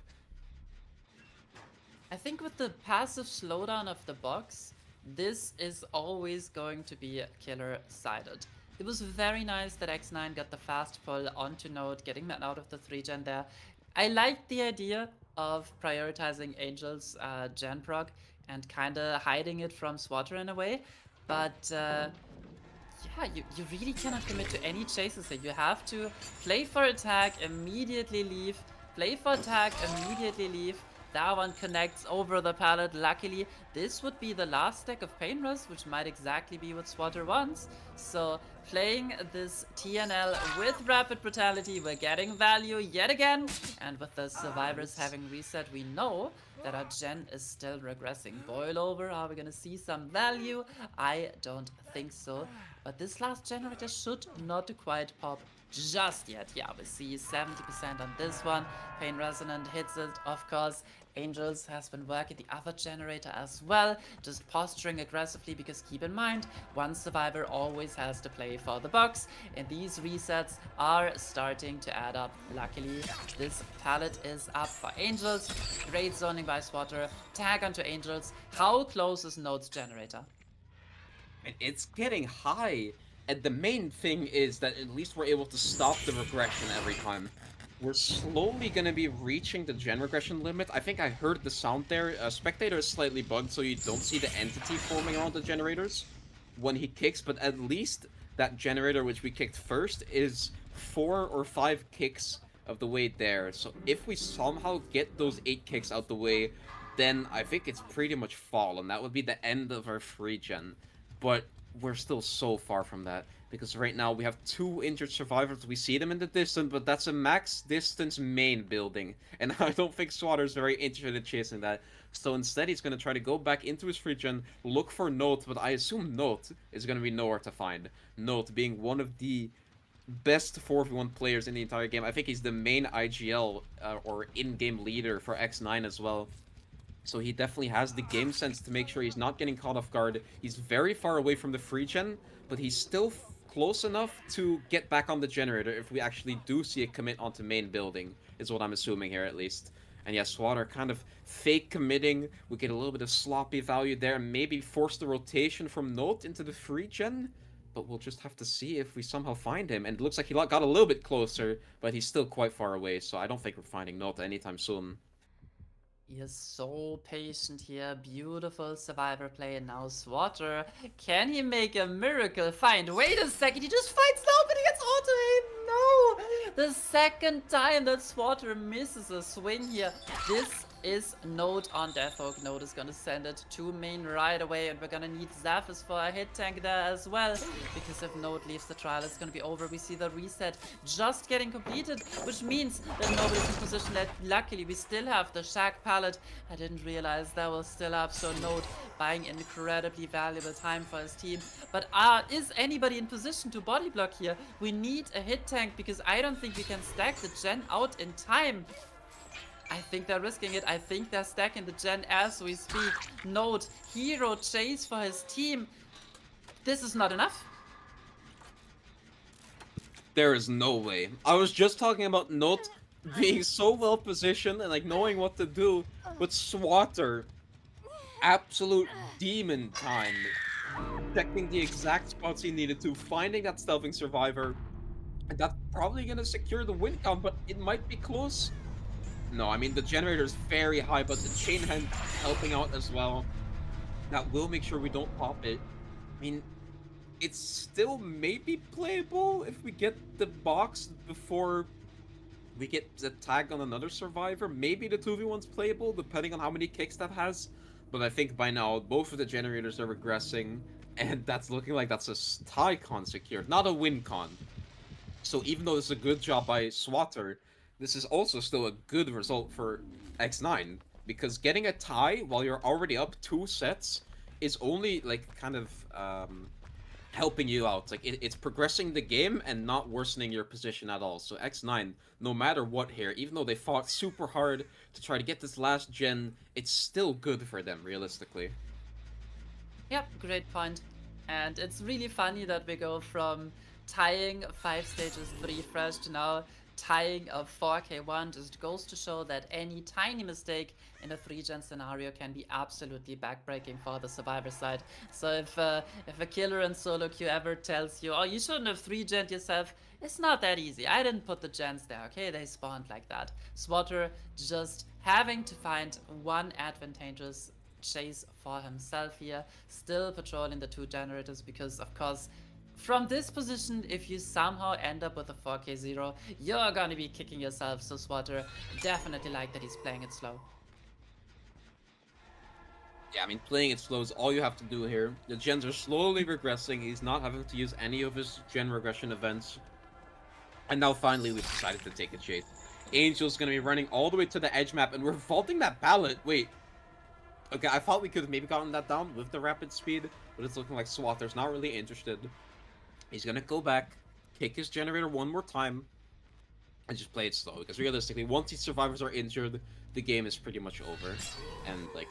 I think with the passive slowdown of the box, this is always going to be killer-sided. It was very nice that X9 got the fast pull onto Node, getting that out of the 3 gen there. I like the idea of prioritizing Angel's gen proc and kinda hiding it from Swatter in a way, but yeah, you really cannot commit to any chases here. You have to play for attack, immediately leave, play for attack, immediately leave. That one connects over the pallet. Luckily, this would be the last stack of Pain Rust, which might exactly be what Swatter wants. So, playing this TNL with Rapid Brutality, we're getting value yet again. And with the survivors having reset, we know that our gen is still regressing. Boil over, are we gonna see some value? I don't think so. But this last generator should not quite pop just yet. Yeah, we see 70% on this one. Pain Resonant hits it, of course. Angels has been working the other generator as well, just posturing aggressively because keep in mind, one survivor always has to play for the box, and these resets are starting to add up. Luckily, this pallet is up for Angels. Great zoning by Swatter. Tag onto Angels. How close is Node's generator?
And it's getting high. And the main thing is that at least we're able to stop the regression every time. We're slowly going to be reaching the gen regression limit. I think I heard the sound there. Spectator is slightly bugged, so you don't see the entity forming around the generators when he kicks, but at least that generator which we kicked first is 4 or 5 kicks of the way there. So if we somehow get those 8 kicks out the way, then I think it's pretty much fall, and that would be the end of our free gen. But we're still so far from that, because right now we have 2 injured survivors. We see them in the distance, but that's a max distance main building, and I don't think Swatter's very interested in chasing that. So instead, he's going to try to go back into his free gen, look for Note, but I assume Note is going to be nowhere to find. Note being one of the best 4v1 players in the entire game. I think he's the main IGL or in-game leader for X9 as well. So he definitely has the game sense to make sure he's not getting caught off guard. He's very far away from the free gen, but he's still close enough to get back on the generator if we actually do see a commit onto main building, is what I'm assuming here at least. And yeah, Swatter kind of fake committing. We get a little bit of sloppy value there, and maybe force the rotation from Note into the free gen. But we'll just have to see if we somehow find him. And it looks like he got a little bit closer, but he's still quite far away, so I don't think we're finding Note anytime soon.
He is so patient here. Beautiful survivor play. And now Swatter. Can he make a miracle find? Wait a second. He just finds Note, but he gets auto aim. No! The second time that Swatter misses a swing here. This is Note on Death Oak. Note is gonna send it to main right away, and we're gonna need Zaphis for a hit tank there as well, because if Note leaves the trial, it's gonna be over. We see the reset just getting completed, which means that Note is in position that luckily we still have the Shack pallet. I didn't realize that was still up, so Note buying incredibly valuable time for his team. But is anybody in position to body block here? We need a hit tank, because I don't think we can stack the gen out in time. I think they're risking it. I think they're stacking the gen as we speak. Note, hero chase for his team. This is not enough.
There is no way. I was just talking about Note being so well positioned and like knowing what to do, but Swatter, absolute demon time, checking the exact spots he needed to, finding that stealthing survivor, and that's probably gonna secure the win count, but it might be close. No, I mean, the generator is very high, but the chain hand helping out as well. That will make sure we don't pop it. I mean, it's still maybe playable if we get the box before we get the tag on another survivor. Maybe the 2v1's playable, depending on how many kicks that has. But I think by now, both of the generators are regressing, and that's looking like that's a tie con secured, not a win con. So even though this is a good job by Swatter, this is also still a good result for X9, because getting a tie while you're already up 2 sets is only, like, kind of, helping you out. Like, it's progressing the game and not worsening your position at all. So X9, no matter what here, even though they fought super hard to try to get this last gen, it's still good for them, realistically.
Yep, great point. And it's really funny that we go from tying 5 stages 3 fresh to now tying a 4K1. Just goes to show that any tiny mistake in a 3-gen scenario can be absolutely backbreaking for the survivor side. So if a killer in solo queue ever tells you, oh, you shouldn't have 3-gen'd yourself, it's not that easy. I didn't put the gens there, okay? They spawned like that. Swatter just having to find one advantageous chase for himself here, still patrolling the 2 generators, because of course from this position, if you somehow end up with a 4K0, you're gonna be kicking yourself. So Swatter definitely like that he's playing it slow.
Yeah, I mean, playing it slow is all you have to do here. The gens are slowly regressing. He's not having to use any of his gen regression events. And now finally we've decided to take a chase. Angel's gonna be running all the way to the edge map, and we're vaulting that pallet. Wait. Okay, I thought we could have maybe gotten that down with the rapid speed, but it's looking like Swatter's not really interested. He's gonna go back, kick his generator one more time. and just play it slow. Because realistically, once these survivors are injured, the game is pretty much over. And like,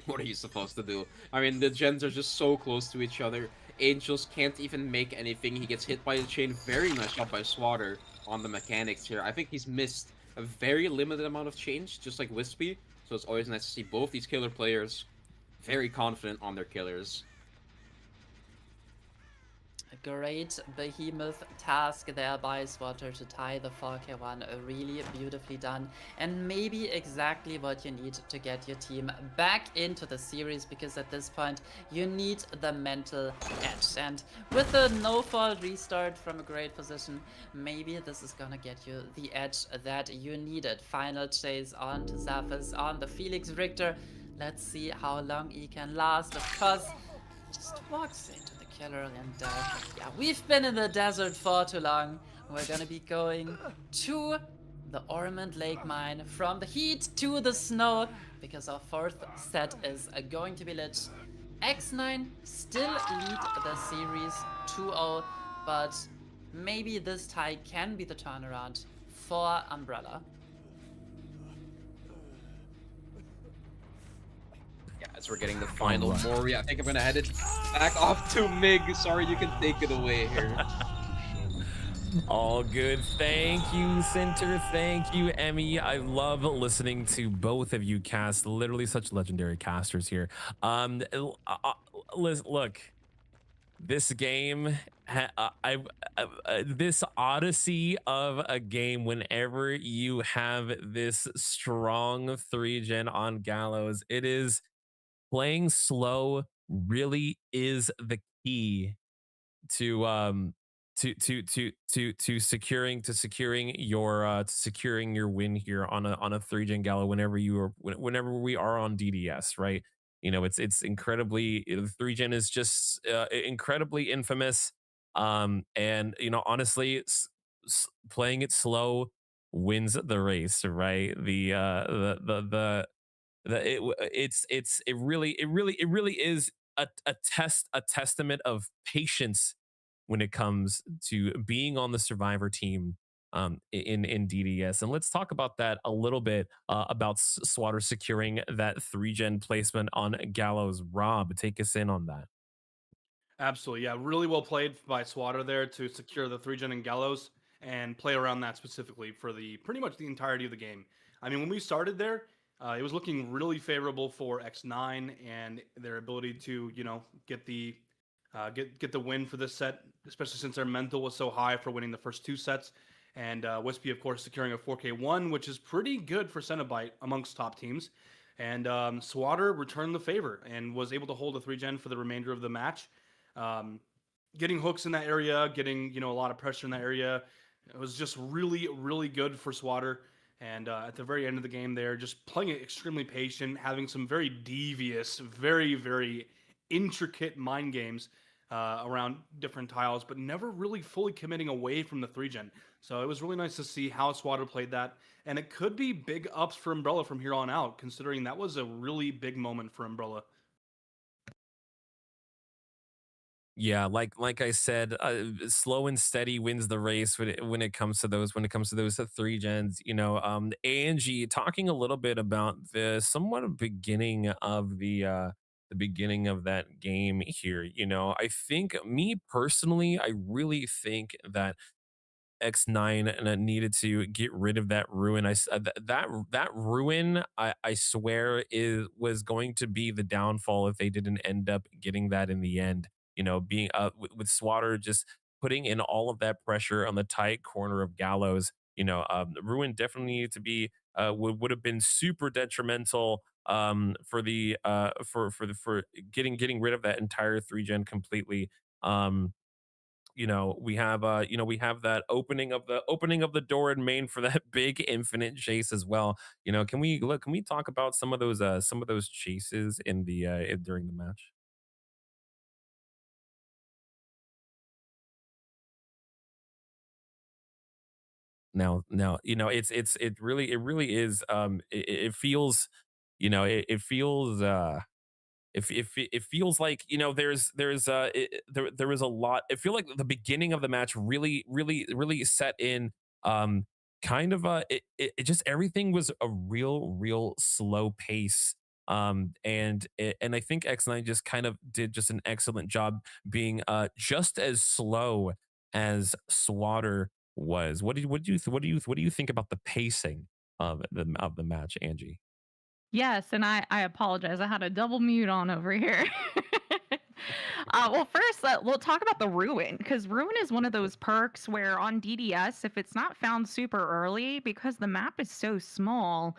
what are you supposed to do? I mean, the gens are just so close to each other. Angels can't even make anything. He gets hit by the chain. Very nice job by Swatter on the mechanics here. I think he's missed a very limited amount of change, just like Wispy. So it's always nice to see both these killer players very confident on their killers.
A great behemoth task there by Swatter to tie the 4K1, really beautifully done, and maybe exactly what you need to get your team back into the series, because at this point you need the mental edge, and with a no-fall restart from a great position, maybe this is gonna get you the edge that you needed. Final chase on to Zaphis on the Felix Richter. Let's see how long he can last. Of course, just walks into the killer, and yeah, we've been in the desert for too long. We're gonna be going to the Ormond Lake mine, from the heat to the snow, because our fourth set is going to be lit. X9 still lead the series 2-0, but maybe this tie can be the turnaround for Umbrella.
Yeah, as we're getting the final Mori, I think I'm gonna head it back off to Mig. Sorry, you can take it away here.
All good. Thank you, Center. Thank you, Emmy. I love listening to both of you cast. Literally such legendary casters here. Look, this game, this odyssey of a game, whenever you have this strong 3-gen on Gallows, it is playing slow really is the key to securing your win here on a 3-gen Gallo whenever we are on DDS, right? You know, it's incredibly, the 3-gen is just incredibly infamous. And you know, honestly, playing it slow wins the race, right? It really is a testament of patience when it comes to being on the survivor team in DDS. And let's talk about that a little bit, about Swatter securing that 3-gen placement on Gallows. Rob, take us in on that.
Absolutely, yeah, really well played by Swatter there to secure the 3-gen and Gallows and play around that specifically for the pretty much the entirety of the game. I mean, when we started there, it was looking really favorable for X9 and their ability to, you know, get the win for this set, especially since their mental was so high for winning the first two sets. And Wispy, of course, securing a 4K1, which is pretty good for Cenobite amongst top teams. And Swatter returned the favor and was able to hold a 3-gen for the remainder of the match. Getting hooks in that area, getting, you know, a lot of pressure in that area. It was just really, really good for Swatter. And at the very end of the game there, just playing it extremely patient, having some very devious, very, very intricate mind games around different tiles, but never really fully committing away from the 3-gen. So it was really nice to see how Swatter played that. And it could be big ups for Umbrella from here on out, considering that was a really big moment for Umbrella.
Yeah, like I said, slow and steady wins the race when it comes to those 3-gens. You know, Angie talking a little bit about the somewhat beginning of the beginning of that game here. You know, I think, me personally, I really think that X9 and I needed to get rid of that ruin. That ruin, I swear, was going to be the downfall if they didn't end up getting that in the end. You know, being with Swatter just putting in all of that pressure on the tight corner of Gallows. You know, ruin definitely needed to be would have been super detrimental for the for getting rid of that entire 3-gen completely. You know, we have that opening of the door in main for that big infinite chase as well. You know, can we talk about some of those chases in the during the match? Now, you know, it really is, it feels, you know, it feels it feels like, you know, there was a lot. I feel like the beginning of the match really set in kind of it just everything was a real slow pace. And I think X9 just kind of did just an excellent job being just as slow as Swatter was. What do you think about the pacing of the match, Angie?
Yes, and I apologize. I had a double mute on over here. Well, first, we'll talk about the ruin because ruin is one of those perks where on DDS, if it's not found super early, because the map is so small,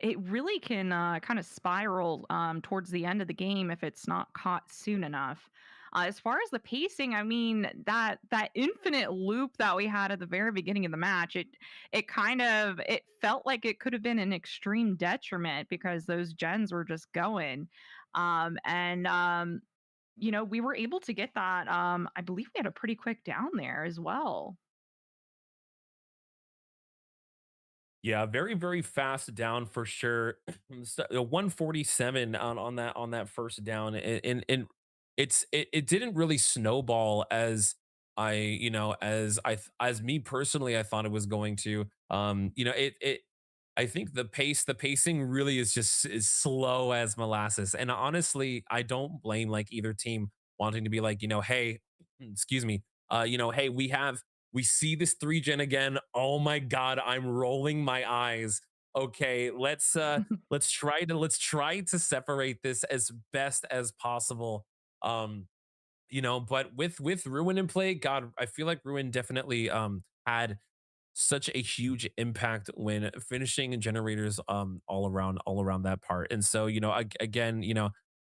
it really can kind of spiral towards the end of the game if it's not caught soon enough. As far as the pacing, I mean that infinite loop that we had at the very beginning of the match, it felt like it could have been an extreme detriment because those gens were just going. And we were able to get that. I believe we had a pretty quick down there as well.
Yeah, very fast down for sure. 147 on that first down, and it didn't really snowball as as me personally I thought it was going to. It I think the pacing really is just is slow as molasses, and honestly, I don't blame like either team wanting to be like hey, excuse me, hey, we see this 3 gen again. Oh my god, I'm rolling my eyes. Okay, let's try to separate this as best as possible. Um, but with Ruin in play, God, I feel like Ruin definitely had such a huge impact when finishing generators all around that part. And so, again,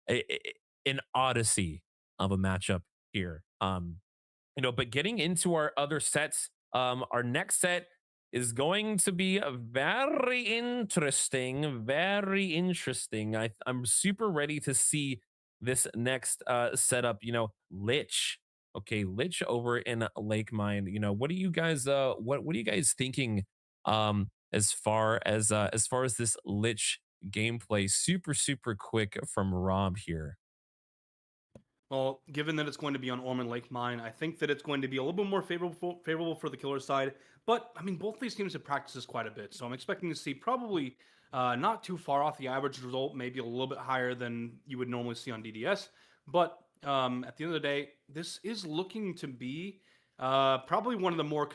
an odyssey of a matchup here. But getting into our other sets, our next set is going to be a very interesting, very interesting. I'm super ready to see this next setup. Lich. Okay, Lich over in Lake Mine. What are you guys what are you guys thinking as far as this Lich gameplay? Super quick from Rob here.
Well, given that it's going to be on Ormond Lake Mine, I think that it's going to be a little bit more favorable for the killer side. But I mean, both these teams have practiced this quite a bit, so I'm expecting to see probably not too far off the average result, maybe a little bit higher than you would normally see on DDS. But at the end of the day, this is looking to be probably one of the more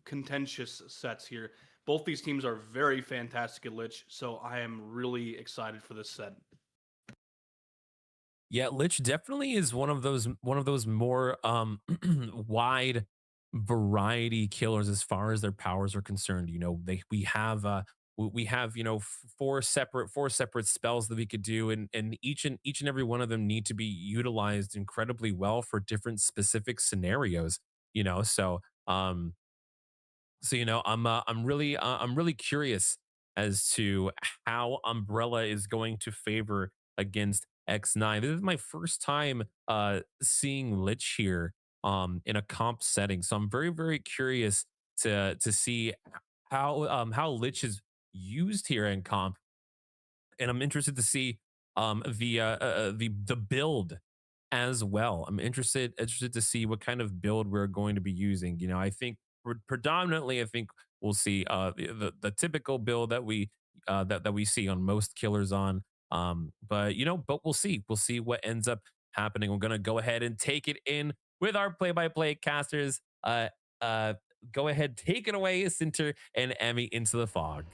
contentious sets here. Both these teams are very fantastic at Lich, so I am really excited for this set.
Yeah, Lich definitely is one of those more wide variety killers as far as their powers are concerned. We have 4 separate spells that we could do, and each and every one of them need to be utilized incredibly well for different specific scenarios. You know, so um I'm really curious as to how Umbrella is going to favor against X9. This is my first time seeing Lich here in a comp setting. So I'm very curious to see how Lich is used here in comp, and I'm interested to see the build as well. I'm interested to see what kind of build we're going to be using. I think predominantly, I think we'll see the typical build that we see on most killers on. But we'll see. We'll see what ends up happening. We're gonna go ahead and take it in with our play-by-play casters. Uh, go ahead, take it away, Sinter and Emmy into the fog.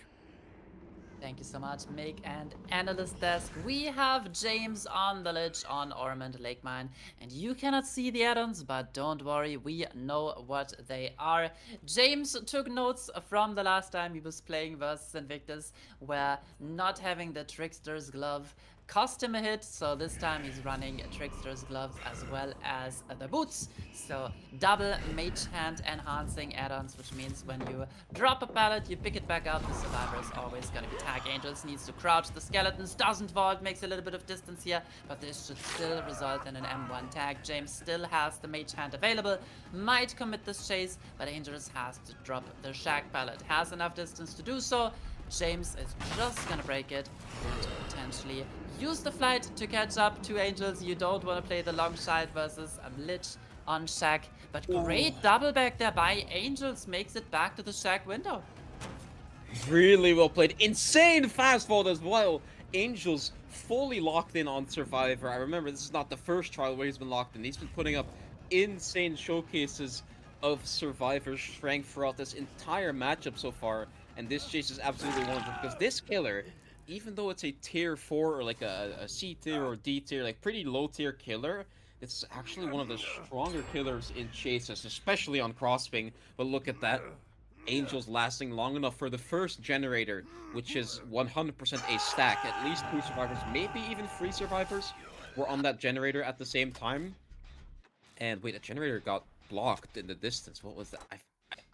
Thank you so much, Mig and Analyst Desk. We have James on the Lich on Ormond Lake Mine, and you cannot see the add-ons, but don't worry, we know what they are. James took notes from the last time he was playing versus Invictus, where not having the Trickster's Glove cost him a hit, so this time he's running Trickster's Gloves as well as the boots. So double Mage Hand enhancing add-ons, which means when you drop a pallet, you pick it back up. The survivor is always going to be Tag Angels, needs to crouch the skeletons, doesn't vault, makes a little bit of distance here, but this should still result in an M1 tag. James still has the Mage Hand available, might commit this chase, but Angels has to drop the Shack pallet. Has enough distance to do so. James is just gonna break it and potentially use the flight to catch up to Angels. You don't want to play the long shot versus Lich on Shack. But great double back there by Angels makes it back to the Shack window.
Really well played. Insane fast vault as well. Angels fully locked in on Survivor. I remember this is not the first trial where he's been locked in. He's been putting up insane showcases of Survivor's strength throughout this entire matchup so far. And this chase is absolutely wonderful because this killer, even though it's a tier 4 or like a C tier or D tier, like pretty low tier killer, it's actually one of the stronger killers in chases, especially on crossping. But look at that. Angels lasting long enough for the first generator, which is 100% a stack. At least 2 survivors, maybe even 3 survivors were on that generator at the same time. And wait, a generator got blocked in the distance. What was that?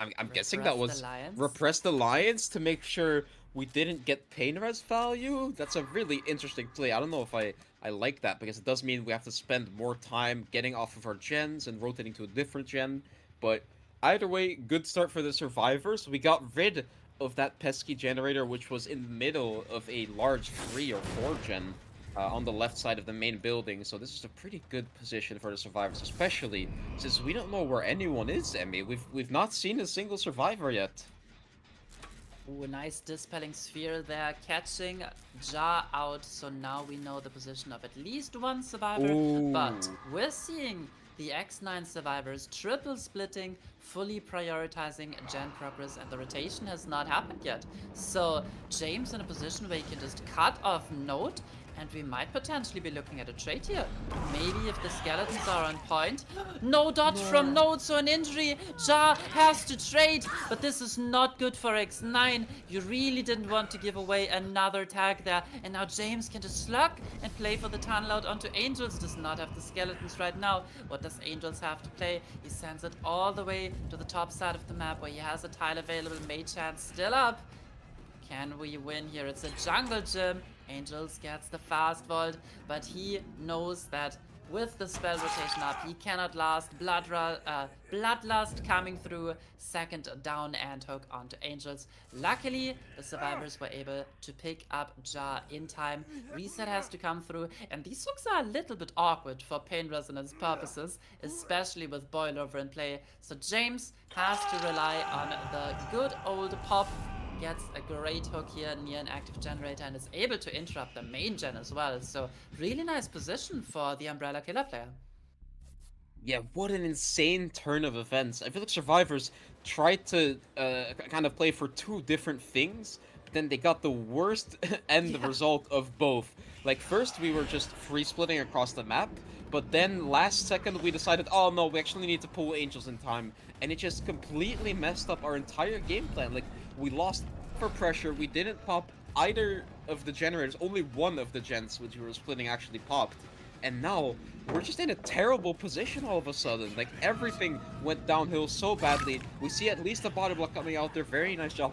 I'm guessing that was Repressed Alliance to make sure we didn't get pain res value. That's a really interesting play. I don't know if I like that, because it does mean we have to spend more time getting off of our gens and rotating to a different gen. But either way, good start for the survivors. We got rid of that pesky generator, which was in the middle of a large 3 or 4 gen on the left side of the main building. So this is a pretty good position for the survivors, especially since we don't know where anyone is, Emmy. We've not seen a single survivor yet.
Ooh, a nice dispelling sphere there, catching Ja out. So now we know the position of at least 1 survivor.
Ooh.
But we're seeing the X9 survivors triple splitting, fully prioritizing gen progress, and the rotation has not happened yet. So James in a position where he can just cut off Node, and we might potentially be looking at a trade here. Maybe if the skeletons are on point. No dodge from Node, so an injury. Ja has to trade, but this is not good for X9. You really didn't want to give away another tag there. And now James can just slug and play for the tunnel out onto Angels. Does not have the skeletons right now. What does Angels have to play? He sends it all the way to the top side of the map where he has a tile available. Mage hand still up. Can we win here? It's a jungle gym. Angels gets the fast vault, but he knows that with the spell rotation up, he cannot last. Bloodlust coming through, second down and hook onto Angels. Luckily, the survivors were able to pick up Ja in time. Reset has to come through, and these hooks are a little bit awkward for pain resonance purposes, especially with Boilover in play. So James has to rely on the good old pop. Gets a great hook here near an active generator and is able to interrupt the main gen as well. So really nice position for the Umbrella Killer player.
Yeah, what an insane turn of events. I feel like survivors tried to kind of play for 2 different things, but then they got the worst end result of both. Like, first we were just free splitting across the map, but then last second we decided, oh no, we actually need to pull Angels in time, and it just completely messed up our entire game plan. Like, we lost for pressure, we didn't pop either of the generators, only one of the gens which we were splitting actually popped. And now, we're just in a terrible position all of a sudden. Like, everything went downhill so badly. We see at least a body block coming out there. Very nice job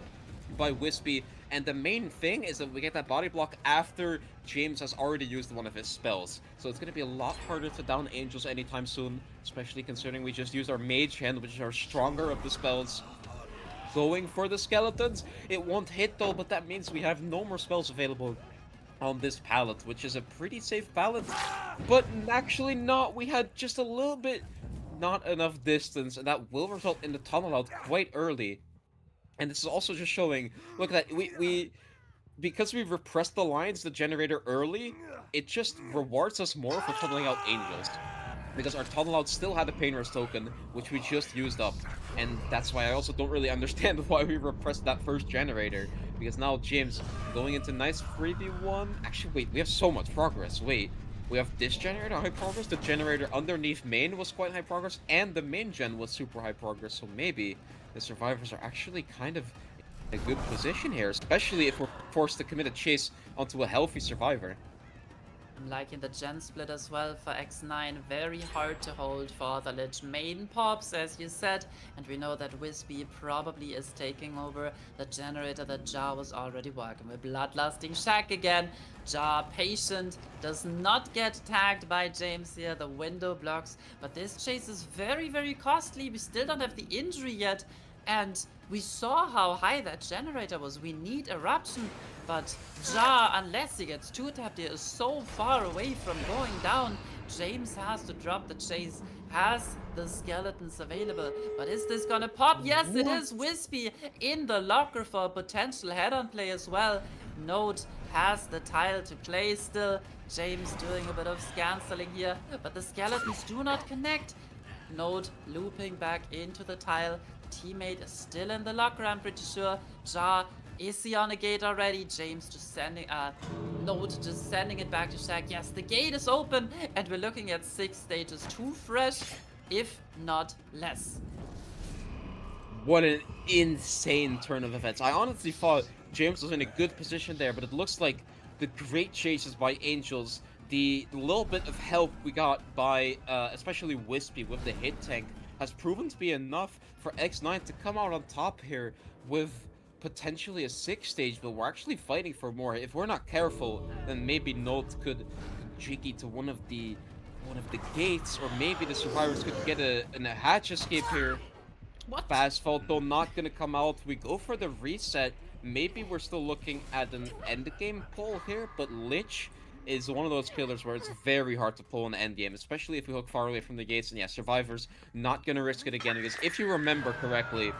by Wispy. And the main thing is that we get that body block after James has already used one of his spells. So it's going to be a lot harder to down Angels anytime soon, especially considering we just used our Mage Hand, which is our stronger of the spells. Going for the skeletons. It won't hit though, but that means we have no more spells available on this pallet, which is a pretty safe pallet. But actually not. We had just a little bit not enough distance, and that will result in the tunnel out quite early. And this is also just showing, look at that, we because we've repressed the lines, the generator early, it just rewards us more for tunneling out Angels. Because our tunnel out still had a pain res token, which we just used up. And that's why I also don't really understand why we repressed that first generator. Because now James going into nice 3v1. Actually, wait, we have so much progress. Wait, we have this generator high progress, the generator underneath main was quite high progress, and the main gen was super high progress. So maybe the survivors are actually kind of in a good position here, especially if we're forced to commit a chase onto a healthy survivor.
I'm liking the gen split as well for X9. Very hard to hold for the Lich main pops, as you said. And we know that Wispy probably is taking over the generator that Ja was already working with. Bloodlusting Shack again. Ja patient, does not get tagged by James here. The window blocks. But this chase is very, very costly. We still don't have the injury yet. And we saw how high that generator was. We need Eruption, but Ja, unless he gets 2-tapped here, is so far away from going down. James has to drop the chase, has the skeletons available. But is this gonna pop? Yes, it is. Wispy in the locker for a potential head-on play as well. Node has the tile to play still. James doing a bit of canceling here, but the skeletons do not connect. Node looping back into the tile. Teammate is still in the locker, I'm pretty sure. Jar, is he on a gate already? James just sending, Node just sending it back to Shaq. Yes, the gate is open, and we're looking at 6 stages. Too fresh, if not less.
What an insane turn of events. I honestly thought James was in a good position there, but it looks like the great chases by Angels, the little bit of help we got by especially Wispy with the hit tank, has proven to be enough for X9 to come out on top here with potentially a 6 stage, but we're actually fighting for more. If we're not careful, then maybe Note could jiggy to one of the gates, or maybe the survivors could get a hatch escape here.
What?
Fast fault though, not gonna come out. We go for the reset. Maybe we're still looking at an end game pull here, but Lich is one of those killers where it's very hard to pull in the end game, especially if we hook far away from the gates. And yeah, survivors not gonna risk it again, because if you remember correctly,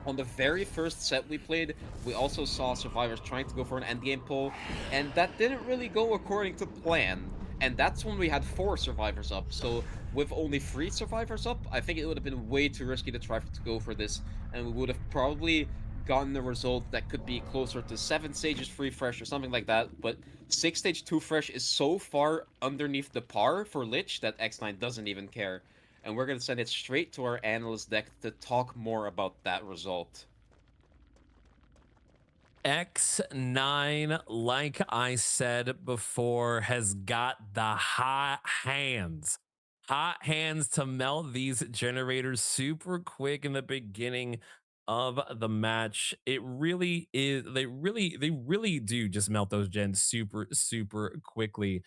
on the very first set we played, we also saw survivors trying to go for an endgame pull, and that didn't really go according to plan. And that's when we had 4 survivors up. So with only 3 survivors up, I think it would have been way too risky to try to go for this, and we would have probably gotten a result that could be closer to 7 stages free fresh or something like that. But 6 stage 2 fresh is so far underneath the par for Lich that X9 doesn't even care. And we're going to send it straight to our analyst deck to talk more about that result.
X9, like I said before, has got the hot hands. Hot hands to melt these generators super quick in the beginning of the match. It really is, they really do just melt those gens super quickly.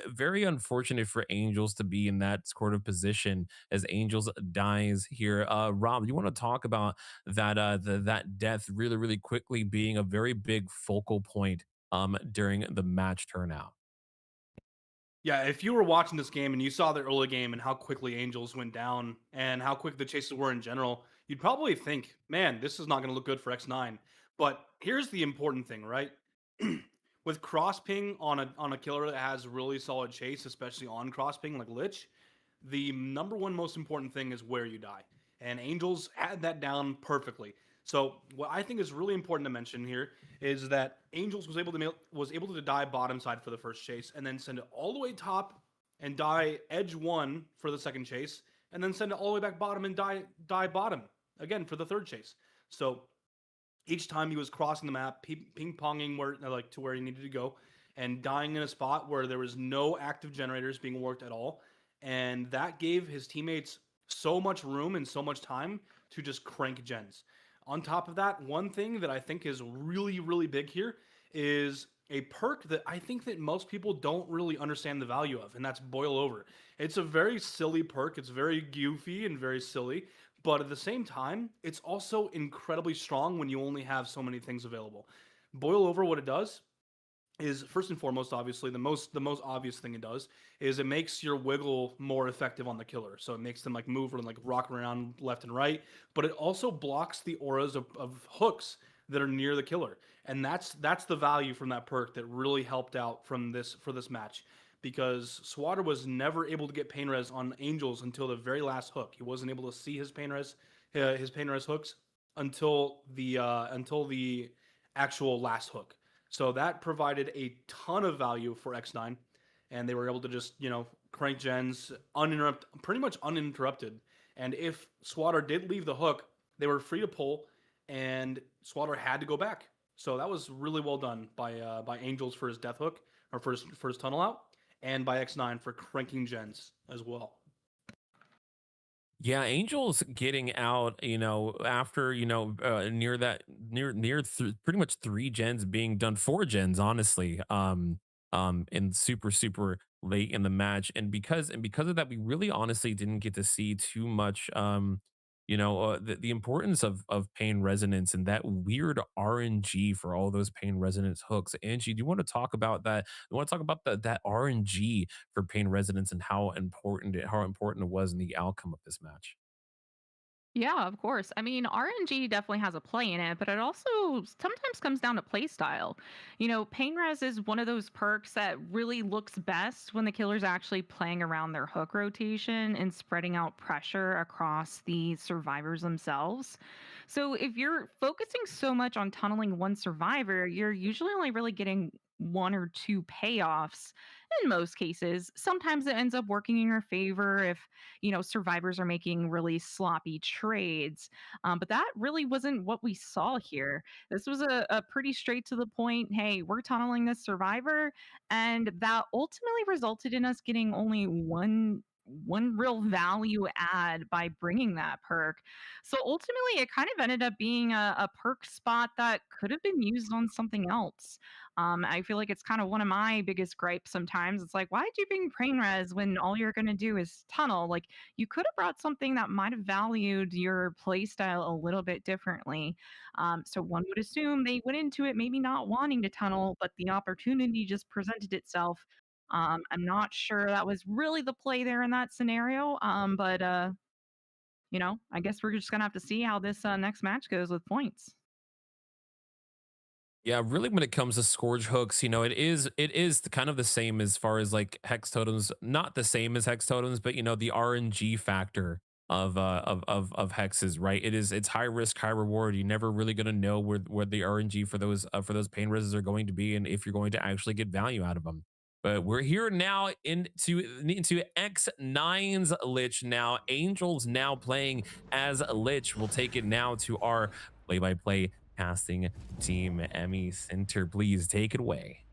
Very unfortunate for Angels to be in that sort of position as Angels dies here. Rob, you want to talk about that death really quickly being a very big focal point during the match turnout?
Yeah, if you were watching this game and you saw the early game and how quickly Angels went down and how quick the chases were in general, you'd probably think, man, this is not going to look good for X9. But here's the important thing, right? With cross ping on a killer that has really solid chase, especially on cross ping like Lich, the number one most important thing is where you die. And Angels had that down perfectly. So what I think is really important to mention here is that Angels was able to die bottom side for the first chase, and then send it all the way top and die edge 1 for the second chase, and then send it all the way back bottom and die bottom again for the third chase. So each time he was crossing the map, ping ponging to where he needed to go, and dying in a spot where there was no active generators being worked at all, and that gave his teammates so much room and so much time to just crank gens. On top of that, one thing that I think is really big here is a perk that I think that most people don't really understand the value of, and that's Boil Over. It's a very silly perk. It's very goofy and very silly, but at the same time, it's also incredibly strong when you only have so many things available. Boil Over, what it does is, first and foremost, obviously the most obvious thing it does is it makes your wiggle more effective on the killer. So it makes them like move and like rock around left and right, but it also blocks the auras of hooks that are near the killer. And that's the value from that perk that really helped out from this for this match, because Swatter was never able to get pain res on Angels until the very last hook. He wasn't able to see his pain res hooks until the actual last hook. So that provided a ton of value for X9, and they were able to just, crank gens pretty much uninterrupted. And if Swatter did leave the hook, they were free to pull, and Swatter had to go back. So that was really well done by Angels for his death hook, or for his tunnel out, and by X9 for cranking gens as well.
Yeah, Angels getting out, after, pretty much 3 gens being done, 4 gens, honestly, and super late in the match. And because of that, we really honestly didn't get to see too much, The importance of pain resonance and that weird RNG for all those pain resonance hooks. Angie, do you want to talk about that? You want to talk about that RNG for pain resonance and how important it was in the outcome of this match?
Yeah, of course. I mean, RNG definitely has a play in it, but it also sometimes comes down to play style. Pain Res is one of those perks that really looks best when the killer's actually playing around their hook rotation and spreading out pressure across the survivors themselves. So if you're focusing so much on tunneling one survivor, you're usually only really getting one or two payoffs in most cases. Sometimes it ends up working in your favor if survivors are making really sloppy trades. But that really wasn't what we saw here. This was a pretty straight to the point, hey, we're tunneling this survivor. And that ultimately resulted in us getting only one real value add by bringing that perk. So ultimately, it kind of ended up being a perk spot that could have been used on something else. I feel like it's kind of one of my biggest gripes sometimes. It's like, why did you bring Brain Res when all you're going to do is tunnel? Like, you could have brought something that might have valued your playstyle a little bit differently. So one would assume they went into it maybe not wanting to tunnel, but the opportunity just presented itself. I'm not sure that was really the play there in that scenario. But I guess we're just gonna have to see how this next match goes with points.
Yeah, really when it comes to Scourge hooks, it is kind of the same as far as like hex totems, not the same as hex totems, but the RNG factor of hexes, right? It's high risk, high reward. You're never really gonna know where the RNG for those pain reses are going to be and if you're going to actually get value out of them. But we're here now into X9's Lich now. Angels now playing as Lich. We'll take it now to our play-by-play casting team. Emmy Center, please take it away.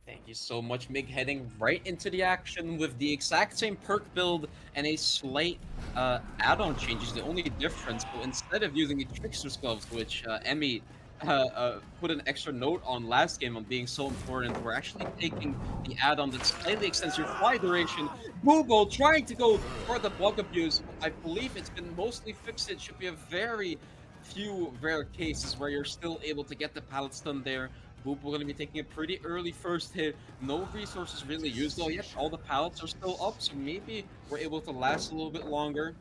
Thank you so much, Mig. Heading right into the action with the exact same perk build and a slight add-on changes. The only difference, so instead of using the Trickster's Gloves, which Emmy put an extra note on last game on being so important, we're actually taking the add-on that slightly extends your fly duration. Boobo trying to go for the bug abuse. I believe it's been mostly fixed. It should be a very few rare cases where you're still able to get the pallet stun there. Boop, we're going to be taking a pretty early first hit. No resources really used though yet. All the pallets are still up, so maybe we're able to last a little bit longer.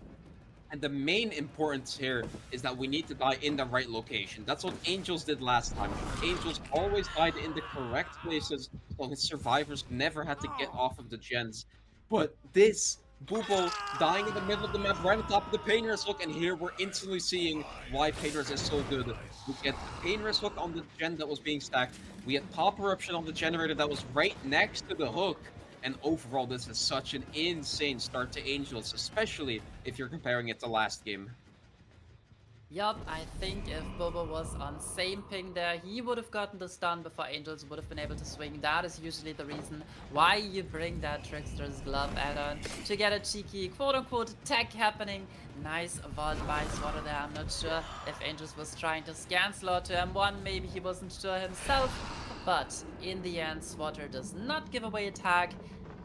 And the main importance here is that we need to die in the right location. That's what Angels did last time. Angels always died in the correct places, so his survivors never had to get off of the gens. But this, Boobo dying in the middle of the map, right on top of the Painter's Hook, and here we're instantly seeing why Painter's is so good. We get the Painter's Hook on the gen that was being stacked. We get Pop Eruption on the generator that was right next to the hook. And overall, this is such an insane start to Angels, especially if you're comparing it to last game.
Yup, I think if Bobo was on same ping there, he would have gotten the stun before Angels would have been able to swing. That is usually the reason why you bring that Trickster's Glove add-on, to get a cheeky quote-unquote tech happening. Nice vault by Swatter there. I'm not sure if Angels was trying to scan slot to M1, maybe he wasn't sure himself. But in the end, Swatter does not give away a tag,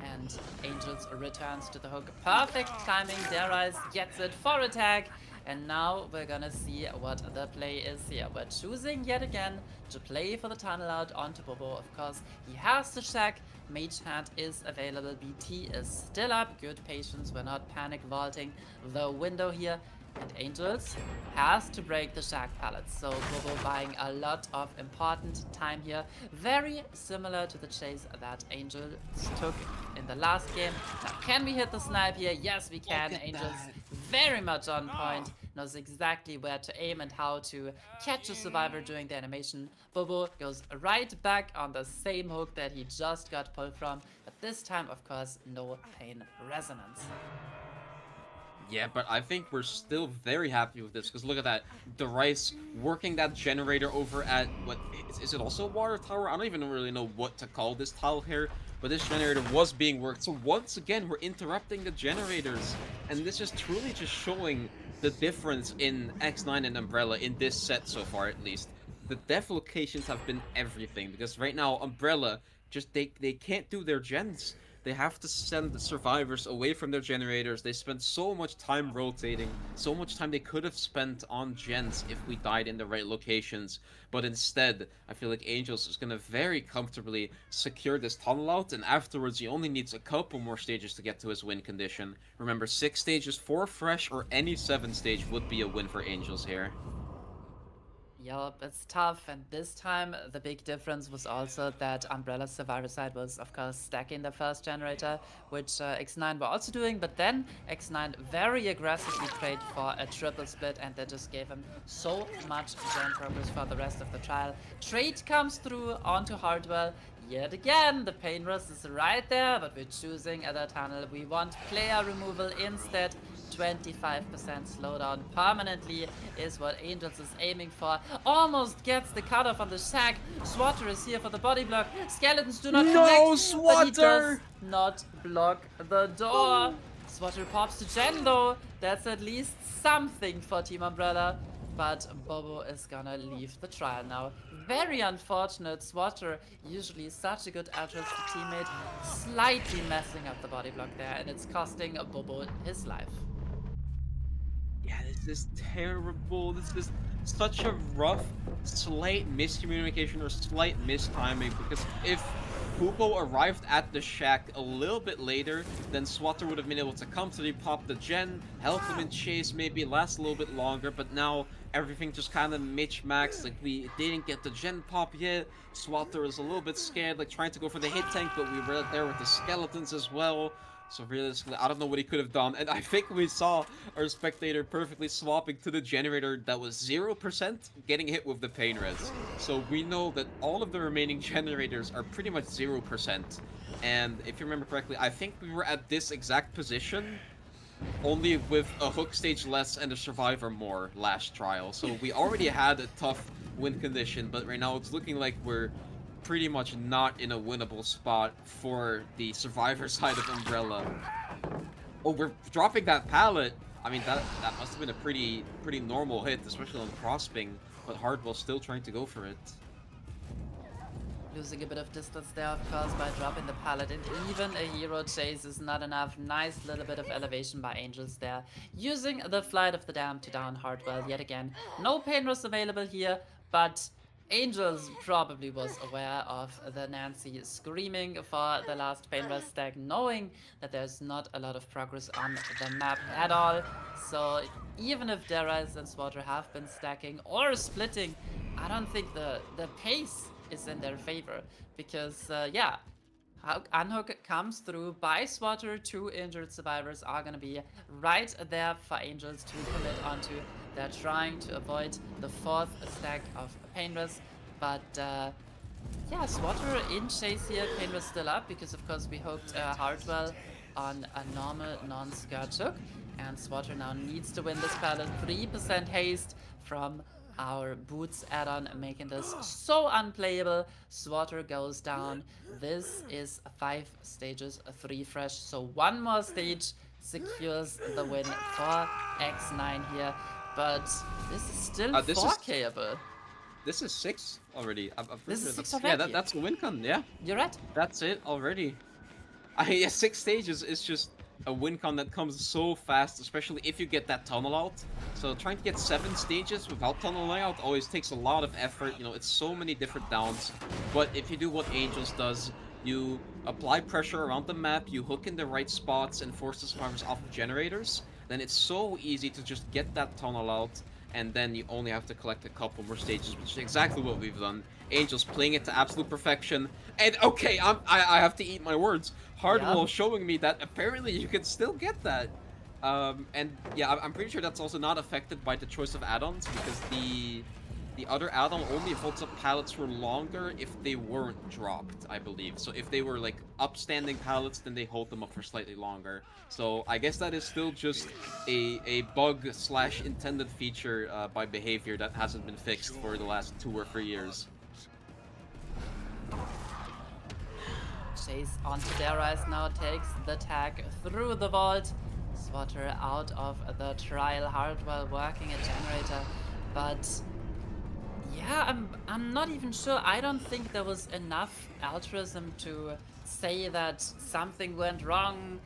and Angels returns to the hook. Perfect timing, Darius gets it for a tag. And now we're gonna see what the play is here. We're choosing yet again to play for the tunnel out onto Bobo. Of course, he has to check. Mage Hand is available. BT is still up. Good patience. We're not panic vaulting the window here. And Angels has to break the Shack pallets. So Bobo buying a lot of important time here. Very similar to the chase that Angels took in the last game. Now, can we hit the snipe here? Yes, we can. Angels very much on point. Knows exactly where to aim and how to catch a survivor during the animation. Bobo goes right back on the same hook that he just got pulled from. But this time, of course, no pain resonance.
Yeah, but I think we're still very happy with this, because look at that. The Rice working that generator over at, what, is it also a water tower? I don't even really know what to call this tile here, but this generator was being worked. So once again, we're interrupting the generators. And this is truly just showing the difference in X9 and Umbrella in this set so far, at least. The def locations have been everything, because right now, Umbrella, just they can't do their gens. They have to send the survivors away from their generators. They spend so much time rotating, so much time they could have spent on gens if we died in the right locations. But instead, I feel like Angels is gonna very comfortably secure this tunnel out, and afterwards he only needs a couple more stages to get to his win condition. Remember, 6 stages, 4 fresh, or any 7 stage would be a win for Angels here.
Yup, it's tough, and this time the big difference was also that Umbrella's survivor side was, of course, stacking the first generator, which X9 were also doing, but then X9 very aggressively prayed for a triple split, and that just gave him so much gen progress for the rest of the trial. Trade comes through onto Hardwell. Yet again, the pain rust is right there, but we're choosing the tunnel. We want player removal instead. 25% slowdown permanently is what Angels is aiming for. Almost gets the cutoff on the sack. Swatter is here for the body block. Skeletons do not connect, but he
Swatter!
does not block the door. Swatter pops to Gen though. That's at least something for Team Umbrella. But Bobo is gonna leave the trial now. Very unfortunate. Swatter, usually such a good altruistic teammate, slightly messing up the body block there, and it's costing Bobo his life.
Yeah, this is terrible. This is such a rough, slight miscommunication or slight mistiming, because if Fubo arrived at the shack a little bit later, then Swatter would have been able to comfortably pop the gen, help him in chase, maybe last a little bit longer, but now everything just kind of mismatched. Like, we didn't get the gen pop yet. Swatter is a little bit scared, like trying to go for the hit tank, but we were there with the skeletons as well. So realistically, I don't know what he could have done. And I think we saw our spectator perfectly swapping to the generator that was 0%, getting hit with the pain res. So we know that all of the remaining generators are pretty much 0%. And if you remember correctly, I think we were at this exact position, only with a hook stage less and a survivor more last trial. So we already had a tough win condition, but right now it's looking like we're pretty much not in a winnable spot for the survivor side of Umbrella. Oh, we're dropping that pallet. I mean, that must have been a pretty normal hit, especially on crossing, but Hardwell's still trying to go for it.
Losing a bit of distance there, of course, by dropping the pallet, and even a hero chase is not enough. Nice little bit of elevation by Angels there, using the Flight of the Damned to down Hardwell yet again. No pain rust available here, but Angels probably was aware of the Nancy screaming for the last pain rust stack, knowing that there's not a lot of progress on the map at all. So even if Darius and Swatter have been stacking or splitting, I don't think the pace is in their favor, because yeah, Unhook comes through by Swatter. 2 injured survivors are gonna be right there for Angels to commit onto. They're trying to avoid the 4th stack of pain rust, but yeah, Swatter in chase here. Pain rust still up because of course we hooked Hardwell on a normal non-scourge hook, and Swatter now needs to win this pallet. 3% haste from our boots add-on, making this so unplayable. Swatter goes down. This is 5 stages, 3 fresh, so 1 more stage secures the win for X9 here. But this is still 4Kable.
This is 6 already.
This is 6
yeah,
already.
that's the win con, yeah.
You're right.
That's it already. Yeah, 6 stages is just a win con that comes so fast, especially if you get that tunnel out. So trying to get 7 stages without tunneling out always takes a lot of effort. You know, it's so many different downs. But if you do what Angels does, you apply pressure around the map, you hook in the right spots and force the survivors off of generators, then it's so easy to just get that tunnel out, and then you only have to collect a couple more stages, which is exactly what we've done. Angels playing it to absolute perfection. And okay, I have to eat my words. Hardwell showing me that apparently you can still get that. And yeah, I'm pretty sure that's also not affected by the choice of add-ons, because the other add-on only holds up pallets for longer if they weren't dropped, I believe. So if they were like upstanding pallets, then they hold them up for slightly longer. So I guess that is still just a bug / intended feature by behavior that hasn't been fixed for the last 2 or 3 years.
Chase onto Darius now, takes the tag through the vault. Swatter out of the trial. Hardwell working a generator, but Yeah, I'm not even sure. I don't think there was enough altruism to say that something went wrong.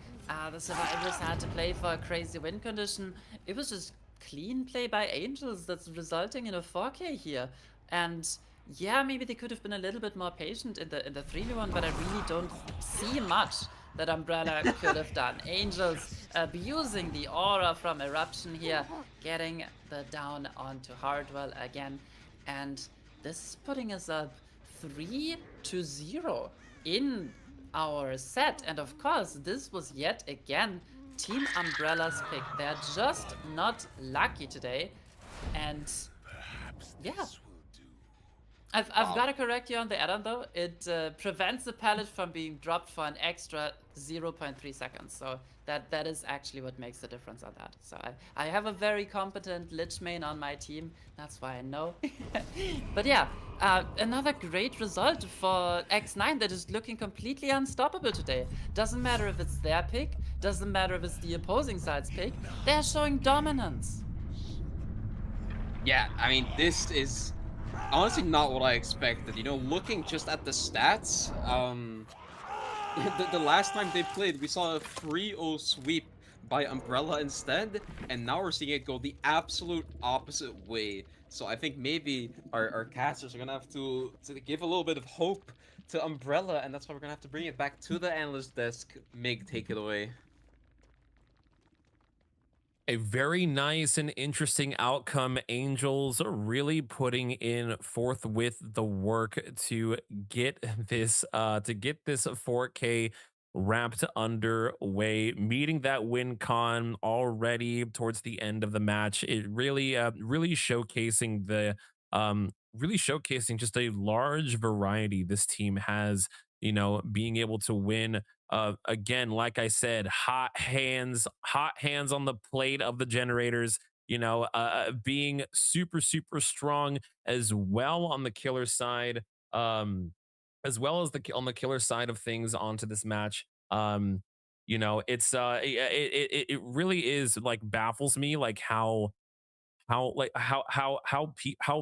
The survivors had to play for a crazy win condition. It was just clean play by Angels that's resulting in a 4K here. And yeah, maybe they could have been a little bit more patient in the 3v1, but I really don't see much that Umbrella could have done. Angels abusing the aura from Eruption here, getting the down onto Hardwell again. And this is putting us up 3-0 in our set. And of course, this was yet again Team Umbrella's pick. They're just not lucky today. And yeah. I've got to correct you on the add-on though. It prevents the pallet from being dropped for an extra 0.3 seconds. So that is actually what makes the difference on that. So I have a very competent Lich main on my team. That's why I know. But yeah, another great result for X9 that is looking completely unstoppable today. Doesn't matter if it's their pick. Doesn't matter if it's the opposing side's pick. They're showing dominance.
Yeah, I mean, this is honestly not what I expected. You know, looking just at the stats, the last time they played, we saw a 3-0 sweep by Umbrella instead, and now we're seeing it go the absolute opposite way. So I think maybe our casters are gonna have to give a little bit of hope to Umbrella, and that's why we're gonna have to bring it back to the analyst desk. Mig, take it away.
A very nice and interesting outcome. Angels are really putting in forthwith the work to get this 4K wrapped underway, meeting that win con already towards the end of the match. It really showcasing just a large variety this team has, being able to win again, like I said, hot hands on the plate of the generators, being super strong as well on the killer side, as well as on the killer side of things onto this match. It's it really is like baffles me like how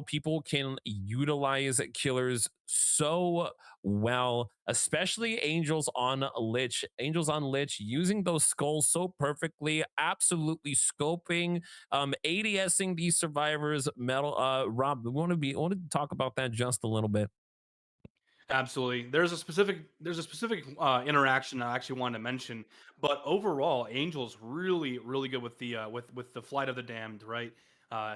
people can utilize killers so well, especially angels on lich using those skulls so perfectly, absolutely scoping, adsing these survivors. Metal Rob, we want to talk about that just a little bit.
Absolutely. There's a specific interaction I actually wanted to mention, but overall, Angel's really good with the flight of the damned, right?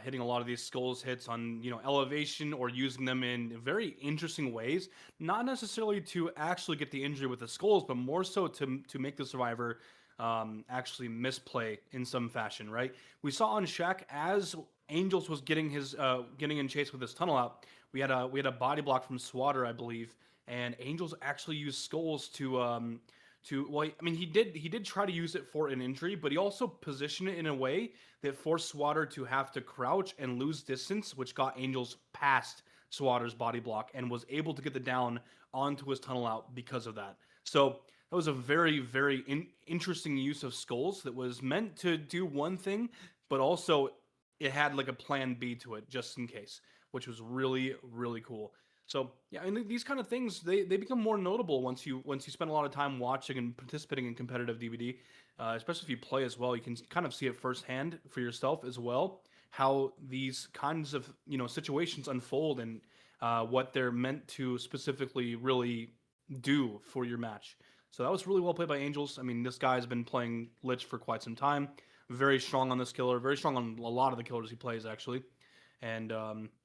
Hitting a lot of these skulls hits on elevation or using them in very interesting ways. Not necessarily to actually get the injury with the skulls, but more so to make the survivor actually misplay in some fashion, right? We saw on Shaq as Angels was getting in chase with his tunnel out. We had a body block from Swatter, I believe, and Angels actually used skulls to well, I mean he did try to use it for an injury, but he also positioned it in a way that forced Swatter to have to crouch and lose distance, which got Angels past Swatter's body block and was able to get the down onto his tunnel out because of that. So that was a very interesting use of skulls that was meant to do one thing, but also it had like a plan B to it just in case, which was really cool. So yeah, I mean these kind of things they become more notable once you spend a lot of time watching and participating in competitive DVD, especially if you play as well. You can kind of see it firsthand for yourself as well how these kinds of situations unfold and what they're meant to specifically really do for your match. So that was really well played by Angels. I mean, this guy's been playing Lich for quite some time. Very strong on this killer. Very strong on a lot of the killers he plays, actually. And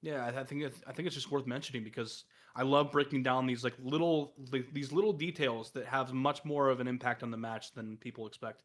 yeah, I think it's just worth mentioning because I love breaking down these little details that have much more of an impact on the match than people expect.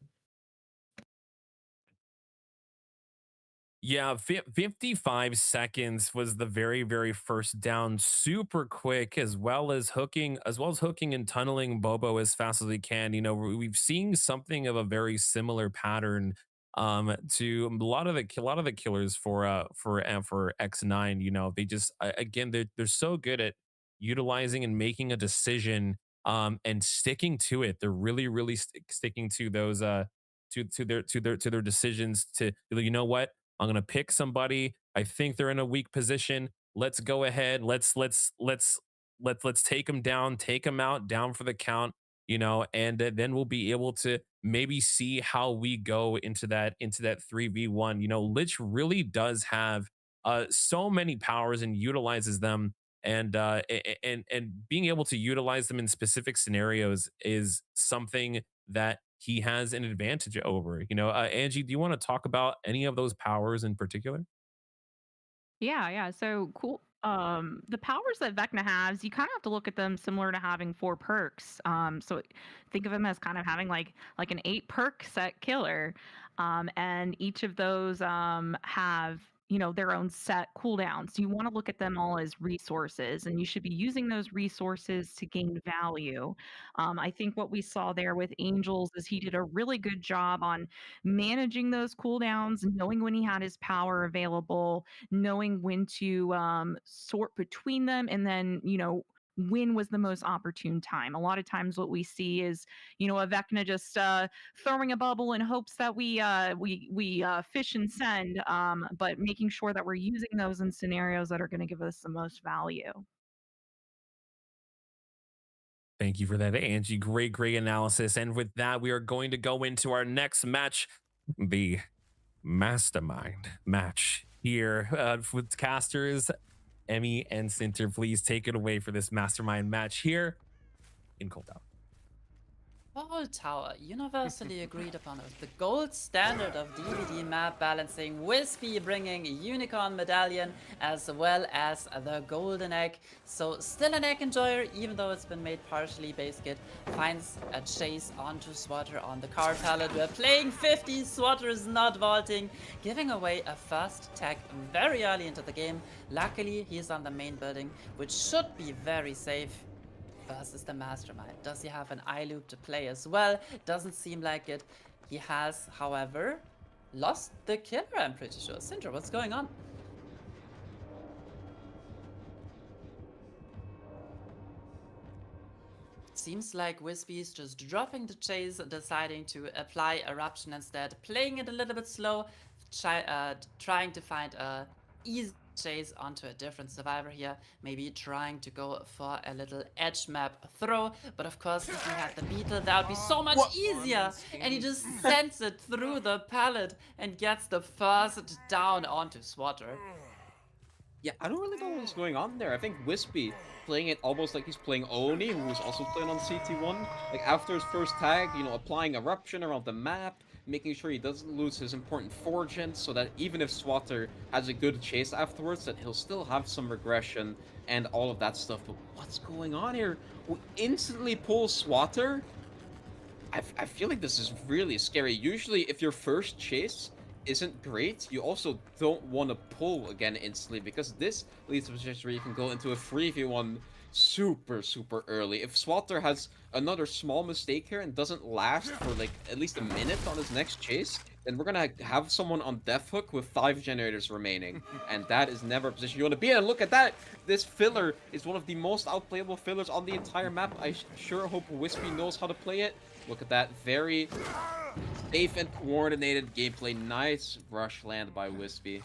Yeah, 55 seconds was the very first down, super quick, as well as hooking and tunneling Bobo as fast as we can. We've seen something of a very similar pattern to a lot of the killers for X9. They just again they're so good at utilizing and making a decision and sticking to it. They're really sticking to those to their decisions. To, you know what, I'm going to pick somebody. I think they're in a weak position. let's go ahead, let's take him down, take him out, down for the count, and then we'll be able to maybe see how we go into that 3v1. Lich really does have so many powers and utilizes them, and being able to utilize them in specific scenarios is something that he has an advantage over. Angie, do you want to talk about any of those powers in particular?
Yeah, yeah. So cool. The powers that Vecna has, you kind of have to look at them similar to having 4 perks. So think of him as kind of having like an 8 perk set killer, and each of those have their own set cooldowns. So you want to look at them all as resources, and you should be using those resources to gain value. I think what we saw there with Angels is he did a really good job on managing those cooldowns, knowing when he had his power available, knowing when to sort between them, and then when was the most opportune time. A lot of times what we see is a Vecna just throwing a bubble in hopes that we fish and send, but making sure that we're using those in scenarios that are going to give us the most value.
Thank you for that, Angie. Great, great analysis. And with that, we are going to go into our next match, the Mastermind match here with casters. Emmy and Cinter, please take it away for this Mastermind match here in Cold Out.
Gold Tower, universally agreed upon as the gold standard of DVD map balancing, Wispy bringing Unicorn Medallion as well as the Golden Egg. So still an egg enjoyer, even though it's been made partially base kit. Finds a chase onto Swatter on the card palette. We're playing 50, Swatter is not vaulting, giving away a first tag very early into the game. Luckily, he's on the main building, which should be very safe. Versus the Mastermind. Does he have an eye loop to play as well? Doesn't seem like it. He has, however, lost the killer, I'm pretty sure. Syndra, what's going on? Seems like Wispy's just dropping the chase, deciding to apply Eruption instead, playing it a little bit slow, trying to find a easy chase onto a different survivor here, maybe trying to go for a little edge map throw, but of course if he had the beetle that would be so much easier, and he just sends it through the pallet and gets the first down onto Swatter.
Yeah, I don't really know what's going on there. I think Wispy playing it almost like he's playing Oni, who was also playing on CT1. Like after his first tag, applying Eruption around the map, making sure he doesn't lose his important fortune, so that even if Swatter has a good chase afterwards, that he'll still have some regression and all of that stuff. But what's going on here? We instantly pull Swatter? I feel like this is really scary. Usually, if your first chase isn't great, you also don't want to pull again instantly, because this leads to a situation where you can go into a 3v1 super early. If Swatter has another small mistake here and doesn't last for like at least a minute on his next chase, then we're gonna have someone on death hook with 5 generators remaining, and that is never a position you want to be in. And look at that, this filler is one of the most outplayable fillers on the entire map. I sure hope Wispy knows how to play it. Look at that, very safe and coordinated gameplay. Nice rush land by Wispy.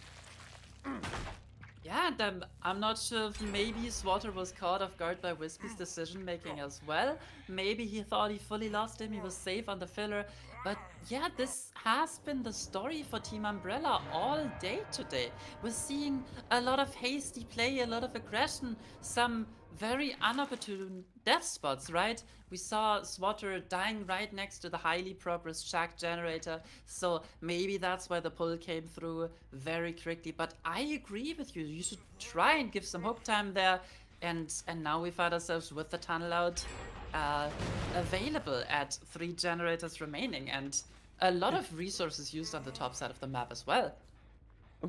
Yeah, and I'm not sure if maybe Swatter was caught off guard by Wispy's decision making as well. Maybe he thought he fully lost him, he was safe on the filler. But yeah, this has been the story for Team Umbrella all day today. We're seeing a lot of hasty play, a lot of aggression, some very unopportune death spots, right? We saw Swatter dying right next to the highly progressed Shack generator, so maybe that's why the pull came through very quickly. But I agree with you, you should try and give some hope time there. And now we find ourselves with the tunnel out available at 3 generators remaining, and a lot of resources used on the top side of the map as well.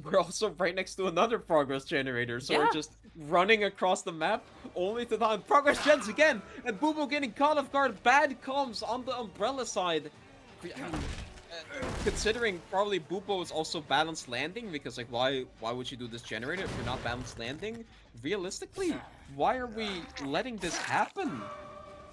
We're also right next to another progress generator, so
Yeah.
we're just running across the map, only to the progress gens again, and Bubo getting caught off guard. Bad comms on the Umbrella side. I mean, considering probably Bubo is also balanced landing, because like why would you do this generator if you're not balanced landing? Realistically, why are we letting this happen?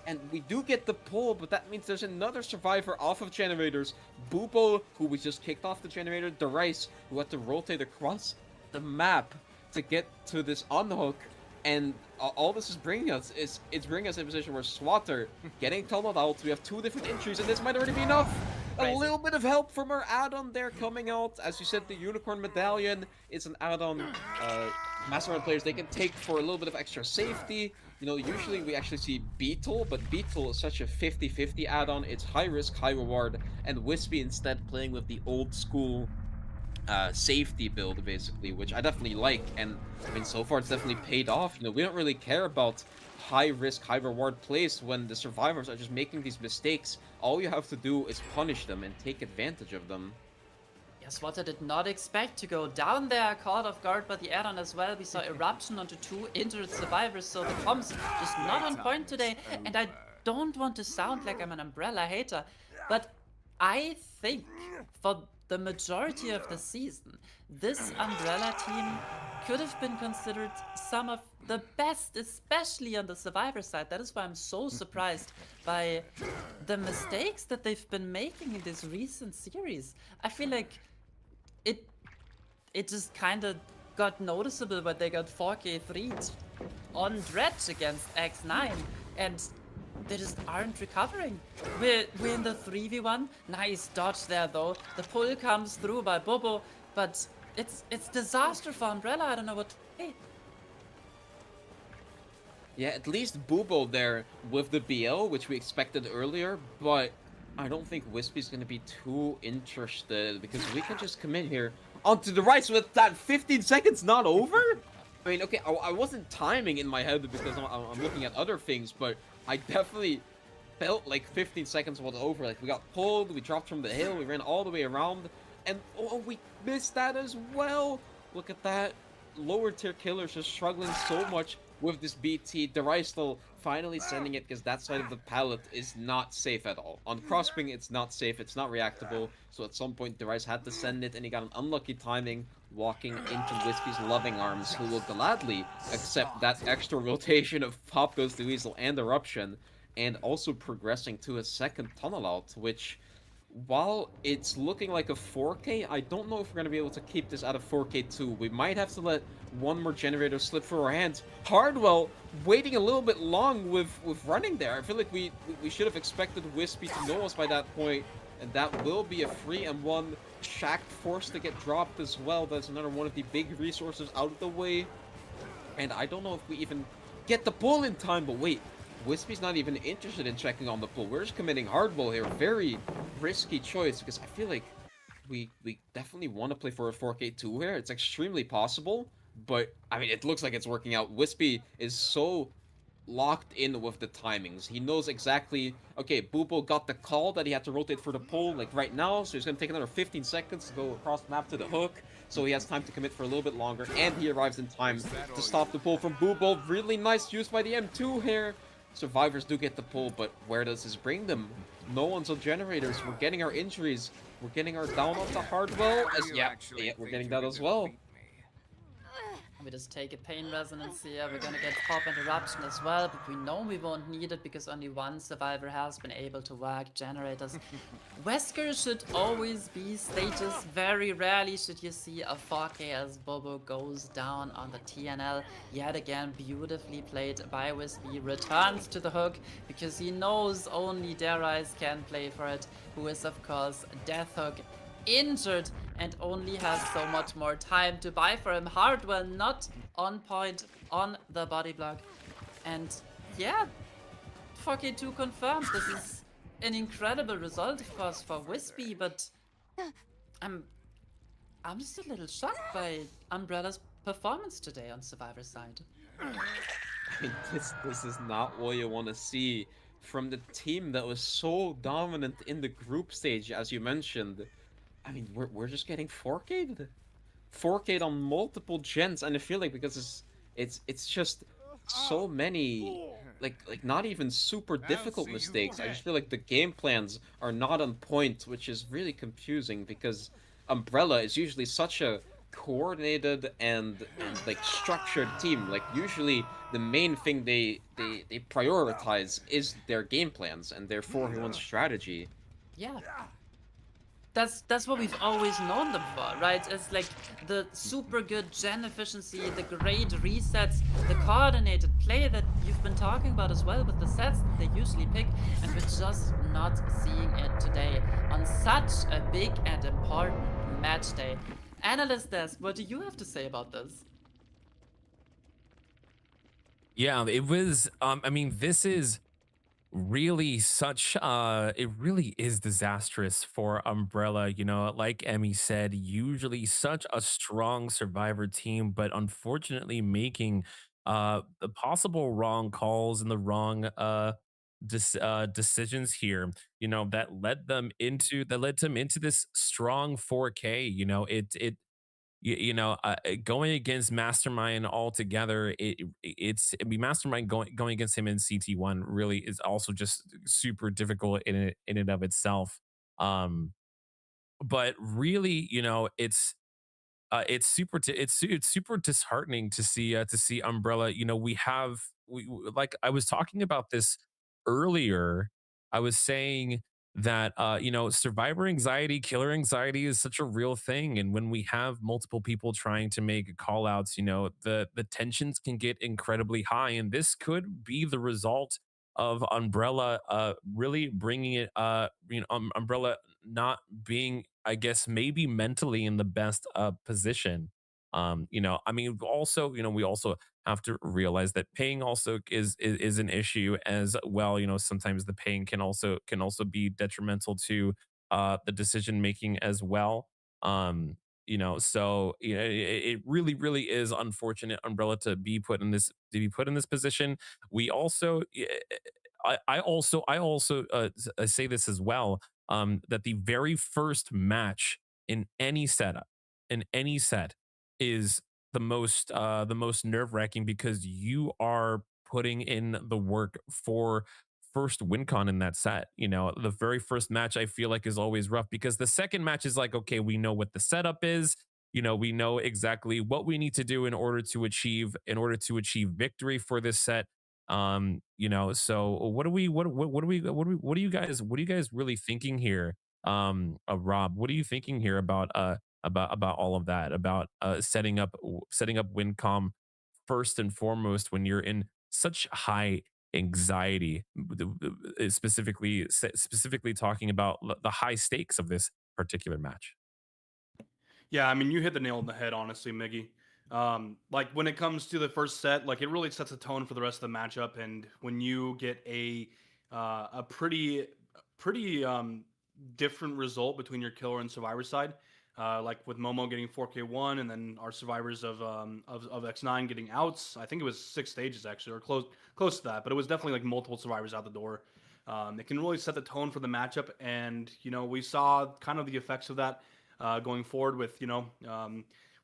And we do get the pull, but that means there's another survivor off of generators. Bubo, who we just kicked off the generator, Derice, who had to rotate across the map to get to this unhook, and all this is bringing us is it's bringing us in a position where Swatter getting tunneled out. We have 2 different entries, and this might already be enough. A little bit of help from our add-on there coming out. As you said, the Unicorn Medallion is an add-on Mastermind players they can take for a little bit of extra safety. You know, usually we actually see Beetle, but Beetle is such a 50-50 add-on. It's high risk, high reward, and Wispy instead playing with the old school safety build, basically, which I definitely like. And I mean, so far it's definitely paid off. You know, we don't really care about high risk, high reward plays when the survivors are just making these mistakes. All you have to do is punish them and take advantage of them.
Yes, what I did not expect to go down there, caught off guard by the add-on as well. We saw Eruption onto 2 injured survivors, so the comms just not on point today. And I don't want to sound like I'm an Umbrella hater, but I think for the majority of the season, this Umbrella team could have been considered some of the best, especially on the survivor side. That is why I'm so surprised by the mistakes that they've been making in this recent series. I feel like it just kind of got noticeable when they got 4K3'd on Dredge against X9, and they just aren't recovering. We're in the 3v1. Nice dodge there though. The pull comes through by Bobo, but it's disaster for Umbrella. I don't know what to say.
Yeah, at least Bubo there with the BL, which we expected earlier, but I don't think Wispy's gonna be too interested, because we can just come in here onto the right, so that 15 seconds not over? I mean, okay, I wasn't timing in my head because I'm looking at other things, but I definitely felt like 15 seconds was over. Like, we got pulled, we dropped from the hill, we ran all the way around, and oh, we missed that as well. Look at that. Lower tier killers just struggling so much with this BT. Deristal finally sending it because that side of the pallet is not safe at all. On crossping, it's not safe, it's not reactable, so at some point Derice had to send it, and he got an unlucky timing walking into Wispy's loving arms, who will gladly accept that extra rotation of Pop Goes the Weasel and Eruption, and also progressing to a second tunnel out, which, while it's looking like a 4K, I don't know if we're going to be able to keep this at a 4K too. We might have to let one more generator slip through our hands. Hardwell waiting a little bit long with running there. I feel like we should have expected Wispy to know us by that point, and that will be a 3-1. Shack forced to get dropped as well. That's another one of the big resources out of the way. And I don't know if we even get the pull in time, but wait. Wispy's not even interested in checking on the pull. We're just committing hardball here. Very risky choice, because I feel like we definitely want to play for a 4K2 here. It's extremely possible, but I mean, it looks like it's working out. Wispy is so locked in with the timings. He knows exactly, okay, Bubo got the call that he had to rotate for the pull like right now, so he's going to take another 15 seconds to go across the map to the hook, so he has time to commit for a little bit longer, and he arrives in time to stop the pull from Bubo. Really nice use by the M2 here. Survivors do get the pull, but where does this bring them? No one's on generators. We're getting our injuries. We're getting our down onto Hardwell. Yeah, we're getting that as well.
We just take a pain resonance here. We're gonna get Pop and Eruption as well, but we know we won't need it because only one survivor has been able to work generators. Wesker should always be stages. Very rarely should you see a 4K as Bobo goes down on the TNL. Yet again, beautifully played by Wispy. Returns to the hook because he knows only Derice can play for it, who is of course Death Hook. Injured and only has so much more time to buy for him. Hardwell not on point on the body block. And yeah, 4K2 confirmed. This is an incredible result, of course, for Wispy, but I'm just a little shocked by Umbrella's performance today on Survivor side.
I mean, this is not what you want to see from the team that was so dominant in the group stage, as you mentioned. I mean, we're just getting 4K'd. 4K'd on multiple gens, and I feel like because it's just so many like not even super difficult mistakes. I just feel like the game plans are not on point, which is really confusing because Umbrella is usually such a coordinated and like structured team. Like usually the main thing they prioritize is their game plans and their 4v1 strategy.
Yeah. that's what we've always known them for, right? It's like the super good gen efficiency, the great resets, the coordinated play that you've been talking about as well with the sets that they usually pick, and we're just not seeing it today on such a big and important match day. Analyst Desk, what do you have to say about this?
Yeah, it was I mean, this is really such it really is disastrous for Umbrella, you know, like Emmy said, usually such a strong survivor team, but unfortunately making the possible wrong calls and the wrong decisions here, you know, that led them into this strong 4K. You know, going against Mastermind altogether, I mean, Mastermind going against him in CT1 really is also just super difficult in and of itself. Um, but really, you know, it's super disheartening to see Umbrella. You know, like I was talking about this earlier. I was saying that you know, survivor anxiety, killer anxiety is such a real thing, and when we have multiple people trying to make call outs, you know, the tensions can get incredibly high, and this could be the result of Umbrella really bringing it you know, Umbrella not being, I guess, maybe mentally in the best position. You know, I mean, also, you know, we also have to realize that paying also is an issue as well. You know, sometimes the paying can also be detrimental to the decision making as well. You know, so you know, it really, really is unfortunate Umbrella to be put in this position. We also, I also say this as well, that the very first match in any setup, in any set, is the most nerve wracking because you are putting in the work for first win con in that set. You know, the very first match I feel like is always rough because the second match is like, okay, we know what the setup is. You know, we know exactly what we need to do in order to achieve victory for this set. You know, so what are you guys really thinking here? Rob, what are you thinking here about all of that, about setting up Wincom first and foremost when you're in such high anxiety, specifically talking about the high stakes of this particular match.
Yeah, I mean, you hit the nail on the head, honestly, Miggy. Like when it comes to the first set, like it really sets a tone for the rest of the matchup. And when you get a pretty different result between your killer and survivor side, like with Momo getting 4K1, and then our survivors of X9 getting outs. I think it was 6 stages actually, or close to that, but it was definitely like multiple survivors out the door. It can really set the tone for the matchup, and you know we saw kind of the effects of that going forward with, you know,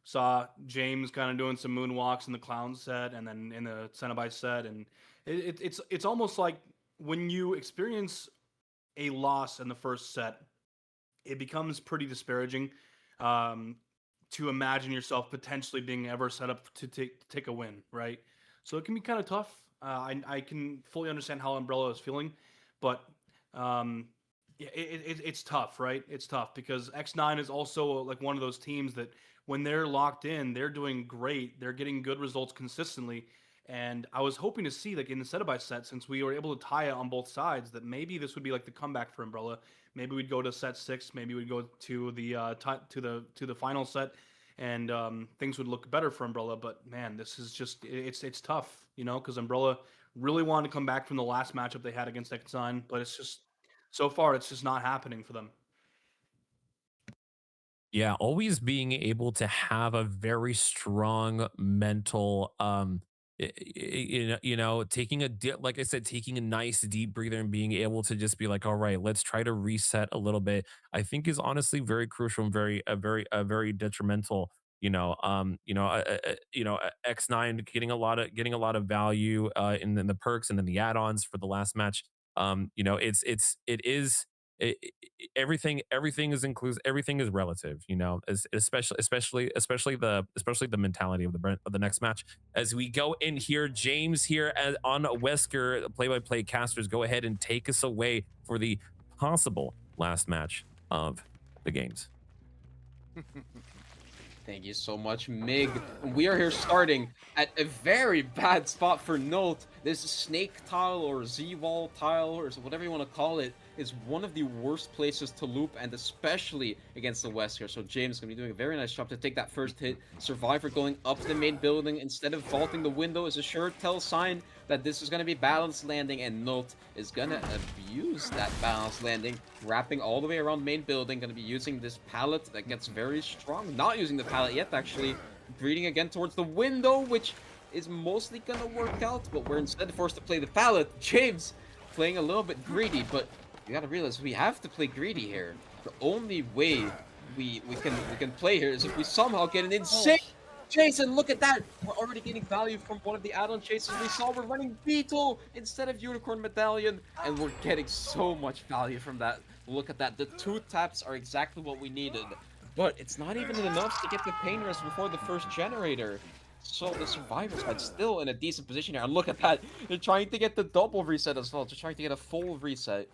saw James kind of doing some moonwalks in the clown set and then in the Cenobite set. And it's almost like when you experience a loss in the first set, it becomes pretty disparaging to imagine yourself potentially being ever set up to take a win, right? So it can be kind of tough. I can fully understand how Umbrella is feeling, but yeah, it's tough, right? It's tough because X9 is also like one of those teams that when they're locked in, they're doing great. They're getting good results consistently. And I was hoping to see, like in the set by set, since we were able to tie it on both sides, that maybe this would be like the comeback for Umbrella. Maybe we'd go to set 6. Maybe we'd go to the final set, and things would look better for Umbrella. But man, this is just it's tough, you know, because Umbrella really wanted to come back from the last matchup they had against X9, but it's just so far it's just not happening for them.
Yeah, always being able to have a very strong mental you know, taking like I said, taking a nice deep breather and being able to just be like, all right, let's try to reset a little bit, I think is honestly very crucial and very detrimental. X9 getting a lot of value in the perks and then the add-ons for the last match. You know, it is everything is inclusive, everything is relative, you know, especially the mentality of the next match. As we go in here, James here on Wesker, play-by-play casters, go ahead and take us away for the possible last match of the games.
Thank you so much, Mig. We are here starting at a very bad spot for Note. This snake tile or Z-wall tile or whatever you want to call it is one of the worst places to loop, and especially against the West here. So James is going to be doing a very nice job to take that first hit. Survivor going up to the main building instead of vaulting the window is a sure tell sign that this is going to be balanced landing, and Note is going to abuse that balanced landing, wrapping all the way around main building, going to be using this pallet that gets very strong. Not using the pallet yet, actually. Breeding again towards the window, which is mostly going to work out, but we're instead forced to play the pallet. James playing a little bit greedy, but you gotta realize we have to play greedy here. The only way we can play here is if we somehow get an insane Jason, look at that! We're already getting value from one of the add-on chases we saw. We're running Beetle instead of Unicorn Medallion, and we're getting so much value from that. Look at that. The 2 taps are exactly what we needed, but it's not even enough to get the Pain Rest before the first generator. So the Survivor side still in a decent position here. And look at that. They're trying to get the double reset as well. They're trying to get a full reset.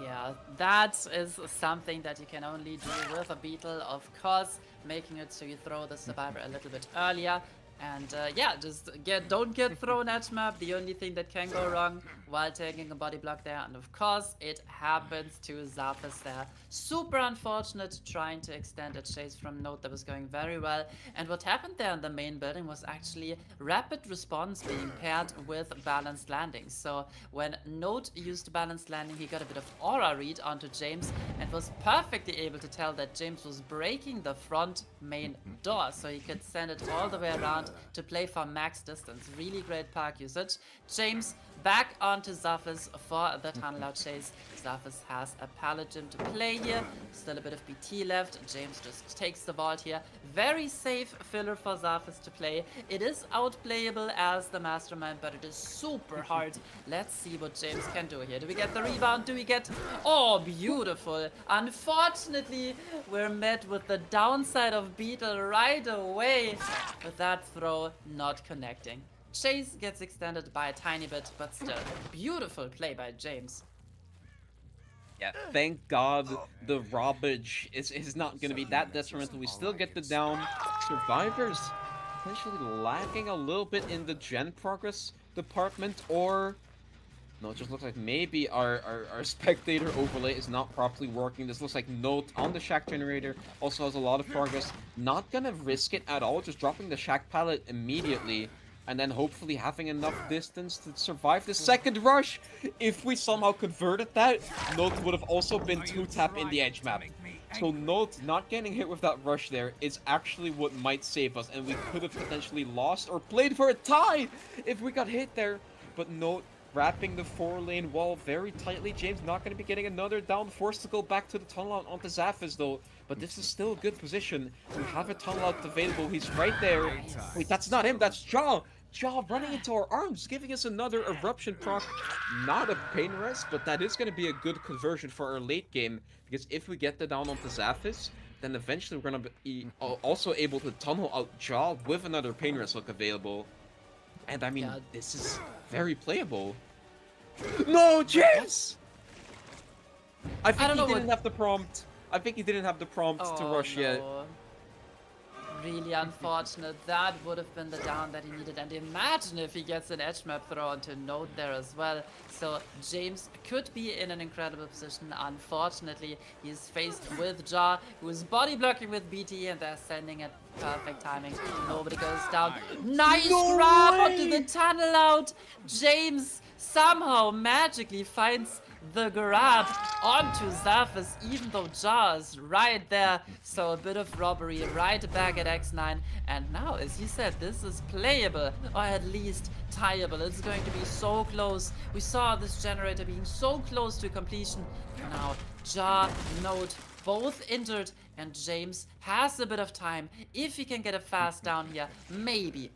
Yeah, that is something that you can only do with a Beetle, of course, making it so you throw the Survivor a little bit earlier. And yeah, just don't get thrown at map. The only thing that can go wrong while taking a body block there, and of course it happens to Zafis there. Super unfortunate, trying to extend a chase from Note that was going very well. And what happened there in the main building was actually rapid response being paired with balanced landing. So when Note used balanced landing, he got a bit of aura read onto James and was perfectly able to tell that James was breaking the front main door, so he could send it all the way around to play for max distance. Really great park usage. James back onto Zafis for the tunnel out chase. Zafis has a pallet gym to play here. Still a bit of BT left. James just takes the vault here. Very safe filler for Zafis to play. It is outplayable as the mastermind, but it is super hard. Let's see what James can do here. Do we get the rebound? Do we get... Oh, beautiful. Unfortunately, we're met with the downside of Beetle right away, with that throw not connecting. Chase gets extended by a tiny bit, but still, beautiful play by James.
Yeah, thank God the robbage is not going to be that detrimental. We still get the down. Survivors potentially lacking a little bit in the gen progress department, or... No, it just looks like maybe our spectator overlay is not properly working. This looks like Note on the Shack generator also has a lot of progress. Not gonna risk it at all, just dropping the Shack pallet immediately, and then hopefully having enough distance to survive the second rush. If we somehow converted that, Note would have also been 2-tap in the edge map. So Note not getting hit with that rush there is actually what might save us, and we could have potentially lost or played for a tie if we got hit there. But Note wrapping the 4-lane wall very tightly. James not going to be getting another down, forced to go back to the tunnel out onto Zafis though. But this is still a good position. We have a tunnel out available. He's right there. Wait, that's not him. That's Jaw. Jaw running into our arms, giving us another eruption proc. Not a pain rest, but that is going to be a good conversion for our late game. Because if we get the down onto Zafis, then eventually we're going to be also able to tunnel out Jaw with another pain rest look available. And I mean,
Yeah.
this is very playable. No, James! I think he didn't have the prompt. I think he didn't have the prompt to rush yet.
Really unfortunate. That would have been the down that he needed. And imagine if he gets an edge map throw onto Note there as well. So James could be in an incredible position. Unfortunately, he's faced with Jaw, who is body blocking with BT, and they're sending it perfect timing. Nobody goes down. Nice grab onto the tunnel out. James somehow magically finds the grab onto Zafis, even though Jaw is right there. So a bit of robbery right back at X9. And now, as you said, this is playable, or at least tieable. It's going to be so close. We saw this generator being so close to completion. Now, Jaw, Note, both injured, and James has a bit of time. If he can get a fast down here, maybe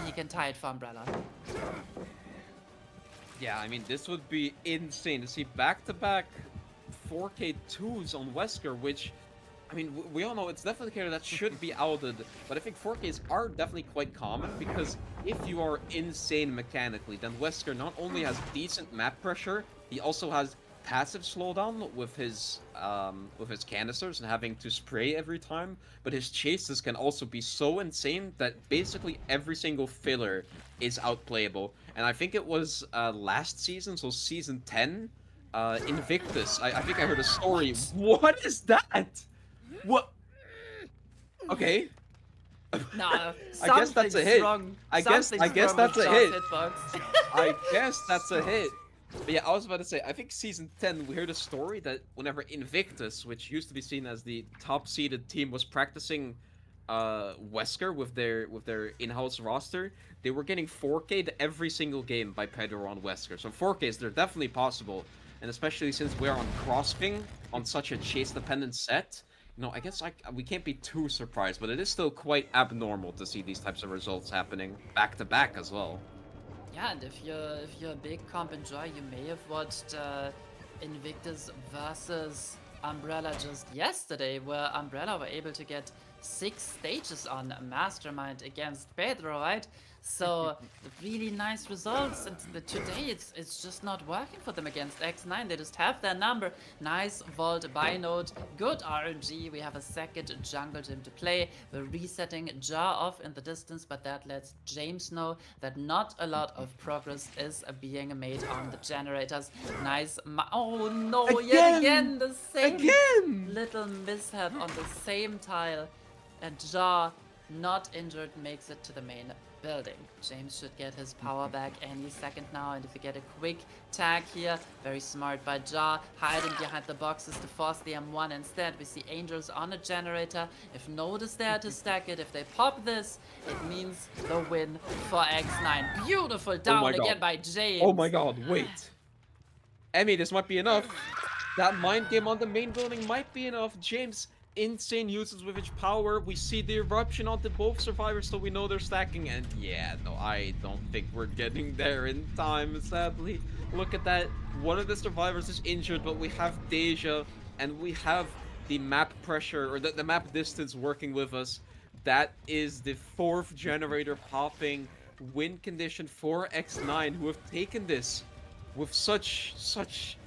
he can tie it for Umbrella.
Yeah, I mean, this would be insane to see back-to-back 4K2s on Wesker, which, I mean, we all know it's definitely a character that should be outed, but I think 4Ks are definitely quite common, because if you are insane mechanically, then Wesker not only has decent map pressure, he also has passive slowdown with his canisters and having to spray every time, but his chases can also be so insane that basically every single filler is outplayable. And I think it was last season, so season 10, Invictus. I think I heard a story. What is that? What? Okay.
Nah,
I guess that's a hit.
wrong.
I guess
Something's wrong
that's
with
a
John's
hit.
hitbox.
I guess that's a hit. But yeah, I was about to say, I think season 10, we heard a story that whenever Invictus, which used to be seen as the top-seeded team, was practicing Wesker with their in-house roster, they were getting 4K'd every single game by Pedro on Wesker. So 4Ks, they're definitely possible. And especially since we're on cross-ping on such a chase-dependent set, you know, I guess we can't be too surprised, but it is still quite abnormal to see these types of results happening back-to-back as well.
Yeah, and if you're a big comp enjoyer, you may have watched Invictus versus Umbrella just yesterday, where Umbrella were able to get 6 stages on Mastermind against Pedro, right? So really nice results, and today it's just not working for them against X9. They just have their number. Nice vault buy node, good RNG. We have a second jungle gym to play. We're resetting Jar off in the distance, but that lets James know that not a lot of progress is being made on the generators. Nice. Oh no! Yet again the same little mishap on the same tile, and Jar, not injured, makes it to the main building. James should get his power back any second now, and if we get a quick tag here, very smart by Jar, hiding behind the boxes to force the M1 instead. We see Angels on a generator. If Node is there to stack it, if they pop this, it means the win for X9. Beautiful down again by James.
Oh my god, wait. Emmy, this might be enough. That mind game on the main building might be enough. James, insane uses with each power. We see the eruption onto both survivors, so we know they're stacking. And yeah, no, I don't think we're getting there in time, sadly. Look at that. One of the survivors is injured, but we have Deja, and we have the map pressure, or the map distance working with us. That is the 4th generator popping. Win condition for X9, who have taken this with such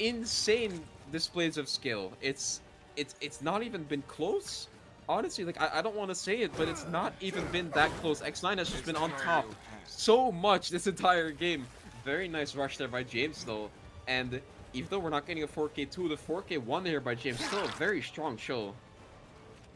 insane displays of skill. It's not even been close. Honestly, like, I don't want to say it, but it's not even been that close. X9 has just been on top so much this entire game. Very nice rush there by James, though. And even though we're not getting a 4K2, the 4K1 here by James, still a very strong show.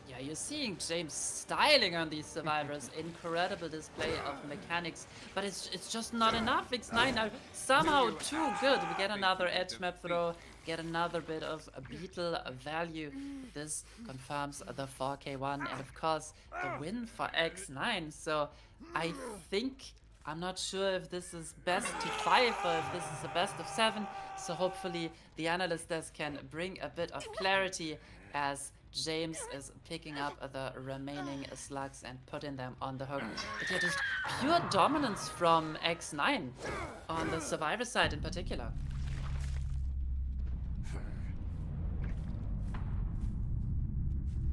Yeah, you're seeing James styling on these survivors. Incredible display of mechanics, but it's just not enough. X9 are somehow too good. We get another edge map throw, get another bit of a beetle value. This confirms the 4K1, and of course the win for X9. So I think, I'm not sure if this is best to 5 or if this is a best of 7. So hopefully the analyst desk can bring a bit of clarity as James is picking up the remaining slugs and putting them on the hook. But yeah, just pure dominance from X9 on the survivor side in particular.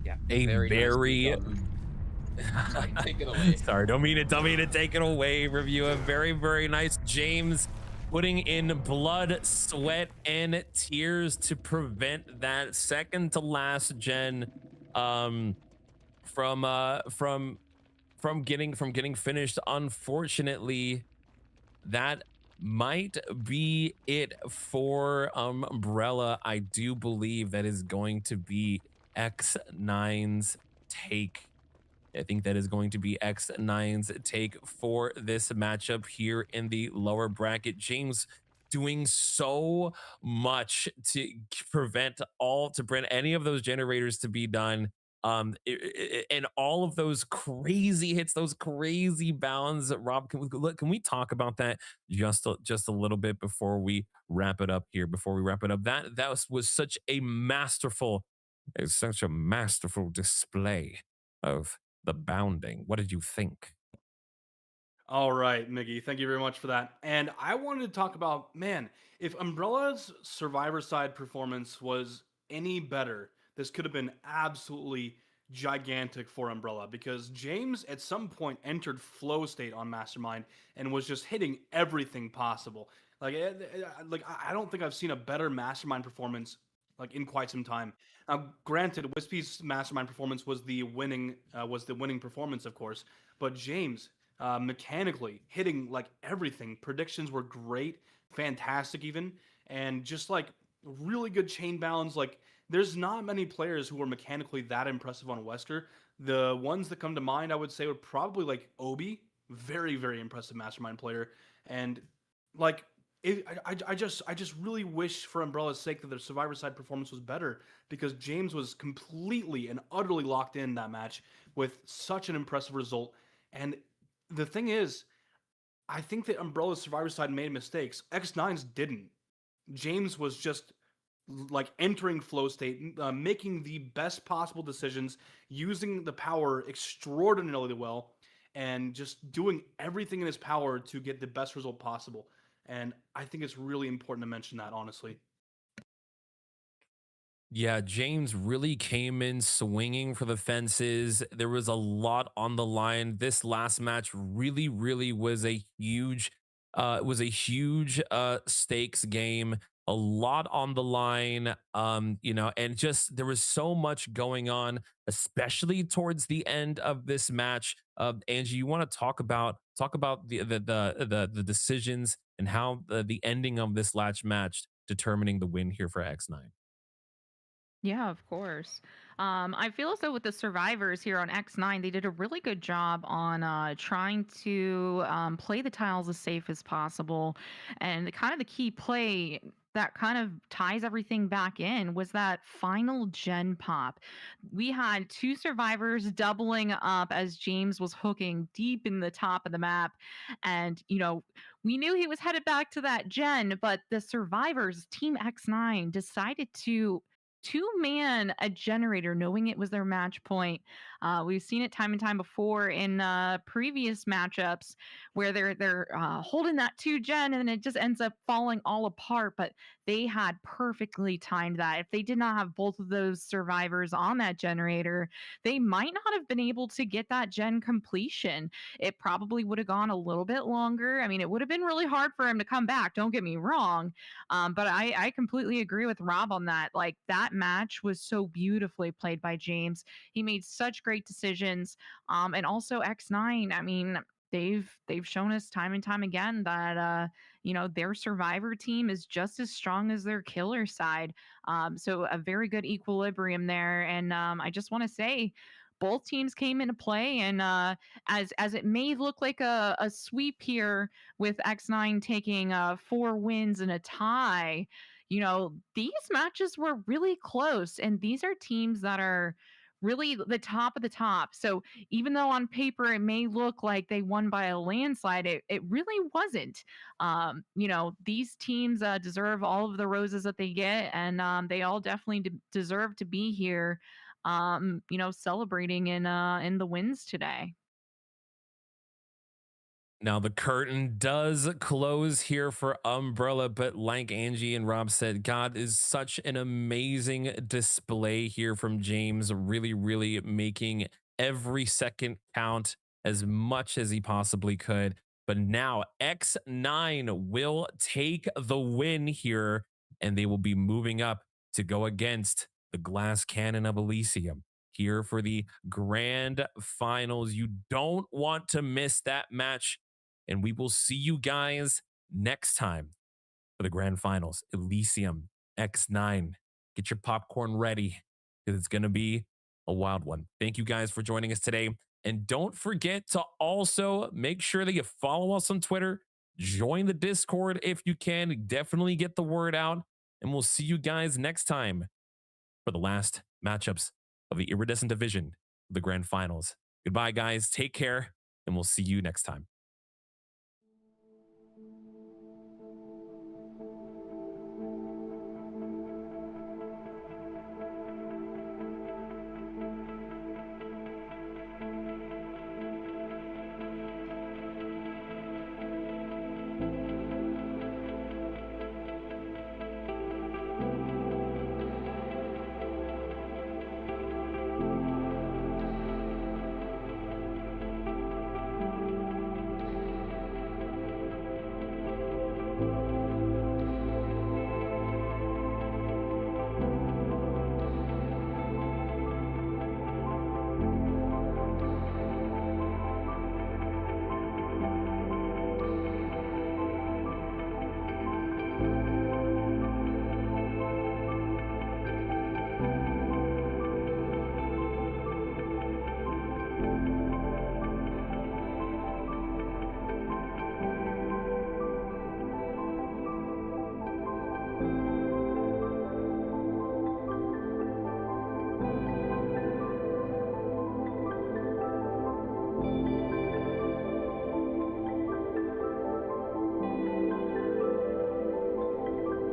Yeah,
A very
Sorry, take it away.
Sorry, don't mean to take it away. Review a very nice James putting in blood, sweat, and tears to prevent that second to last gen from getting finished. Unfortunately, that might be it for Umbrella. I do believe that is going to be X9's take. I think that is going to be X9's take for this matchup here in the lower bracket. James doing so much to prevent any of those generators to be done. And all of those crazy hits, those crazy bounds. Rob, can we talk about that just a little bit before we wrap it up here? That was such a masterful display of the bounding. What did you think?
All right, Miggy, thank you very much for that. And I wanted to talk about, man, if Umbrella's survivor side performance was any better, this could have been absolutely gigantic for Umbrella, because James at some point entered flow state on Mastermind and was just hitting everything possible. I don't think I've seen a better mastermind performance like in quite some time. Now, granted, Wispy's mastermind performance was the winning performance, of course, but James mechanically hitting like everything. Predictions were great, fantastic even, and just like really good chain balance. Like there's not many players who are mechanically that impressive on Wesker. The ones that come to mind, I would say, would probably like Obi, very very impressive mastermind player, and like I just really wish for Umbrella's sake that the Survivor side performance was better because James was completely and utterly locked in that match with such an impressive result. And the thing is, I think that Umbrella's Survivor side made mistakes. X9's didn't. James was just like entering flow state, making the best possible decisions, using the power extraordinarily well, and just doing everything in his power to get the best result possible. And I think it's really important to mention that, honestly.
Yeah, James really came in swinging for the fences. There was a lot on the line. This last match really, really was a huge stakes game. A lot on the line. And just there was so much going on, especially towards the end of this match. Angie, you want to talk about the decisions and how the ending of this last match determining the win here for X9.
Yeah, of course. I feel as though with the survivors here on X9, they did a really good job on trying to play the tiles as safe as possible. And kind of the key play that kind of ties everything back in was that final gen pop. We had two survivors doubling up as James was hooking deep in the top of the map. And, we knew he was headed back to that gen, but the survivors, Team X9, decided to two-man a generator knowing it was their match point. We've seen it time and time before in previous matchups where they're holding that two gen and then it just ends up falling all apart. But they had perfectly timed that. If they did not have both of those survivors on that generator, they might not have been able to get that gen completion. It probably would have gone a little bit longer. I mean, it would have been really hard for him to come back. Don't get me wrong, but I completely agree with Rob on that. Like that match was so beautifully played by James. He made such great decisions. And also X9. I mean, they've shown us time and time again that their survivor team is just as strong as their killer side. So a very good equilibrium there. And I just want to say both teams came into play and as it may look like a sweep here with X9 taking 4 wins and a tie, these matches were really close. And these are teams that are really the top of the top. So even though on paper it may look like they won by a landslide, it really wasn't. These teams deserve all of the roses that they get, and they all definitely deserve to be here, celebrating in the wins today.
Now the curtain does close here for Umbrella, but like Angie and Rob said, God is such an amazing display here from James, really, really making every second count as much as he possibly could. But now X9 will take the win here, and they will be moving up to go against the Glass Cannon of Elysium here for the grand finals. You don't want to miss that match, and we will see you guys next time for the grand finals. Elysium X9. Get your popcorn ready because it's going to be a wild one. Thank you guys for joining us today. And don't forget to also make sure that you follow us on Twitter. Join the Discord if you can. Definitely get the word out. And we'll see you guys next time for the last matchups of the Iridescent Division, the grand finals. Goodbye, guys. Take care. And we'll see you next time.